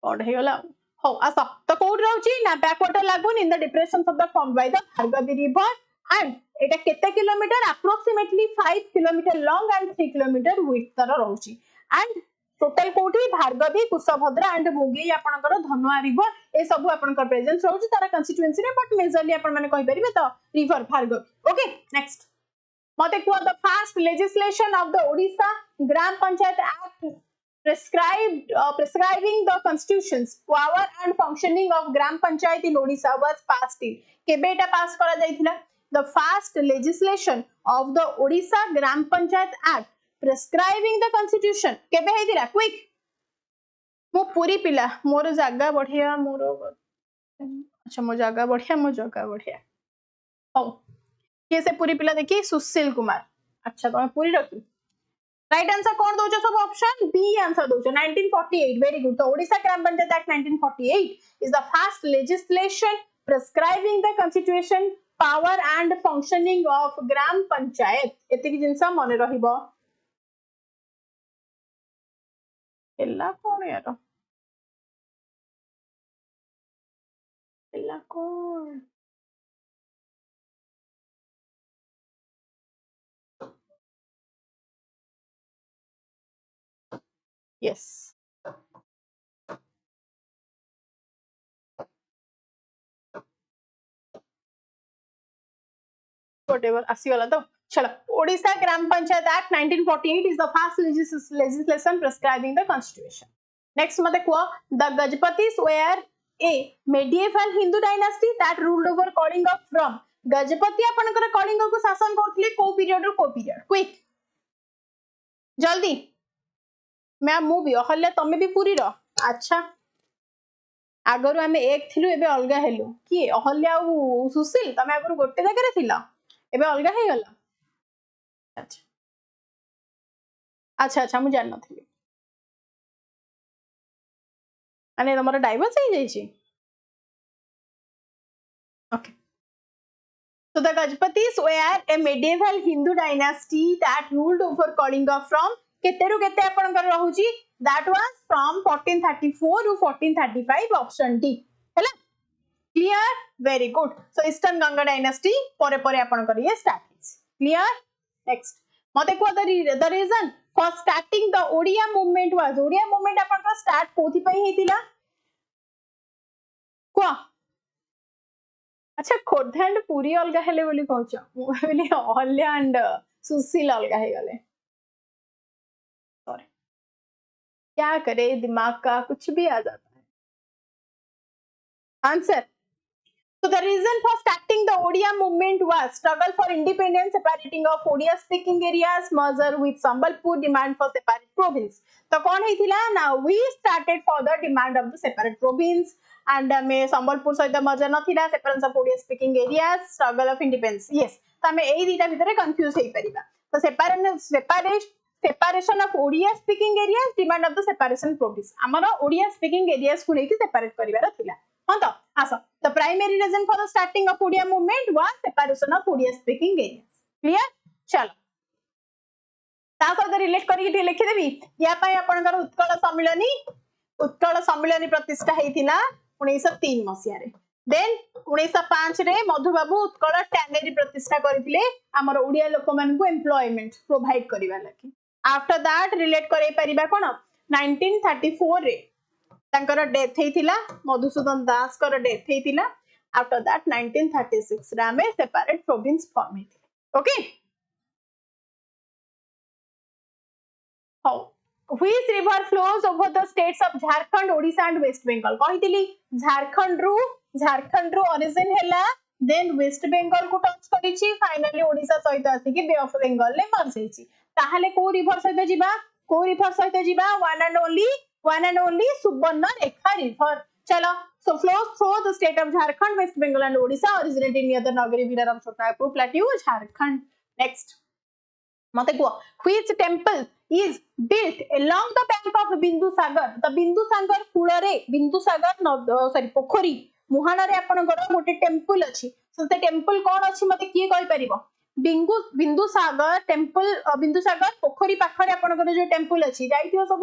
कौन हेला हो आसा तो कोड रहउची ना back water lagoon in the depression of the form by the Bhargavi river and एटा केते kilometre approximately 5 kilometre long and 3 kilometre width तर रहउची एंड टोटल कोठी भार्गवी कुशभद्रा एंड मुंगी आपनकर धनुआ रिवर ए सब आपनकर प्रेजेंस रहउची तारा कंस्टिट्युएंसी रे बट मेजरली आपन माने कहि परिबे तो रिवर भार्गवी ओके नेक्स्ट मते को the first legislation of the Odisha gram panchayat act prescribing the constitutions power and functioning of gram panchayat in Odisha was passed in kebe eta pass kara jaithila the fast legislation of the Odisha gram panchayat act prescribing the constitution kebe heithila quick मो पूरी पिला मोर जागा बढ़िया मोर अच्छा मो जागा बढ़िया हो ये से पूरी पिला देखिए सुशील कुमार अच्छा तो मैं पूरी रखी राइट आंसर कौन दोछ सब ऑप्शन बी आंसर दोछ 1948 वेरी गुड तो Odisha gram panchayat act 1948 is the first legislation prescribing the constitution power and functioning of gram panchayat एतिक जिंस मन रहिबो एला कोन यार एला कोन यस व्हाटएवर आसी वाला तो चलो Odisha Gram Panchayat Act 1948 is the first legislation prescribing the constitution. Next mate kuha the Gajpatis were a medieval Hindu dynasty that ruled over Kalinga from Gajpati apankara Kalinga को शासन करथले को period रो को period quick जल्दी ma'am मु भी अहल्या तमे भी पूरी रो अच्छा आगर आम एक थिलु एबे अलगा हेलु कि अहल्या और सुशील तमे आगर गोटे जगह रे थिला एबे अलगा हे गला अच्छा अच्छा अच्छा मु जान नथिली माने तमरो डाइवर्स हे जाई छी okay so the Gajpatis were a medieval Hindu dynasty that ruled over Kalinga from kete ru kete apanकर रहउची that was from 1434 to 1435 option D हैला clear very good so Eastern Ganga dynasty pore pore apanकर ये start clear next मते को the reason for starting the Odia movement was Odia movement apanकर start कोथि पई हेतिला को अच्छा Khordha and पूरी अलगा हेले बोली कहछ मु बोली अहल्या एंड सुशील अलगा हे गले सॉरी क्या करे दिमाग का कुछ भी आ जाता है answer so the reason for starting the Odia movement was struggle for independence separating of Odia speaking areas merger with Sambalpur demand for separate province तो कौन हेतिला now we started for the demand of the separate province and me Sambalpur सहित merger नथिला separation of Odia speaking areas struggle of independence yes तो हमें एई दिटा भितरे confuse हेई परिबा तो separation of Odia speaking areas demand of the separation province हमरो Odia speaking areas को लेके separate करिवार थिला हां तो आसो the primary reason for the starting of Odia movement was separation of Odia speaking areas clear चलो ता सहित रिलेट करिके लिखि देबी या पई आपनकर उत्कल सम्मिलनी प्रतिष्ठा हेतिला 1903 मसिया रे देन 1905 रे मधुबाबू उत्कल टैनरी प्रतिष्ठा करथिले हमर ओडिया लोक मान को एम्प्लॉयमेंट प्रोवाइड करिवा लागि आफ्टर दैट रिलेट करै परिबा कोन 1934 रे तांकर डेथ हेतिला मधुसूदन दास कर डेथ हेतिला आफ्टर दैट 1936 रे हमें सेपरेट प्रोविंस फॉर्म हेतिला okay how which river flows over the states of Jharkhand Odisha and West Bengal कहितली झारखंड रू origin हेला then West Bengal को टच करिछि फाइनली ओडिसा सहित आसी कि बे ऑफ बंगाल ले मर्ज हेछि ताहाले को रिवर सहित जिबा one and only Subarnarekha river चलो so flows through the state of Jharkhand West Bengal and Odisha originating near the Nagari River of Chotapur Plateau Jharkhand next मते को which temple is built along the bank of Bindusagar the Bindusagar कूलरे Bindusagar sorry पोखरी मुहाना रे आपनकर गोटे temple अछि so से temple कोन अछि मते किए कहि परिबो बिंदुसागर टेंपल बिंदुसागर पोखरी पाखरे आपनकर जो टेंपल अछि जाइथियो सब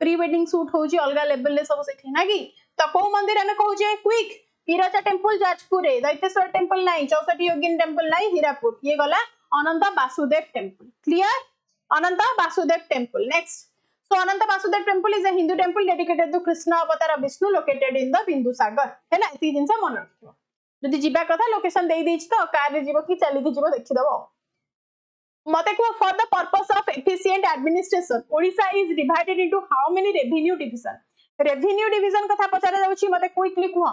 प्री वेडिंग शूट होउची अलगा लेवल ले सब सेठी ना कि त को मंदिर हमें कहूजे क्विक पीराचा टेंपल जाजपुर रे दैतेश्वर टेंपल नाही 64 योगिन टेंपल नाही हीरापुर ये गला Ananta Vasudeva temple clear Ananta Vasudeva temple next so Ananta Vasudeva temple is a Hindu temple dedicated to Krishna avatar Vishnu located in the Bindusagar हैला एती जिंसा मन रखियो जदी जिबा कथा लोकेशन देई देछि तो कार रे जिवो कि चली कि जिवो देखि दबो मते को for the purpose of efficient administration Odisha is divided into how many revenue division कथा पचारे जाउछि मते क्विकली कुह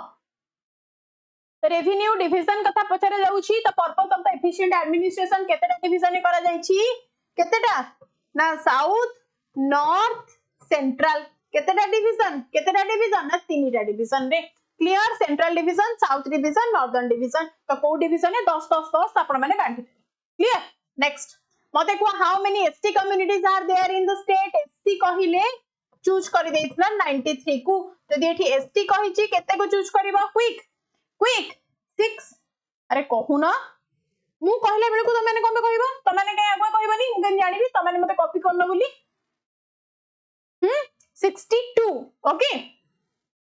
रेवेन्यू डिविजन कथा पचारे जाउछि त purpose of the efficient administration केतेटा डिविजन करा जाइछि केतेटा ना साउथ नॉर्थ सेंट्रल केतेटा डिविजन ना तीनटा डिविजन रे clear central division south division northern division तो को डिविजन है 10 10 10 आपण माने बांटी क्लियर नेक्स्ट मते को how many ST communities are there in the state ST कहिले चूज करि देइतला 93 को जदी एठी एसटी कहिछि केते को चूज करबा क्विक 6 अरे कहू ना मु कहले बेले को तमने कोन कहबो तमने के आगो कहबनी मु केन जानिबी तमने मते कॉपी करनो बोली 62 ओके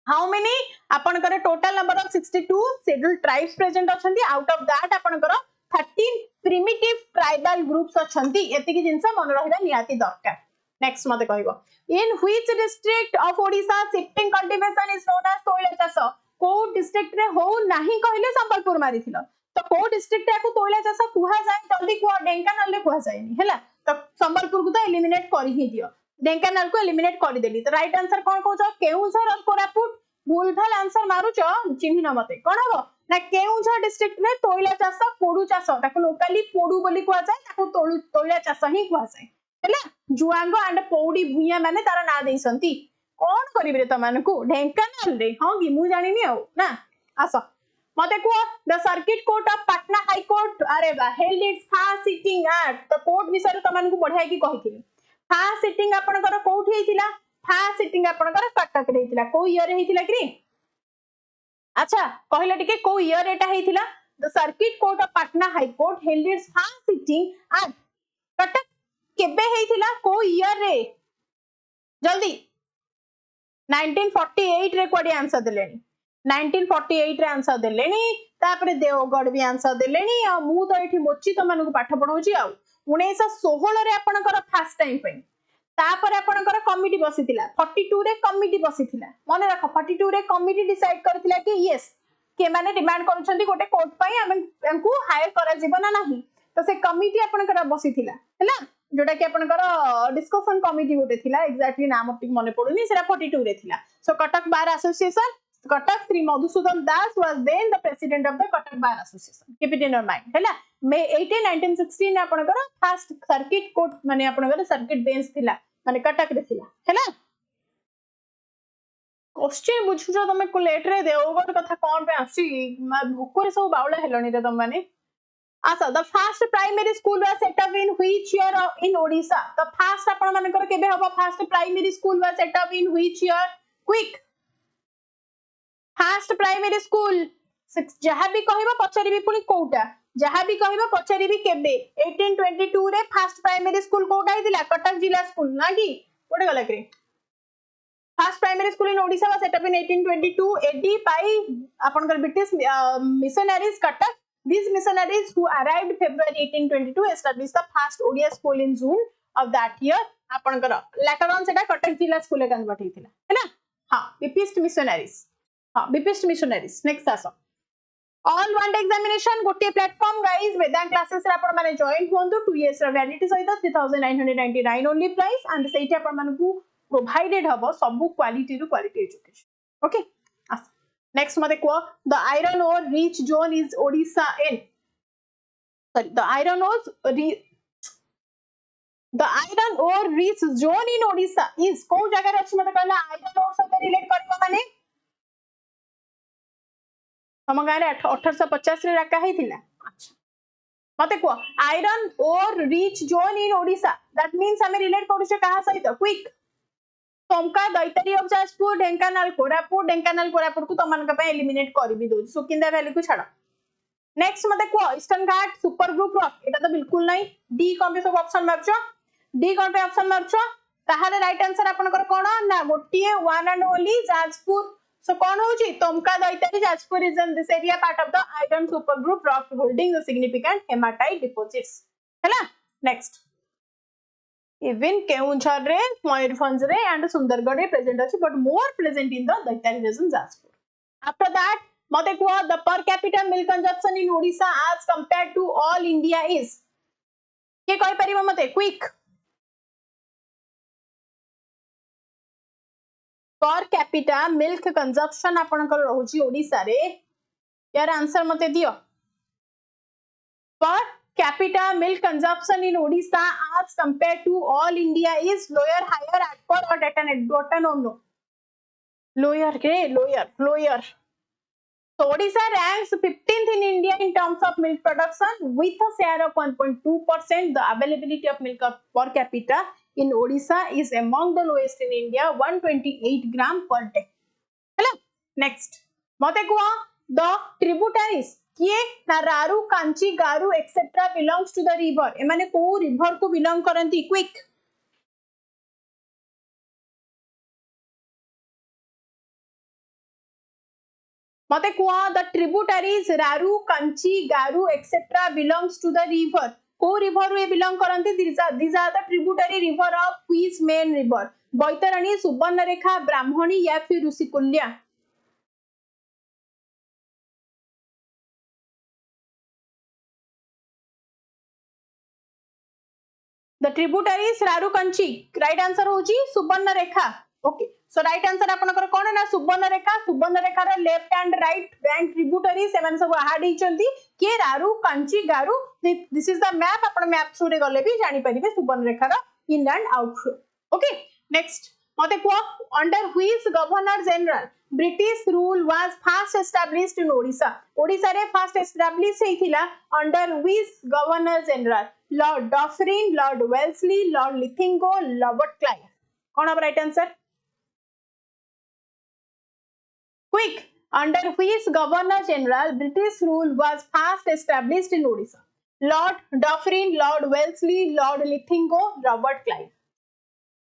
हाउ मेनी आपनकर total number of 62 scheduled tribes present अछंती आउट ऑफ दैट आपनकर 13 प्रिमिटिव ट्राइबल ग्रुप्स अछंती एति कि जिंसा मन रहिबा नियाती दरकार नेक्स्ट मते कहबो in which district of Odisha shifting cultivation is known as सोइल चाष को डिस्ट्रिक्ट रे हो नाही कहले संबलपुर मारिथिलो तो को डिस्ट्रिक्ट को तोइला चाष कुहा जाए जल्दी कुह ढेंकानाल रे कुहा जाएनी हैला तो संबलपुर को तो एलिमिनेट कर ही दियो ढेंकानाल को एलिमिनेट कर देली तो राइट आंसर कोन कहउछ केउझर और कोरापुट भूलभाल आंसर मारुछ चिन्हिन मते कोन हो ना केउझर डिस्ट्रिक्ट रे तोइला चाष पोडू चाष ताको लोकली पोडू बोली कुहा जाए ताको तोइला चाष ही कुहा जाए हैला जुआंग एंड पौडी भुइया माने तार ना देइसंती कोन करिबे रे तमानकु ढेंकानाल रे हां कि मु जानिनी आ ना आस मते को the circuit court of Patna high court अरे बा held its first sitting at the court विषय तमानकु बढ़िया की कहिथिली फर्स्ट सिटिंग आपनकर कोठी हेतिला फर्स्ट सिटिंग आपनकर कटक रे हेतिला को ईयर हेतिला कि अच्छा कहले टिके को ईयर एटा हेतिला the circuit court of Patna high court held its first sitting at Cuttack केबे हेतिला को ईयर रे जल्दी 1948 रे कोडी आंसर देलेनी 1948 रे आंसर देलेनी तापरे देवगढ़ भी आंसर देलेनी आ मु तो एठी मोची त मानको पाठ पढौची आ 1916 रे आपनकर फर्स्ट टाइम पे तापरे आपनकर कमिटी बसितिला 42 रे कमिटी बसितिला माने रख 42 रे कमिटी डिसाइड करतिला कि यस के माने डिमांड करछंती गोटे कोर्ट पई हमको हायर करा जीवन नाही तो से कमिटी आपनकर बसितिला हैला जोटा कि आपनकर डिस्कशन कमिटी गोटे थिला एग्जैक्टली नाम टिक मने पडुनी सेरा 42 रे थिला so Cuttack bar association Katak Sri Madhusudan Das was then the president of the Katak Bar Association. Keep it in your mind. हैला May 18 1916 ने आपनकर फर्स्ट सर्किट कोर्ट माने आपनकर सर्किट बेंच थिला माने कटक रे थिला हैला क्वेश्चन बुझुछो तमे को लेट रे देवगढ़ कथा कोन पे आसी भोकर सब बावला हेलनी रे तम माने आसा the first primary school was set up in which year in Odisha the first आपन मानकर केबे हबो first primary school was set up in which year quick first primary school जहां भी कहबो पचारिबी पुनी कोउटा जहां भी कहबो पचारिबी केबे 1822 रे फर्स्ट प्राइमरी स्कूल कोउटा हिदिला कटक जिला स्कूल ना कि कोडे गला करे first primary school in Odisha was set up in 1822 AD by आपनकर British missionaries Cuttack these missionaries who arrived February 1822 established the first Odia school in June of that year आपनकर later on सेटा कटक जिला स्कूल ए convert हिथिला हैना हां बिपिस्ट missionaries हाँ बिपिस्ट missionaries next आसो all one day examination गोटे platform guys Vedang classes रे आपण माने जॉइन होंतु 2 इयर्स रा वैलिडिटी सहित 3999 ओनली प्राइस एंड सेठी आपण मानकू प्रोवाइडेड हबो सब क्वालिटी रु क्वालिटी एजुकेशन ओके नेक्स्ट मते को the iron ore rich zone is Odisha in sorry the iron ore rich zone in Odisha is को जगह रे अछि मते कहला आयरन ओर से रिलेट करबो माने हम गारे 1850 रे रखा हिथिला अच्छा मते को iron ore rich zone in Odisha that means हमें रिलेट करू छे कहा सहित क्विक तमका दैतरी ऑफ जाजपुर ढेंकानाल कोरापुर को तमन का पे एलिमिनेट कर भी दो सुकिंदा वैली को छाड़ नेक्स्ट मते को ईस्टर्न घाट सुपर ग्रुप रॉक एटा तो बिल्कुल नहीं डी कोन पे सब ऑप्शन मारछो डी कोन पे ऑप्शन मारछो ताहाले राइट आंसर आपनकर कोन ना गोटिए one and only Jajpur So कौन होची तमका दैतरी Jajpur is in this area part of the iron supergroup rock holding the significant hematite deposits हैला next even केउंझर रे मयूरभंज रे and सुंदरगढ़ रे present अछि but more present in the दैतरी region Jajpur after that मते को the per capita milk consumption in Odisha as compared to all India is के कहि परिबो मते quick per capita milk consumption आपनकर रहउची ओडिसा रे यार आंसर मते दियो per capita milk consumption in Odisha as compared to all India is lower higher upper or data no lower so Odisha ranks 15th in India in terms of milk production with a share of 1.2%. The availability of milk per capita in Odisha is among the lowest in India 128 gram per day hello next मते को the tributaries किए ना रारू कांची गारू etc belongs to the river ए माने को river को belong करंती quick मते को the tributaries रारू Kanchi garu etc belongs to the river को river way belong करंती these are the tributary river of which main river Baitarani Subarnarekha ब्राह्मणी या फिर Rushikulya the tributaries रारुकंची right answer होची Subarnarekha okay so right answer आपनकर कोन ना सुवर्णरेखा रे left and right bank tributary semen सब add हिचंती के रारुकंची Garu this is the map upon map through रे गले भी जानि परिबे सुवर्णरेखा रो in and out okay next मते को under which governor general British rule was first established in Odisha रे फर्स्ट एस्टैब्लिश हेथिला under which governor general Lord Dufferin Lord Wellesley Lord लिथिंगो रॉबर्ट क्लाइव कौन अब right answer quick under which governor general British rule was first established in Odisha Lord Dufferin Lord Wellesley Lord लिथिंगो Robert Clive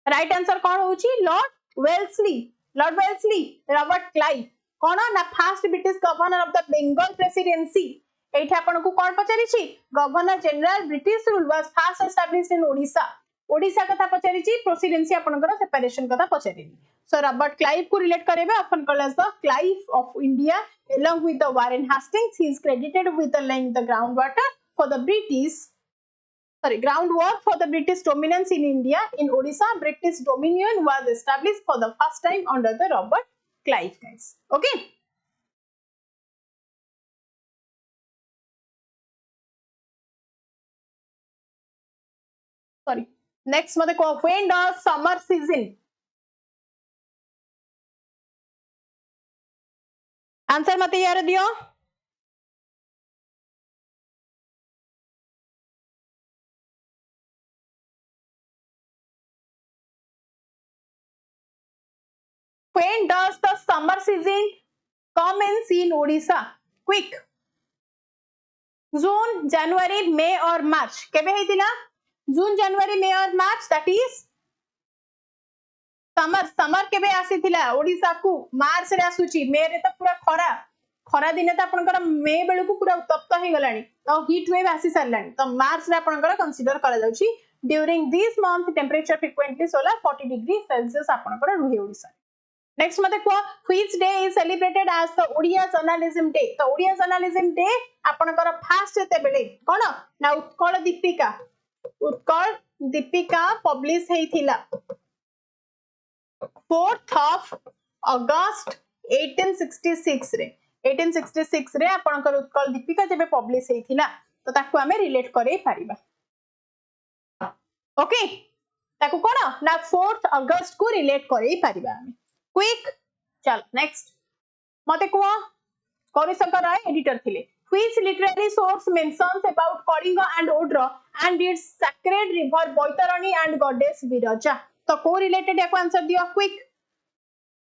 right answer कौन होची Lord Wellesley Robert Clive कौन ना first British governor of the Bengal presidency एठी आपन को कोन पचारिछि governor general British rule was first established in Odisha कथा पचारिछि प्रेसिडेंसी आपनकर सेपरेशन कथा पचारिनि सो रॉबर्ट क्लाइव को रिलेट करेबे अपन call as the Clive of India along with the Warren Hastings he is credited with laying the groundwork for the British dominance in India. In Odisha, British dominion was established for the first time under the Robert Clive, guys. Okay. Sorry. Next, mother ko when does summer season? Answer mate यार दियो. When does the summer season commence in Odisha? Quick. June, January, May or March? केबे हेतिला? June, January, May or March? That is summer केबे आसीथिला ओडिसा को मार्च रे आसुची मे रे त पूरा खरा दिने त आपनकर मे बेलु को पूरा उत्तप्त हे गलानी तो हीट वेव आसी सरलानी तो मार्च रे आपनकर कंसीडर करा जाउची during this month temperature frequently solar 40 degree celsius आपनकर रुहे ओडिसा नेक्स्ट मते को which day is celebrated as the Odia journalism day तो ओडिया जर्नलिज्म डे आपनकर फर्स्ट एते बेले कोन ना उत्कल दीपिका पब्लिश हेथिला 4th of August 1866 रे आपनकर उत्कल दीपिका जेबे पब्लिश हेथिला तो ताकू हमें रिलेट करे पारिबा ओके ताकू कोन ना 4th अगस्त को रिलेट करे पारिबा हमें क्विक चल नेक्स्ट मते को करिशंकर राय एडिटर थिले which literary source mentions about Kalinga and Odra and its sacred river Baitarani and goddess Viraja तो को रिलेटेड याको आंसर दियो क्विक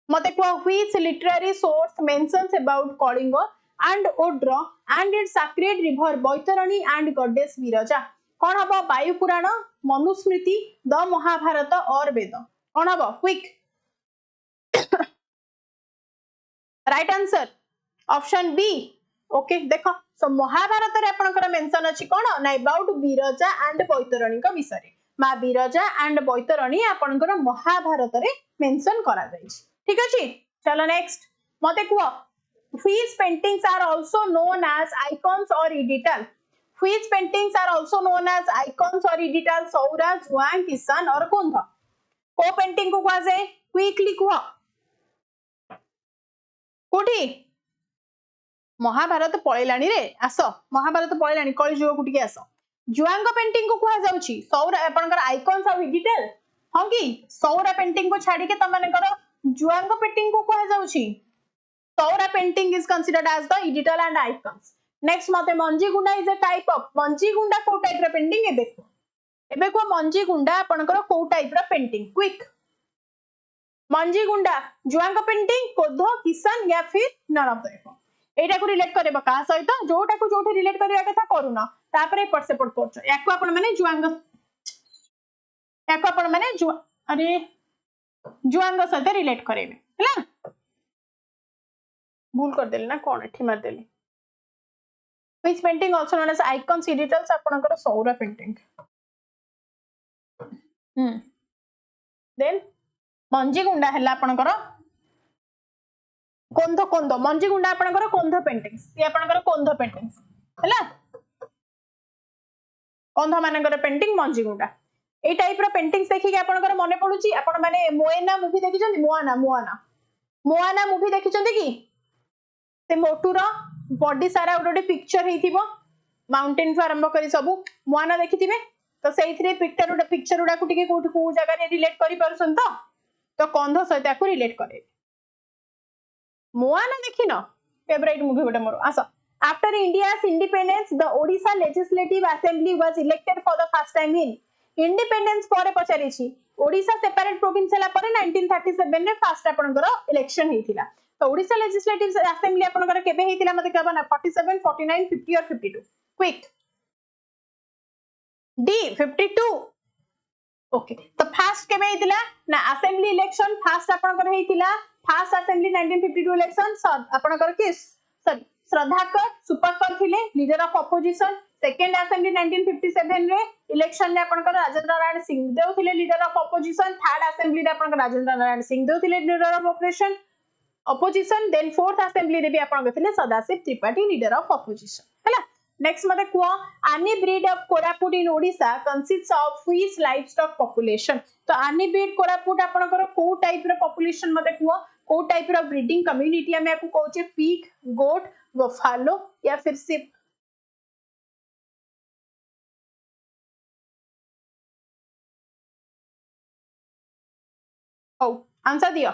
मते को which literary source mentions about Kalinga and Odra and its sacred river Baitarani and goddess Viraja कोन हबो वायु पुराण मनुस्मृति द महाभारत और वेद कोन हबो quick right answer option B okay देखो सो महाभारत रे आपनकर मेंशन अछि कोन ना अबाउट विरजा एंड बैतरणी का विषय मां विरजा एंड बैतरणी आपनकर महाभारत रे मेंशन करा जाय ठीक अछि चलो नेक्स्ट मते कुओ which paintings are also known as icons और idital which paintings are also known as icons और एडिटल सौरा जुआंग किसान और कुंभ को पेंटिंग को क्वा जाय क्विकली कुओ कोठी महाभारत पळेलाणी रे आसो महाभारत पळेलाणी कळि जुग गुटी आसो जुआंग पेंटिंग को कुआ जाउची सौरा आपनकर आइकॉन्स और एडिटल हम की सौरा पेंटिंग को छाडी के तमनकर जुआंग पेंटिंग को कुआ जाउची Saura painting is considered as the idital and icons next मते मंजी गुंडा इज अ टाइप ऑफ मंजी गुंडा को टाइप रे पेंटिंग एबे को मंजी गुंडा आपनकर को टाइप रे पेंटिंग क्विक मंजी गुंडा जुआंग पेंटिंग कोधो किसान या फिर नन ऑफ द एटा को रिलेट करबा का सहित जोटा को जोठी रिलेट करिया कथा करूना तापरे एपट सेपट करछ याको आपण माने जुआंग याको आपण माने जुआंग सहित रिलेट करेबे हला भूल कर देली ना कोन एठी मार देली which painting also known as icons iditals आपनकर सौरा पेंटिंग देन मंजी गुंडा हला आपनकर कोंध मंजी गुंडा आपनकर कोंध पेंटिंग्स ये आपनकर कोंध पेंटिंग्स हला कोंध मानकर पेंटिंग मंजी गुंडा ए टाइप रो पेंटिंग्स देखि आपनकर मने पडुची आपण माने मोएना मूवी देखिछन मोआना मोआना मोआना मूवी देखिछन कि से मोटूर बॉडी सारा गोटे पिक्चर हेतिबो माउंटेन टू आरंभ करी सब मोआना देखिथिबे तो सेइथरे पिक्चर उडा को टिके को जगह रे रिलेट करि परसन तो कंध सहित याको रिलेट करे मोआना देखिन फेवरेट मूवी गोटे मोर आस after India's independence the Odisha legislative assembly was elected for the first time in independence पर पचारिछि ओडिशा सेपरेट प्रोविंस हला पर 1937 रे फर्स्ट आपनकर इलेक्शन हेतिला तो ओडिशा लेजिस्लेटिव असेंबली आपनकर केबे हेतिला मते कहबा ना 47 49 50 और 52 क्विक डी 52 ओके तो फर्स्ट केबे हेतिला ना असेंबली इलेक्शन फर्स्ट आपनकर हेतिला फर्स्ट असेंबली 1952 इलेक्शन आपनकर किस सॉरी श्रद्धाकर सुपरकर थिले leader of opposition second assembly 1957 रे इलेक्शन रे आपनकर राजेंद्र नारायण सिंहदेव थिले leader of opposition third assembly रे आपनकर राजेंद्र नारायण सिंहदेव थिले leader of operation opposition then fourth assembly रे भी आपनकर थिले Sadashiv Tripathy leader of opposition हैला नेक्स्ट मते को any breed of Koraput in Odisha consists of which livestock population तो एनी ब्रीड कोरापुट आपनकर को टाइप रे पॉपुलेशन मते को टाइप रो ब्रीडिंग कम्युनिटी हमें को कहउचे पिग गोट बफालो या फिर सिप ओ आंसर दियो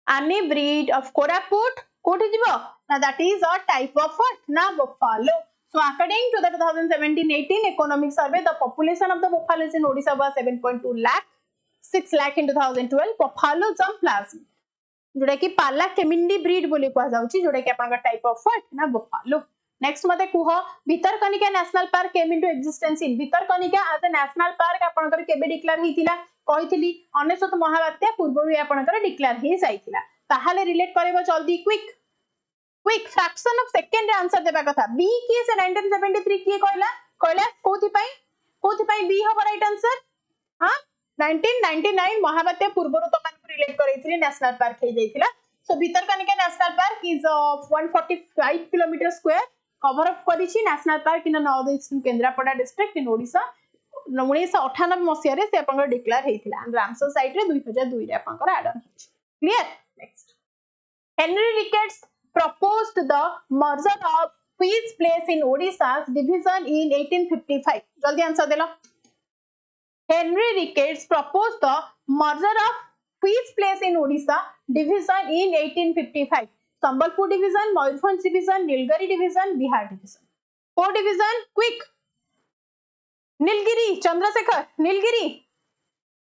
any breed of Koraput कोठी जिवो ना that is a type of what ना buffalo so according to the 2017-18 economic survey the population of the buffaloes in Odisha was 7.2 lakh 6 lakh in 2012 buffalo jump plasm जोटा कि पाला केमिंडी breed बोली कह जाउची जोटा कि आपन टाइप ऑफ व्हाट ना बुफालो नेक्स्ट मते कुह Bhitarkanika national park came into existence in Bhitarkanika as a national park आपनकर केबे डिक्लेयर हेतिला कहितली 1900 महाबात्या पूर्वरु आपनकर डिक्लेयर हे जाइतिला ताहाले रिलेट करबो जल्दी quick fraction of second answer देबा कथा बी की से 1973 की कहला कोथि पई बी हो राइट आंसर हां 1999 महाबात्या पूर्वरु तो मान रिलेट करैथिले नेशनल पार्क हे जाइतिला so Bhitarkanika national park is 145 kilometre square cover up करिछि national park in north east Kendrapara district in Odisha 1998 मसिया रे से आपन डिक्लेयर हेतिला एंड रामसर साइट रे 2002 रे आपन add on clear next Henry Ricketts proposed the merger of which place in Odisha's division in 1855 जल्दी आंसर देलो Henry Ricketts proposed the merger of which place in Odisha division in 1855 Sambalpur division Mayurbhanj division Nilgiri division Bihar division four division quick Nilgiri Chandrasekhar Nilgiri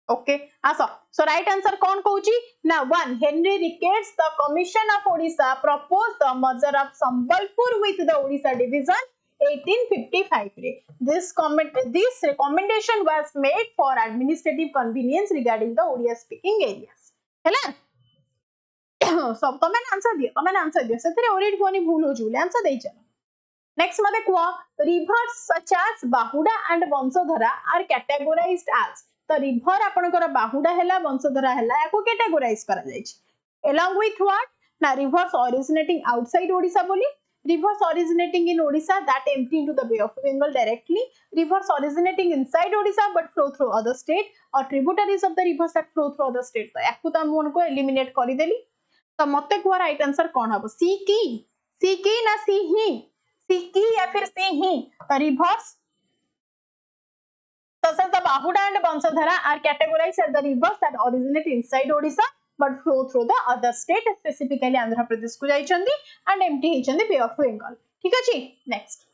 okay aso so right answer kon कहूची ना one Henry Ricketts the commission of Odisha proposed the merger of Sambalpur with the Odisha division 1855 रे this recommendation was made for administrative convenience regarding the Odia speaking areas हैला सब तमे answer दियो सेथरे worried कोनी भूल हो जुले आंसर देई चलो नेक्स्ट मते को rivers such as Bahuda and Vansadhara are categorized as तो रिवर आपनकर बाहुडा हैला वंशधरा हैला याको कैटेगोराइज करा जायछि along with what ना rivers originating outside Odisha बोली rivers originating in Odisha that empty into the Bay of Bengal directly rivers originating inside Odisha but flow through other state or tributaries of the rivers that flow through other state तो याको त हमन को eliminate करि देली तो मते को right answer कोन हबो सी की ना सी की या फिर सी ही तो rivers such as the Bahuda and Vansadhara are categorized as the rivers that originate inside Odisha but flow through the other state specifically Andhra Pradesh को जाइछंदी and empty हेछंदी Bay of Bengal ठीक अछि next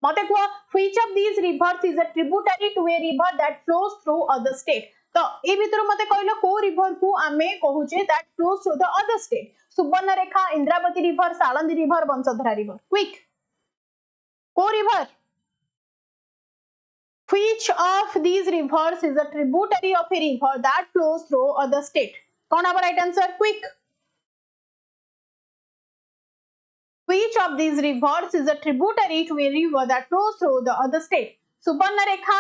मते को which of these rivers is a tributary to a river that flows through other state तो ए भितर मते कहलो को रिवर को आमे कहूचे that flows through the other state Subarnarekha Indravati river Salandi river Vansadhara river quick को river Which of these rivers is a tributary of a river that flows through other state? कौन अब right answer? Quick. Which of these rivers is a tributary to a river that flows through the other state? Subarnarekha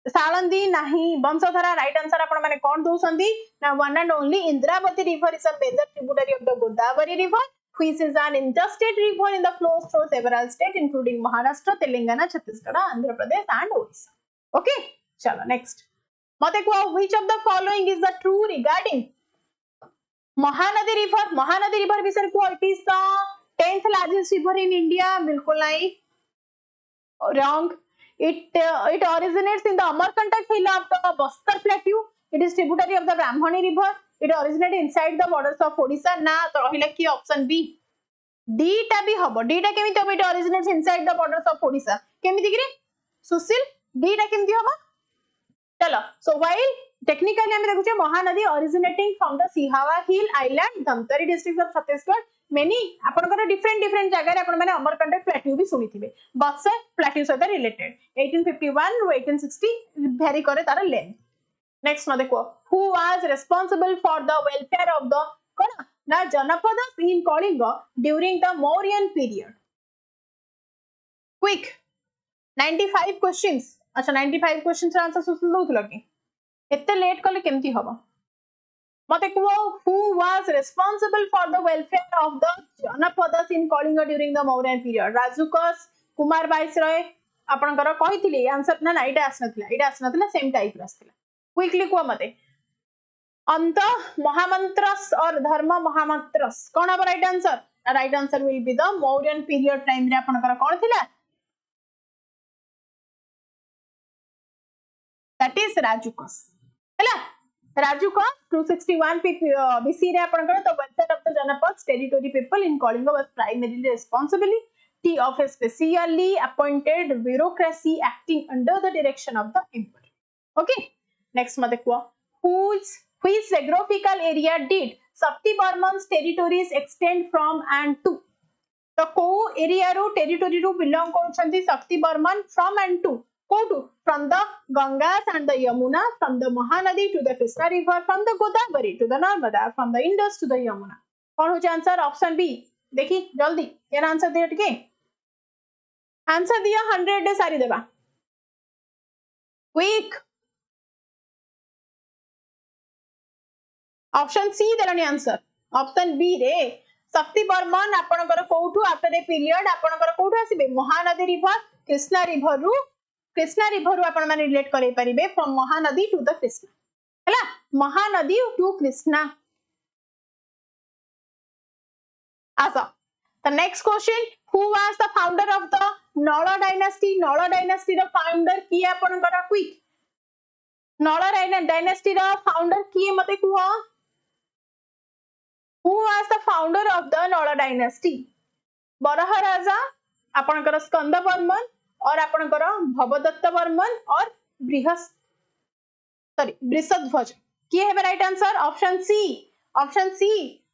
Salandi नहीं वंशधरा right answer आपण माने कौन दोसंदी ना one and only Indravati river is a major tributary of the Godavari river which is an interstate river in the flows through several states including Maharashtra, Telangana, Chhattisgarh, Andhra Pradesh and Odisha. Okay, chalo next. Mate kuha, which of the following is the true regarding Mahanadi river? Mahanadi river विषय कुह, it is the 10th largest river in India. बिल्कुल नहीं, wrong. It originates in the Amarkantak hill of the Bastar Plateau. It is tributary of the Brahmani river. It originated inside the borders of Odisha. ना तो रहिला कि option B. D टा भी हबो. D टा केमिति हबो? It originates inside the borders of Odisha. केमिति कि रे सुशील, D टा केमिति हबो? चलो, so while technically हम देखुचे Mahanadi originating from the Sihawa Hill Island, Dhamtari district of Chhattisgarh, many आपनकर different जगह रे आपण माने अमरकंटक प्लेट्यू भी सुनिथिबे, बक्सर प्लेट्यू सहित रिलेटेड 1851 रो 1860 भेरी करे तार लेंथ. नेक्स्ट न देखो, who was responsible for the welfare of the कोन ना जनपदस in Kalinga during the Mauryan period? Quick 95 questions. अच्छा 95 क्वेश्चन आंसर सुन दउथलो कि एते लेट कले केमती हबो? मते को who was responsible for the welfare of the Janapadas in Kalinga during the Mauryan period? Rajukas, Kumar viceroy आपनकर कहिथिले आंसर ना एटा आसनथिला सेम टाइप रसथिला. क्विकली को मते अंत महामंत्रस और धर्म महामंत्रस कोन अब right answer? Right answer will be the Mauryan period time रे आपनकर कोन थिला? That is Rajukas. Hela Rajukas 261 BC रे आपनकर the welfare of the Janapads territory people in Kalinga was primarily responsibility of a specially appointed bureaucracy acting under the direction of the emperor. Okay, next mate को which geographical area did Shakti Burman's territories extend from and to? तो को area रो territory रो belong करछंती Shakti Barman from and to कोटू from the Gangas and the Yamuna from the Mahanadi to the Krishna river from the Godavari to the Narmada from the Indus to the Yamuna. कौन हो answer? Option B. देखी जल्दी केन आंसर दिया टिके आंसर दिया 100 डे सारी देबा क्विक. ऑप्शन सी देलानी आंसर. ऑप्शन बी रे शक्ति बर्मन आपनकर कोठू आफ्टर ए पीरियड आपनकर कोठू आसीबे महानदी रिवर कृष्णा रिवर आपण माने रिलेट करै परिबे from Mahanadi to the Krishna. हैला महानदी टू कृष्णा. आसा the next question, who was the founder of the Nala dynasty? Nala dynasty रो फाउंडर की आपनकर क्विक नळ डायनेस्टी रो फाउंडर की मते कुहो? Who was the founder of the Nala dynasty? बरहा राजा आपनकर स्कंद वर्मन और आपनकर भवदत्त वर्मन और बृषध्वज किए हेबे राइट आंसर? ऑप्शन सी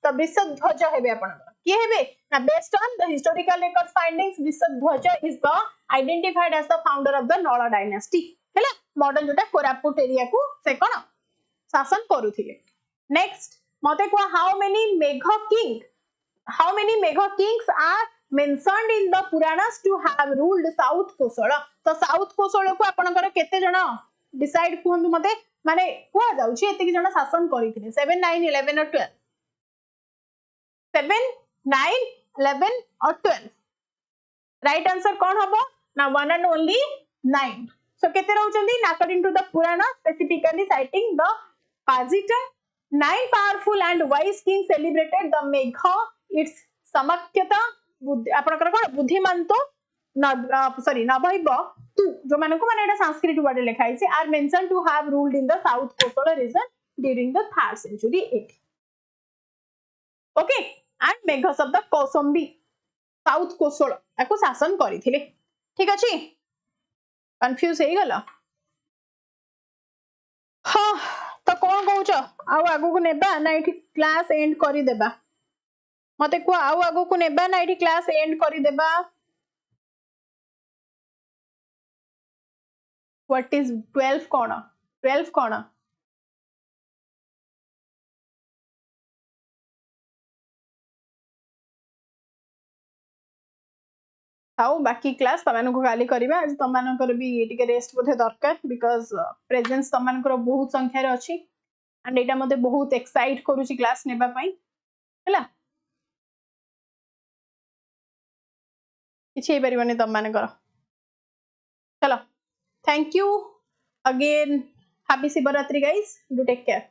तो बृषध्वज हेबे आपनकर किए हेबे ना based on the historical records findings Vrishadhwaja is the identified as the founder of the Nala dynasty. हैला मॉडर्न जोटा कोरापुट एरिया को से कोन शासन करूथिले. नेक्स्ट मते को how many mega kings are mentioned in the Puranas to have ruled South Kosala? तो South Kosala को आपनकर केते जण डिसाइड कोन मते माने को जाउची एते कि जण शासन करिथिले 7 9 11 और 12 7 9 11 और 12 राइट आंसर कोन हबो ना 1 and only 9. सो केते रहउचंदी according to the Purana specifically citing the Pazita 9 powerful and wise kings celebrated the Megha its Samakyata आपनकर कोन बुद्धिमंतो नभैब तू जो मानको माने एटा संस्कृत वर्ड लिखा है are mentioned to have ruled in the South Kosala region during the 3rd century AD. Okay, and Meghas of the Kosambi South Kosala एको शासन करिथिले. ठीक अछि कंफ्यूज हे गला हां तो कौन कहूच आउ आगु को नेबा ना एठी क्लास एंड करि देबा? मते को आउ आगु को नेबा ना एठी क्लास एंड करि देबा? व्हाट इज 12 कोन 12 कोन आउ बाकी क्लास तमानन को गाली करबा. आज तमानन भी टिके रेस्ट बोथे दरकार बिकॉज़ प्रेजेंस तमानन बहुत संख्या रे अछि एंड एटा मते बहुत एक्साइट करूची क्लास नेबा पई हैला. किसी हो पारिबनी तुम मानकर चलो thank you again happy Shivratri guys do take care